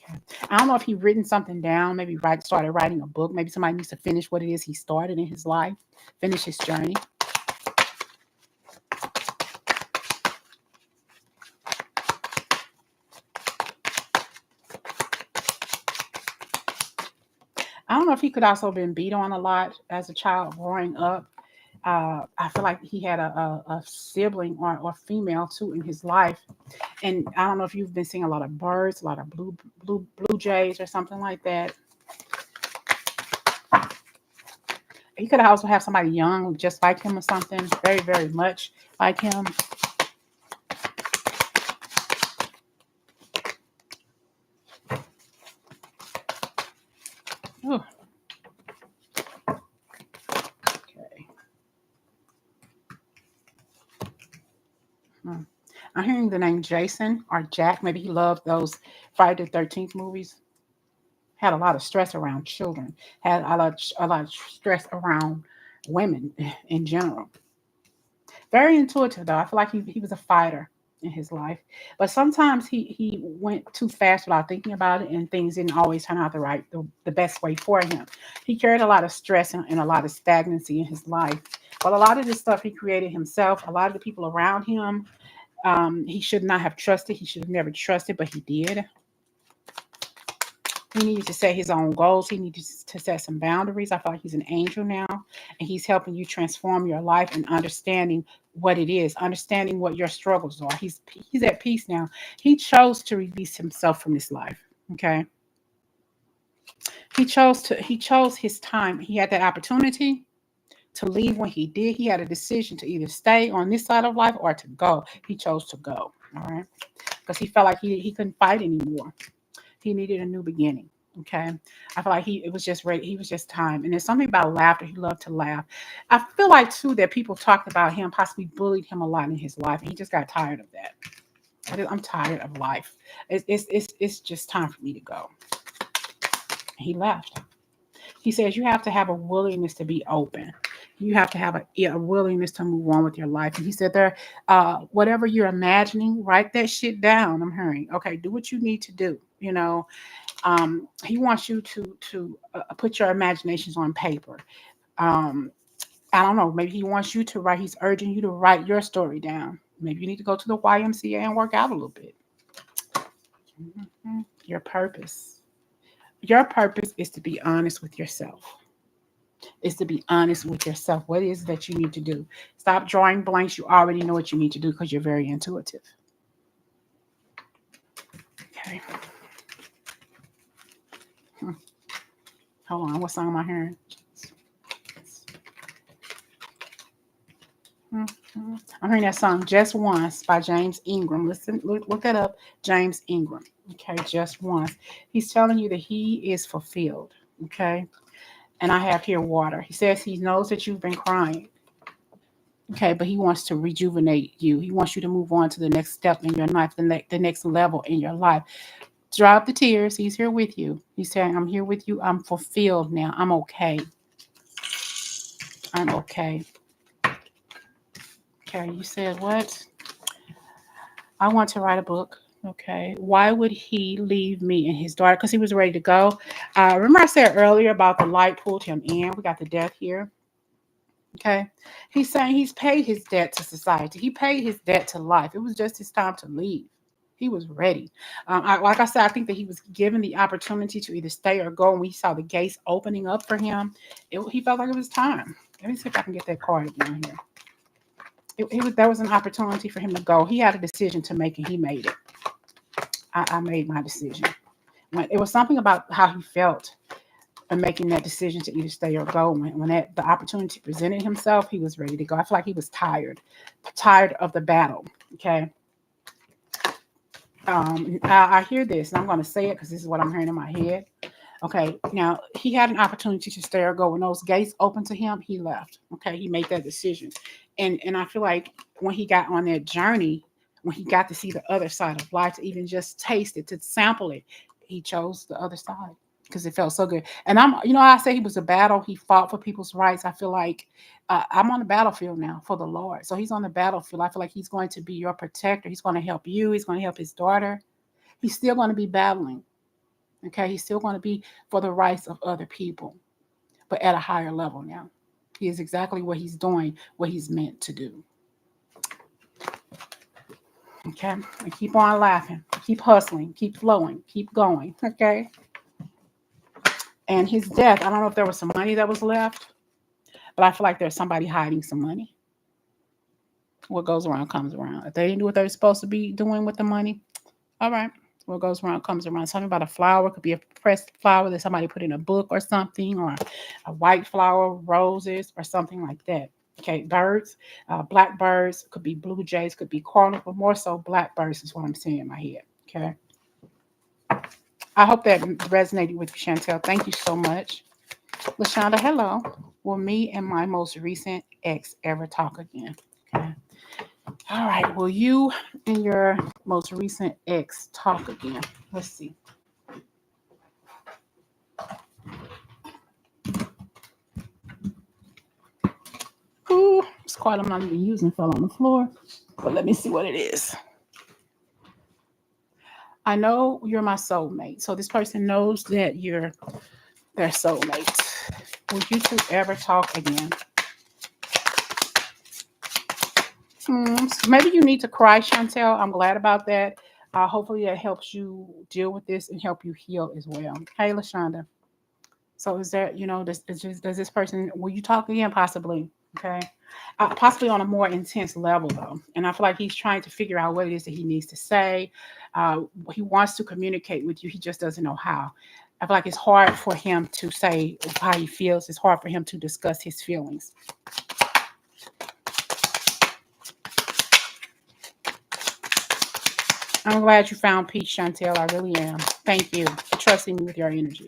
Okay. I don't know if he written something down. Maybe started writing a book. Maybe somebody needs to finish what it is he started in his life, finish his journey. I don't know if he could also been beat on a lot as a child growing up. I feel like he had a sibling or female too in his life, and I don't know if you've been seeing a lot of birds, a lot of blue jays or something like that. He could also have somebody young just like him or something, very very much like him. Oh, okay. Hmm. I'm hearing the name Jason or Jack. Maybe he loved those Friday the 13th movies. Had a lot of stress around children. Had a lot of stress around women in general. Very intuitive though. I feel like he was a fighter in his life, but sometimes he went too fast without thinking about it, and things didn't always turn out the best way for him. He carried a lot of stress and a lot of stagnancy in his life, but a lot of this stuff he created himself. A lot of the people around him, he should not have trusted. He should have never trusted, but he did. He needed to set his own goals. He needed to set some boundaries. I feel like he's an angel now, and he's helping you transform your life and understanding what it is, understanding what your struggles are. He's at peace now. He chose to release himself from this life. Okay. He chose his time. He had that opportunity to leave when he did. He had a decision to either stay on this side of life or to go. He chose to go. All right. Because he felt like he couldn't fight anymore. He needed a new beginning. Okay. I feel like it was just ready. He was just time. And there's something about laughter. He loved to laugh. I feel like too that people talked about him, possibly bullied him a lot in his life. And he just got tired of that. I'm tired of life. It's just time for me to go. He left. He says you have to have a willingness to be open. You have to have a willingness to move on with your life. And he said whatever you're imagining, write that shit down. I'm hearing. Okay, do what you need to do. He wants you to put your imaginations on paper. I don't know. Maybe he wants you to write. He's urging you to write your story down. Maybe you need to go to the YMCA and work out a little bit. Your purpose. Your purpose is to be honest with yourself. Is to be honest with yourself. What is it that you need to do? Stop drawing blanks. You already know what you need to do because you're very intuitive. Okay. Hold on. What song am I hearing? I'm hearing that song Just Once by James Ingram. Listen, look that up. James Ingram. Okay, Just Once. He's telling you that he is fulfilled. Okay. And I have here water. He says he knows that you've been crying. Okay, but he wants to rejuvenate you. He wants you to move on to the next step in your life, the next level in your life. Drop the tears. He's here with you. He's saying, I'm here with you. I'm fulfilled now. I'm okay. I'm okay. Okay, you said what? I want to write a book. Okay. Why would he leave me and his daughter? Because he was ready to go. Remember I said earlier about the light pulled him in. We got the death here. Okay. He's saying he's paid his debt to society. He paid his debt to life. It was just his time to leave. He was ready. Like I said, I think that he was given the opportunity to either stay or go. And we saw the gates opening up for him. He felt like it was time. Let me see if I can get that card again here. There was an opportunity for him to go. He had a decision to make, and he made it. I made my decision. It was something about how he felt and making that decision to either stay or go. When the opportunity presented himself, he was ready to go. I feel like he was tired of the battle. Okay. I hear this, and I'm going to say it because this is what I'm hearing in my head. Okay. Now, he had an opportunity to stay or go. When those gates opened to him, he left. Okay. He made that decision. And I feel like when he got on that journey, when he got to see the other side of life, to even just taste it, to sample it, he chose the other side because it felt so good. And I say he was a battle. He fought for people's rights. I feel like I'm on the battlefield now for the Lord. So he's on the battlefield. I feel like he's going to be your protector. He's going to help you. He's going to help his daughter. He's still going to be battling. Okay. He's still going to be for the rights of other people, but at a higher level now. He is exactly what he's doing, what he's meant to do. Okay. And keep on laughing. Keep hustling. Keep flowing. Keep going. Okay. And his death, I don't know if there was some money that was left, but I feel like there's somebody hiding some money. What goes around comes around. If they didn't do what they were supposed to be doing with the money, all right. What goes around comes around. Something about a flower. It could be a pressed flower that somebody put in a book or something, or a white flower, roses, or something like that. Okay, birds, blackbirds, could be blue jays, could be cardinals, but more so blackbirds is what I'm seeing in my head. Okay. I hope that resonated with you, Chantel. Thank you so much. LaShonda, hello. Will me and my most recent ex ever talk again? Okay. All right. Will you and your most recent ex talk again? Let's see. this card I'm not even using fell on the floor. But let me see what it is. I know you're my soulmate. So this person knows that you're their soulmate. Would you two ever talk again? Maybe you need to cry, Chantel. I'm glad about that. Hopefully that helps you deal with this and help you heal as well. Hey, LaShonda. So is there, does this person, will you talk again? Possibly. Okay. Possibly on a more intense level though. And I feel like he's trying to figure out what it is that he needs to say. He wants to communicate with you. He just doesn't know how. I feel like it's hard for him to say how he feels. It's hard for him to discuss his feelings. I'm glad you found peace, Chantel. I really am. Thank you for trusting me with your energy.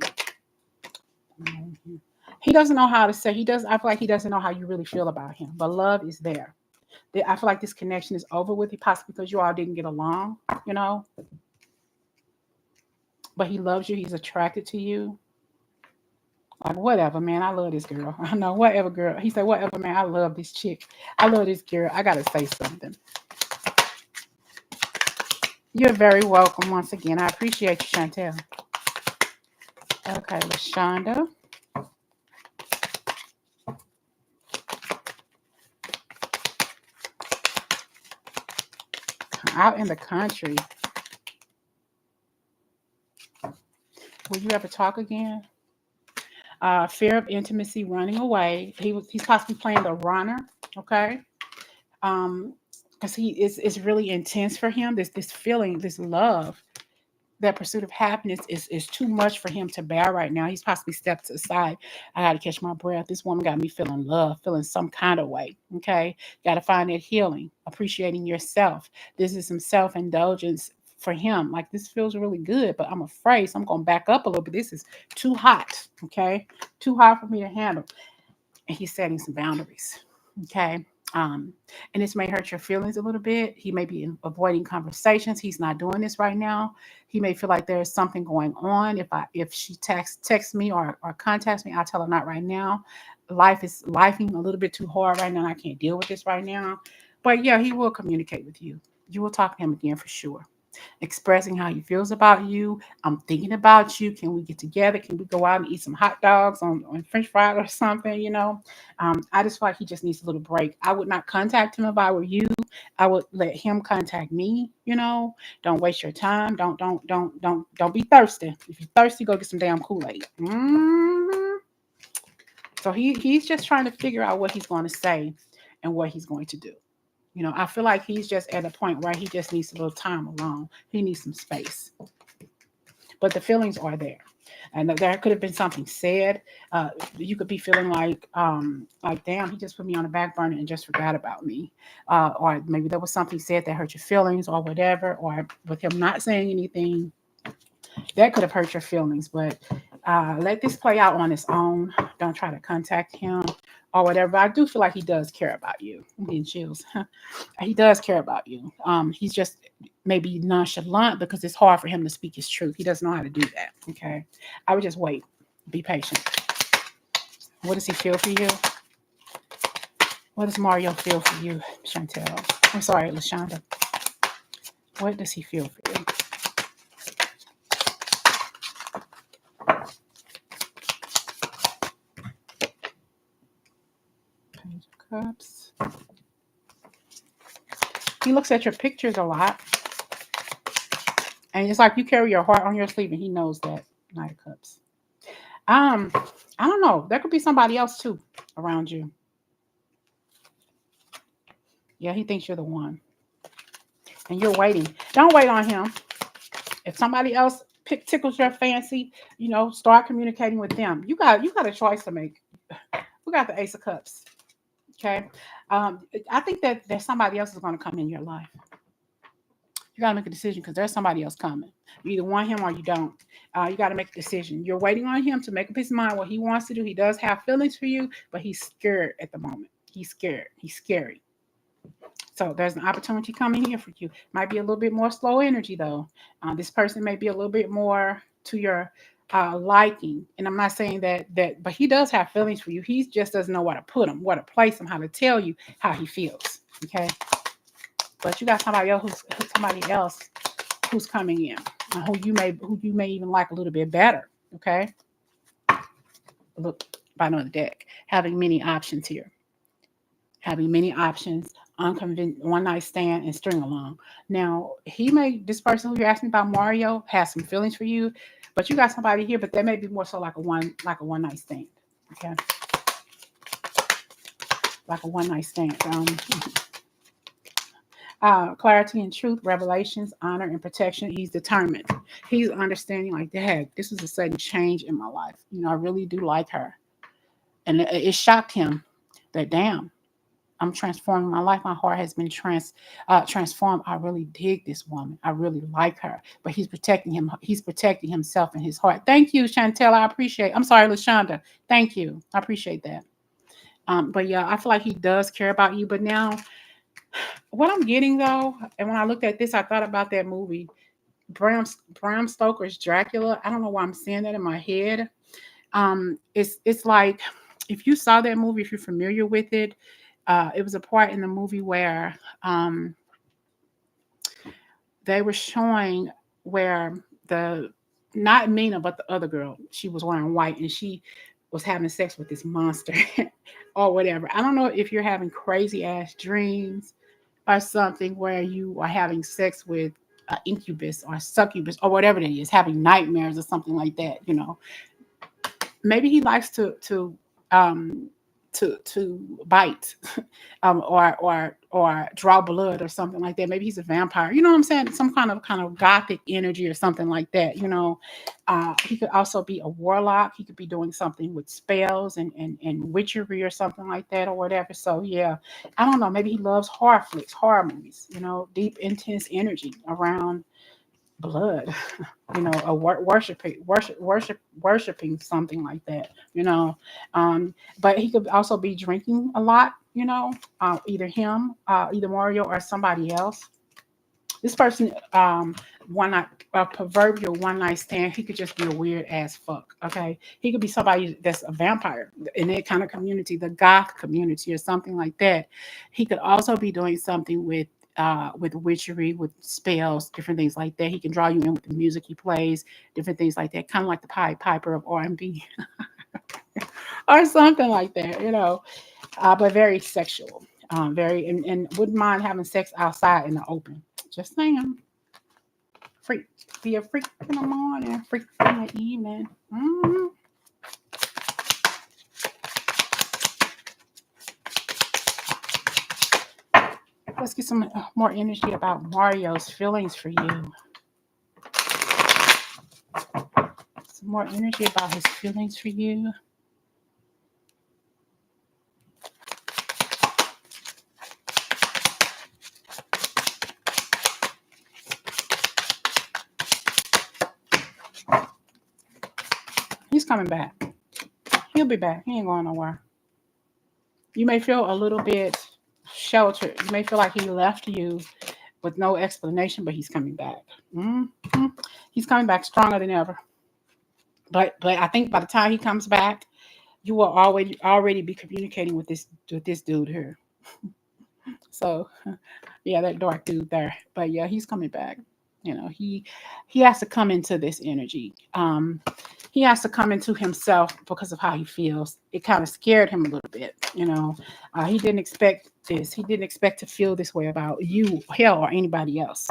He doesn't know how to say. I feel like he doesn't know how you really feel about him. But love is there. I feel like this connection is over with. Possibly because you all didn't get along, But he loves you. He's attracted to you. Like, whatever, man. I love this girl. I know, whatever, girl. He said, whatever, man. I love this chick. I love this girl. I got to say something. You're very welcome once again. I appreciate you, Chantel. Okay, LaShonda. Out in the country. Will you ever talk again? Fear of intimacy, running away. He's possibly playing the runner. Okay. Because it's really intense for him. This feeling, this love, that pursuit of happiness is too much for him to bear right now. He's possibly stepped aside. I got to catch my breath. This woman got me feeling love, feeling some kind of way. Okay. Got to find that healing, appreciating yourself. This is some self-indulgence for him. Like, this feels really good, but I'm afraid. So I'm going to back up a little bit. This is too hot. Okay. Too hot for me to handle. And he's setting some boundaries. Okay. And this may hurt your feelings a little bit. He may be avoiding conversations. He's not doing this right now. He may feel like there's something going on. If she texts me or contacts me, I'll tell her not right now. Life is lifing a little bit too hard right now. I can't deal with this right now. But yeah, he will communicate with you. You will talk to him again for sure. Expressing how he feels about you. I'm thinking about you. Can we get together? Can we go out and eat some hot dogs on French fries or something? I just feel like he just needs a little break. I would not contact him if I were you. I would let him contact me. Don't waste your time. Don't be thirsty. If you're thirsty, go get some damn Kool-Aid. So he's just trying to figure out what he's going to say and what he's going to do. I feel like he's just at a point where he just needs a little time alone. He needs some space. But the feelings are there. And there could have been something said. You could be feeling like, damn, he just put me on the back burner and just forgot about me. Or maybe there was something said that hurt your feelings or whatever. Or with him not saying anything, that could have hurt your feelings. But let this play out on its own. Don't try to contact him or whatever. But I do feel like he does care about you. I'm getting chills. He does care about you. He's just maybe nonchalant because it's hard for him to speak his truth. He doesn't know how to do that. Okay. I would just wait. Be patient. What does he feel for you? What does Mario feel for you, Chantel? I'm sorry, LaShonda. What does he feel for you? Page of Cups. He looks at your pictures a lot. And it's like you carry your heart on your sleeve and he knows that. Knight of Cups. I don't know. There could be somebody else too around you. Yeah, he thinks you're the one. And you're waiting. Don't wait on him. If somebody else tickles your fancy, start communicating with them. You got a choice to make. We got the Ace of Cups. Okay. I think that there's somebody else is going to come in your life. You got to make a decision because there's somebody else coming. You either want him or you don't. You got to make a decision. You're waiting on him to make up his mind what he wants to do. He does have feelings for you, but he's scared at the moment. He's scared. He's scary. So there's an opportunity coming here for you. Might be a little bit more slow energy though. This person may be a little bit more to your liking. And I'm not saying but he does have feelings for you. He just doesn't know where to put them, where to place them, how to tell you how he feels. Okay. But you got somebody else who's coming in, who you may even like a little bit better. Okay. Look, bottom of the deck, having many options here. Having many options, unconvinced, one night stand, and string along. Now, this person who you're asking about, Mario, has some feelings for you, but you got somebody here, but that may be more so like a one night stand. Okay, like a one night stand. Clarity and truth, revelations, honor and protection. He's determined. He's understanding like, heck, this is a sudden change in my life. I really do like her, and it shocked him that damn. I'm transforming my life. My heart has been transformed. I really dig this woman. I really like her. But he's protecting him. He's protecting himself and his heart. Thank you, Chantel. I appreciate. I'm sorry, LaShonda. Thank you. I appreciate that. But yeah, I feel like he does care about you. But now, what I'm getting though, and when I looked at this, I thought about that movie, Bram Stoker's Dracula. I don't know why I'm seeing that in my head. It's like, if you saw that movie, if you're familiar with it. It was a part in the movie where they were showing where not Mina, but the other girl, she was wearing white and she was having sex with this monster or whatever. I don't know if you're having crazy ass dreams or something where you are having sex with an incubus or succubus or whatever it is, having nightmares or something like that. Maybe he likes to bite or draw blood or something like that. Maybe he's a vampire. You know what I'm saying? Some kind of gothic energy or something like that. He could also be a warlock. He could be doing something with spells and witchery or something like that or whatever. So yeah, I don't know. Maybe he loves horror flicks, horror movies. Deep, intense energy around blood. Worshiping something like that. But he could also be drinking a lot. Either him, either Mario or somebody else. This person, one night, a proverbial one night stand. He could just be a weird ass fuck. Okay, he could be somebody that's a vampire in that kind of community, the goth community or something like that. He could also be doing something with witchery, with spells, different things like that. He can draw you in with the music he plays, different things like that, kind of like the Pied Piper of R&B or something like that, but very sexual, very, and wouldn't mind having sex outside in the open. Just saying. Freak. Be a freak in the morning, freak in the evening. Mm-hmm. Let's get some more energy about Mario's feelings for you. Some more energy about his feelings for you. He's coming back. He'll be back. He ain't going nowhere. You may feel a little bit sheltered. You may feel like he left you with no explanation, but he's coming back. Mm-hmm. He's coming back stronger than ever. But I think by the time he comes back, you will already be communicating with this dude here. So yeah, that dark dude there. But yeah, he's coming back. He has to come into this energy. He has to come into himself because of how he feels. It kind of scared him a little bit. He didn't expect this. He didn't expect to feel this way about you, hell, or anybody else.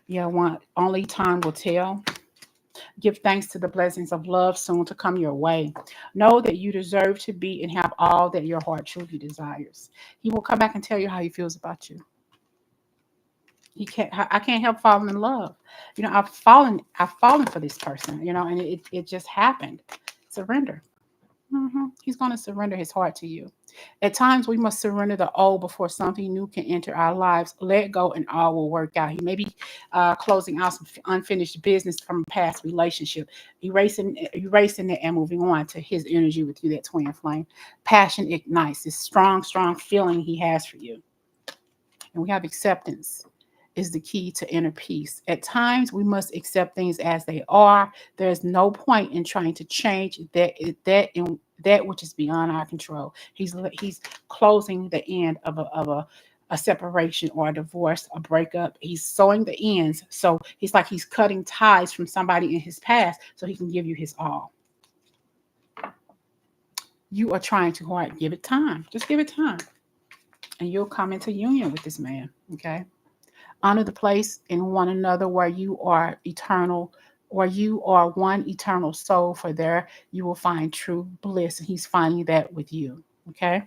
Yeah, only time will tell. Give thanks to the blessings of love soon to come your way. Know that you deserve to be and have all that your heart truly desires. He will come back and tell you how he feels about you. I can't help falling in love. I've fallen for this person, and it just happened. Surrender. He's going to surrender his heart to you. At times, we must surrender the old before something new can enter our lives. Let go and all will work out. He may be closing out some unfinished business from a past relationship, erasing it and moving on to his energy with you, that twin flame. Passion ignites this strong, strong feeling he has for you. And we have acceptance. is the key to inner peace. At times, we must accept things as they are. There's no point in trying to change that which is beyond our control. He's closing the end of a separation or a divorce, a breakup. He's sewing the ends. So he's cutting ties from somebody in his past so he can give you his all. You are trying too hard. Give it time. Just give it time. And you'll come into union with this man. Okay. Honor the place in one another where you are eternal, or you are one eternal soul, for there you will find true bliss. And he's finding that with you. Okay.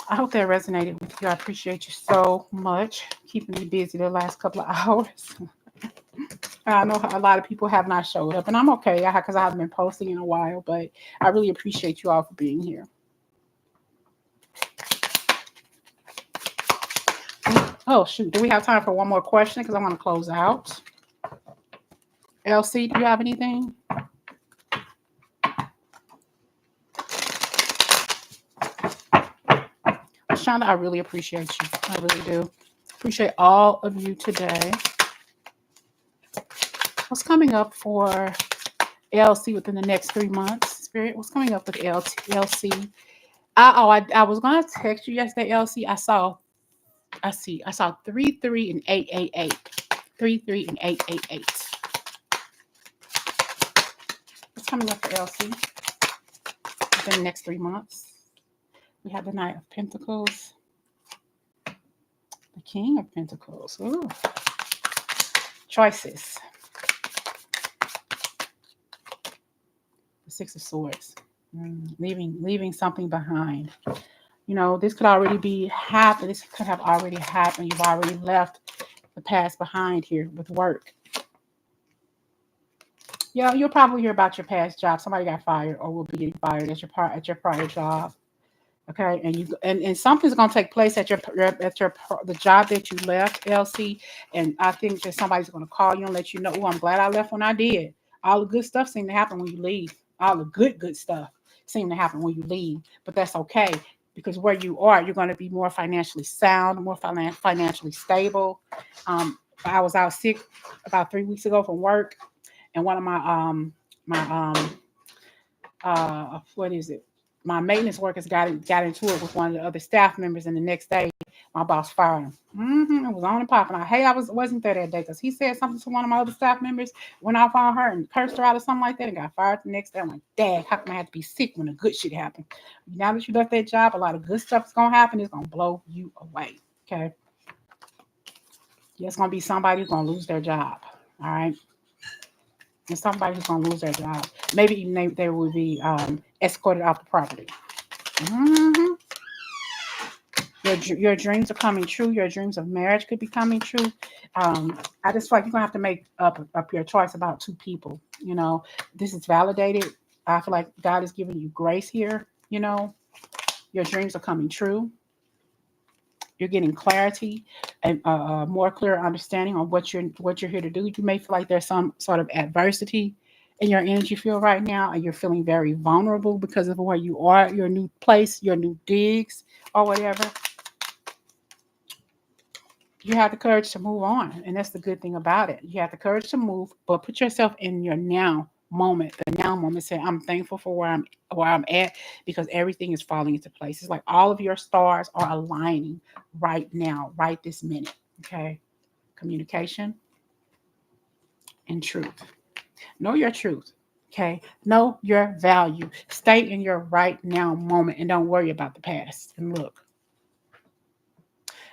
I hope that resonated with you. I appreciate you so much. Keeping me busy the last couple of hours. I know a lot of people have not showed up, and I'm okay because I haven't been posting in a while, but I really appreciate you all for being here. Oh, shoot. Do we have time for one more question? Because I want to close out. LC, do you have anything? Shonda, I really appreciate you. I really do. Appreciate all of you today. What's coming up for LC within the next 3 months? Spirit, what's coming up with LC? I was going to text you yesterday, LC. I saw 33 and 888. 33 and 888. What's coming up for LC within the next 3 months? We have the Knight of Pentacles, the King of Pentacles. Ooh. Choices. The Six of Swords. Leaving something behind. You know, this could already be happened. This could have already happened. You've already left the past behind here with work. Yeah, you'll probably hear about your past job. Somebody got fired or will be getting fired at your prior job. Okay, and something's gonna take place at the job that you left, LC. And I think that somebody's gonna call you and let you know, oh, I'm glad I left when I did. All the good stuff seems to happen when you leave. All the good stuff seems to happen when you leave. But that's okay, because where you are, you're going to be more financially sound, more financially stable. I was out sick about 3 weeks ago from work, and one of my maintenance workers got into it with one of the other staff members, and the next day my boss fired him. It was on and popping. I wasn't there that day because he said something to one of my other staff members, went off on her and cursed her out or something like that, and got fired the next day. I'm like, Dad, how come I have to be sick when the good shit happened? Now that you left that job, a lot of good stuff is gonna happen. It's gonna blow you away. Okay. Yeah, it's gonna be somebody who's gonna lose their job. All right. And somebody who's going to lose their job. Maybe even they will be escorted off the property. Mm-hmm. Your dreams are coming true. Your dreams of marriage could be coming true. I just feel like you're going to have to make up your choice about two people. You know, this is validated. I feel like God is giving you grace here. You know, your dreams are coming true. You're getting clarity and more clear understanding on what you're here to do. You may feel like there's some sort of adversity in your energy field right now, and you're feeling very vulnerable because of where you are, your new place, your new digs, or whatever. You have the courage to move on, and that's the good thing about it. You have the courage to move, but put yourself in your now moment. The now moment. Say, I'm thankful for where I'm at, because everything is falling into place. It's like all of your stars are aligning right now, right this minute. Okay. Communication and truth. Know your truth. Okay. Know your value. Stay in your right now moment and don't worry about the past. And look.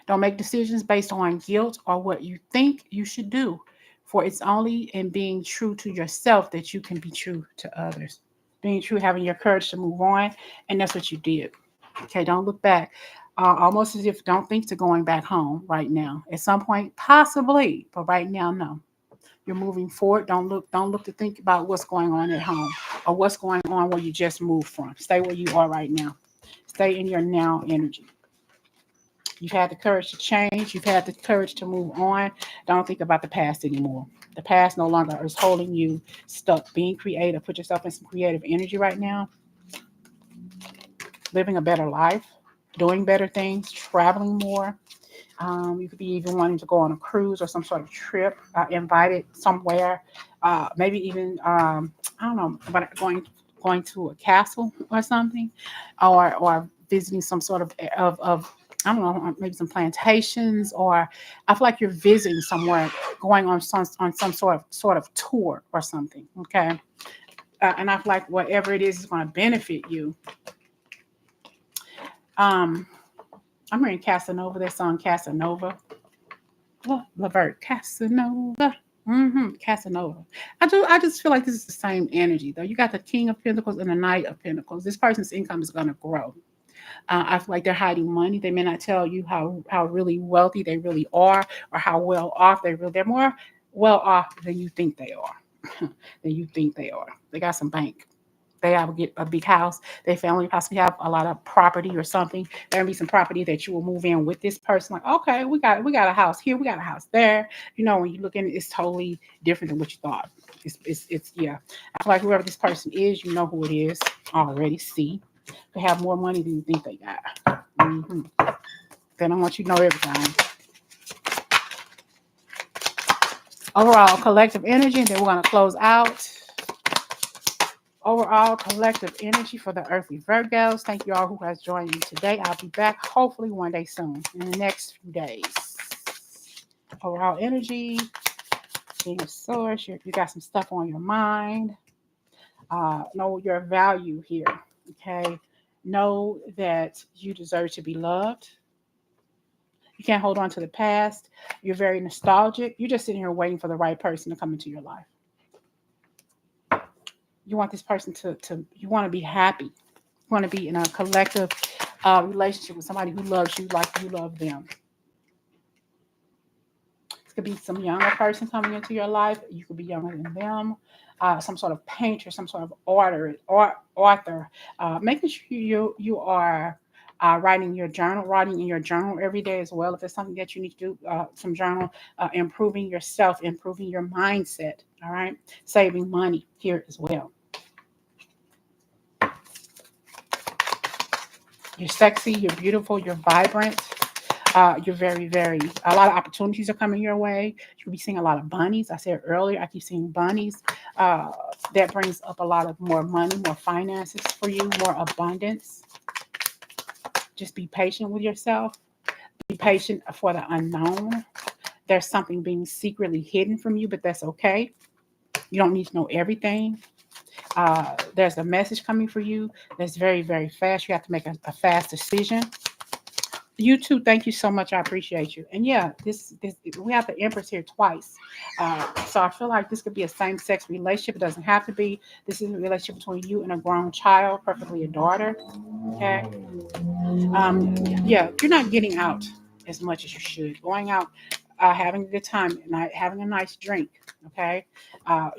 Don't make decisions based on guilt or what you think you should do. For it's only in being true to yourself that you can be true to others. Being true, having your courage to move on. And that's what you did. Okay, don't look back. Almost as if don't think to going back home right now. At some point, possibly. But right now, no. You're moving forward. Don't look to think about what's going on at home or what's going on where you just moved from. Stay where you are right now. Stay in your now energy. You've had the courage to change. You've had the courage to move on. Don't think about the past anymore. The past no longer is holding you stuck. Being creative. Put yourself in some creative energy right now. Living a better life. Doing better things. Traveling more. You could be even wanting to go on a cruise or some sort of trip, invited somewhere, maybe even I don't know, but going to a castle or something, or visiting some sort of I don't know, maybe some plantations, or I feel like you're visiting somewhere, going on some sort of tour or something. Okay, and I feel like whatever it is going to benefit you. Um, I'm reading Casanova. That song Casanova. Levert Casanova. Casanova. I just feel like this is the same energy though. You got the King of Pentacles and the Knight of Pentacles. This person's income is going to grow. I feel like they're hiding money. They may not tell you how really wealthy they really are, or how well off they're more well off than you think they are. Than you think they are. They got some bank. They have a big house. Their family possibly have a lot of property or something. There'll be some property that you will move in with this person. Like, okay, we got a house here, we got a house there. When you look in, it's totally different than what you thought. It's yeah. I feel like whoever this person is, you know who it is already. See, they have more money than you think they got. They don't want you to know everything. Overall collective energy, and then we're gonna close out. Overall collective energy for the earthly Virgos. Thank you all who has joined me today. I'll be back hopefully one day soon, in the next few days. Overall energy, being a source, you got some stuff on your mind. Know your value here, okay? Know that you deserve to be loved. You can't hold on to the past. You're very nostalgic. You're just sitting here waiting for the right person to come into your life. You want this person to you want to be happy. You want to be in a collective relationship with somebody who loves you like you love them. It could be some younger person coming into your life. You could be younger than them. Some sort of painter, some sort of author. Making sure you are writing in your journal every day as well. If there's something that you need to do, some journal, improving yourself, improving your mindset. All right, saving money here as well. You're sexy, you're beautiful, you're vibrant. You're very, very, a lot of opportunities are coming your way. You'll be seeing a lot of bunnies. I said earlier, I keep seeing bunnies. That brings up a lot of more money, more finances for you, more abundance. Just be patient with yourself. Be patient for the unknown. There's something being secretly hidden from you, but that's okay. You don't need to know everything. There's a message coming for you that's very, very fast. You have to make a fast decision. You too. Thank you so much. I appreciate you. And yeah, this we have the Empress here twice. So I feel like this could be a same-sex relationship. It doesn't have to be. This is a relationship between you and a grown child, preferably a daughter. Okay. Yeah, you're not getting out as much as you should. Going out, having a good time, and having a nice drink. Okay.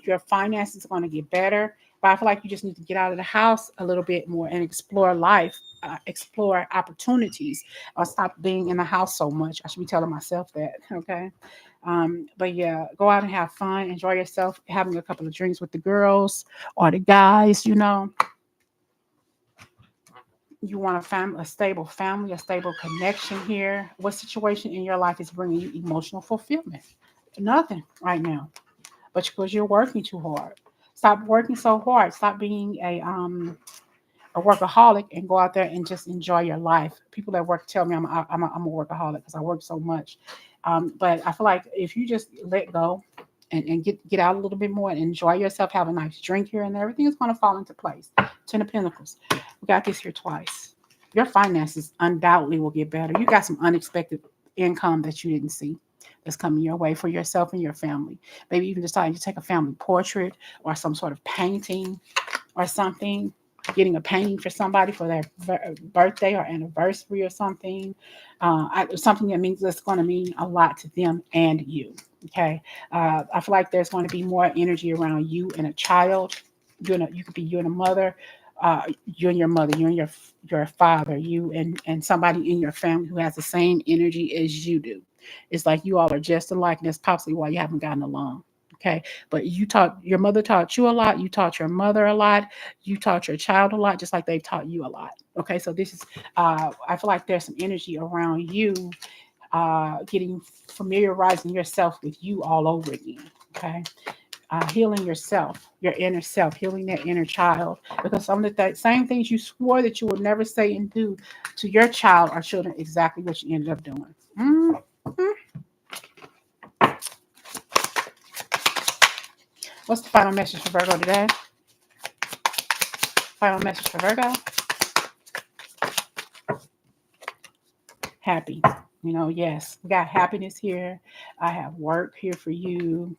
Your finances are going to get better. But I feel like you just need to get out of the house a little bit more and explore life, explore opportunities, or stop being in the house so much. I should be telling myself that. Okay. But yeah, go out and have fun, enjoy yourself, having a couple of drinks with the girls or the guys. You want a stable family, a stable connection here. What situation in your life is bringing you emotional fulfillment? Nothing right now, but because you're working too hard. Stop working so hard. Stop being a workaholic and go out there and just enjoy your life. People at work tell me I'm a workaholic because I work so much. But I feel like if you just let go and get out a little bit more and enjoy yourself, have a nice drink here and there, everything is going to fall into place. Ten of Pentacles. We got this here twice. Your finances undoubtedly will get better. You got some unexpected income that you didn't see that's coming your way for yourself and your family. Maybe even deciding to take a family portrait or some sort of painting or something, getting a painting for somebody for their birthday or anniversary or something. Something that means that's going to mean a lot to them and you. Okay. I feel like there's going to be more energy around you and a child. You could be you and a mother, you and your mother, you and your father, you and somebody in your family who has the same energy as you do. It's like you all are just alike, and that's possibly why you haven't gotten along. Okay. But your mother taught you a lot. You taught your mother a lot. You taught your child a lot, just like they've taught you a lot. Okay. So this is, I feel like there's some energy around you getting familiarizing yourself with you all over again. Okay. Healing yourself, your inner self, healing that inner child. Because some of the same things you swore that you would never say and do to your child or children, exactly what you ended up doing. What's the final message for Virgo today? Final message for Virgo. Happy. Yes, we got happiness here. I have work here for you.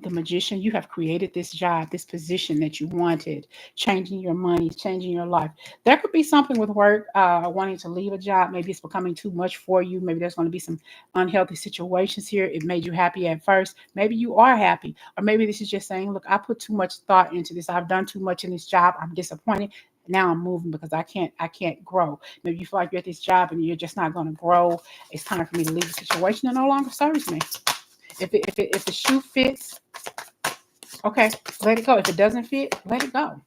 The magician, you have created this job, this position that you wanted, changing your money, changing your life. There could be something with work, wanting to leave a job. Maybe it's becoming too much for you. Maybe there's going to be some unhealthy situations here. It made you happy at first. Maybe you are happy. Or maybe this is just saying, look, I put too much thought into this. I've done too much in this job. I'm disappointed. Now I'm moving because I can't grow. Maybe you feel like you're at this job and you're just not going to grow. It's time for me to leave the situation that no longer serves me. If the shoe fits, okay, let it go. If it doesn't fit, let it go.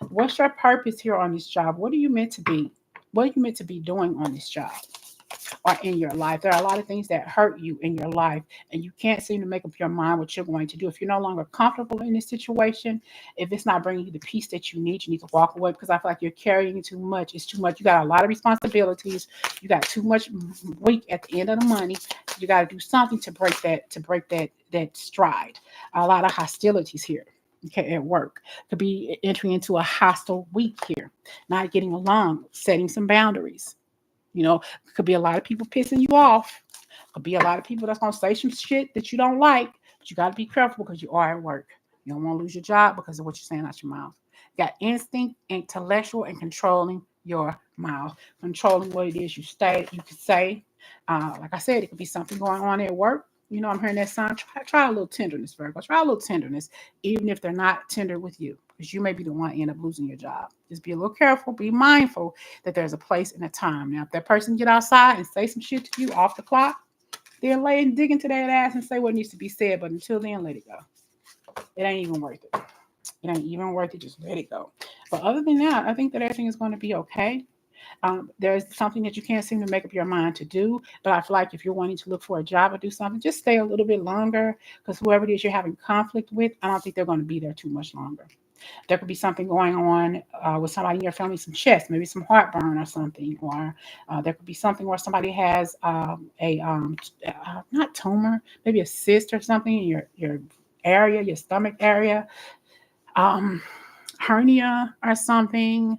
What's your purpose here on this job? What are you meant to be? What are you meant to be doing on this job or in your life? There are a lot of things that hurt you in your life, and you can't seem to make up your mind what you're going to do. If you're no longer comfortable in this situation, if it's not bringing you the peace that you need to walk away, because I feel like you're carrying too much. It's too much. You got a lot of responsibilities. You got too much weight at the end of the money. You got to do something to break that stride. A lot of hostilities here. Okay, at work could be entering into a hostile week here, not getting along, setting some boundaries. Could be a lot of people pissing you off. Could be a lot of people that's gonna say some shit that you don't like. But you got to be careful because you are at work. You don't want to lose your job because of what you're saying out your mouth. You got instinct, intellectual, and controlling your mouth, controlling what it is you could say. Like I said, it could be something going on at work. I'm hearing that sound. Try a little tenderness, Virgo. Try a little tenderness, even if they're not tender with you, because you may be the one to end up losing your job. Just be a little careful. Be mindful that there's a place and a time. Now, if that person get outside and say some shit to you off the clock, then lay and dig into that ass and say what needs to be said. But until then, let it go. It ain't even worth it. It ain't even worth it. Just let it go. But other than that, I think that everything is going to be okay. There's something that you can't seem to make up your mind to do. But I feel like if you're wanting to look for a job or do something, just stay a little bit longer, because whoever it is you're having conflict with, I don't think they're going to be there too much longer. There could be something going on with somebody in your family, some chest, maybe some heartburn or something. Or there could be something where somebody has not tumor, maybe a cyst or something in your area, your stomach area. Hernia or something,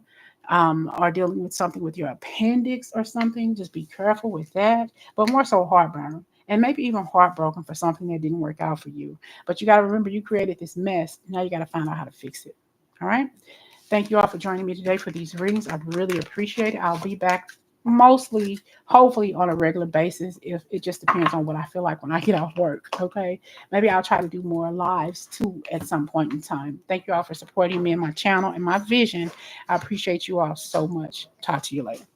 or dealing with something with your appendix or something. Just be careful with that, but more so heartburn. And maybe even heartbroken for something that didn't work out for you. But you got to remember, you created this mess. Now you got to find out how to fix it. All right. Thank you all for joining me today for these readings. I really appreciate it. I'll be back mostly, hopefully, on a regular basis. If it just depends on what I feel like when I get off work. Okay. Maybe I'll try to do more lives too at some point in time. Thank you all for supporting me and my channel and my vision. I appreciate you all so much. Talk to you later.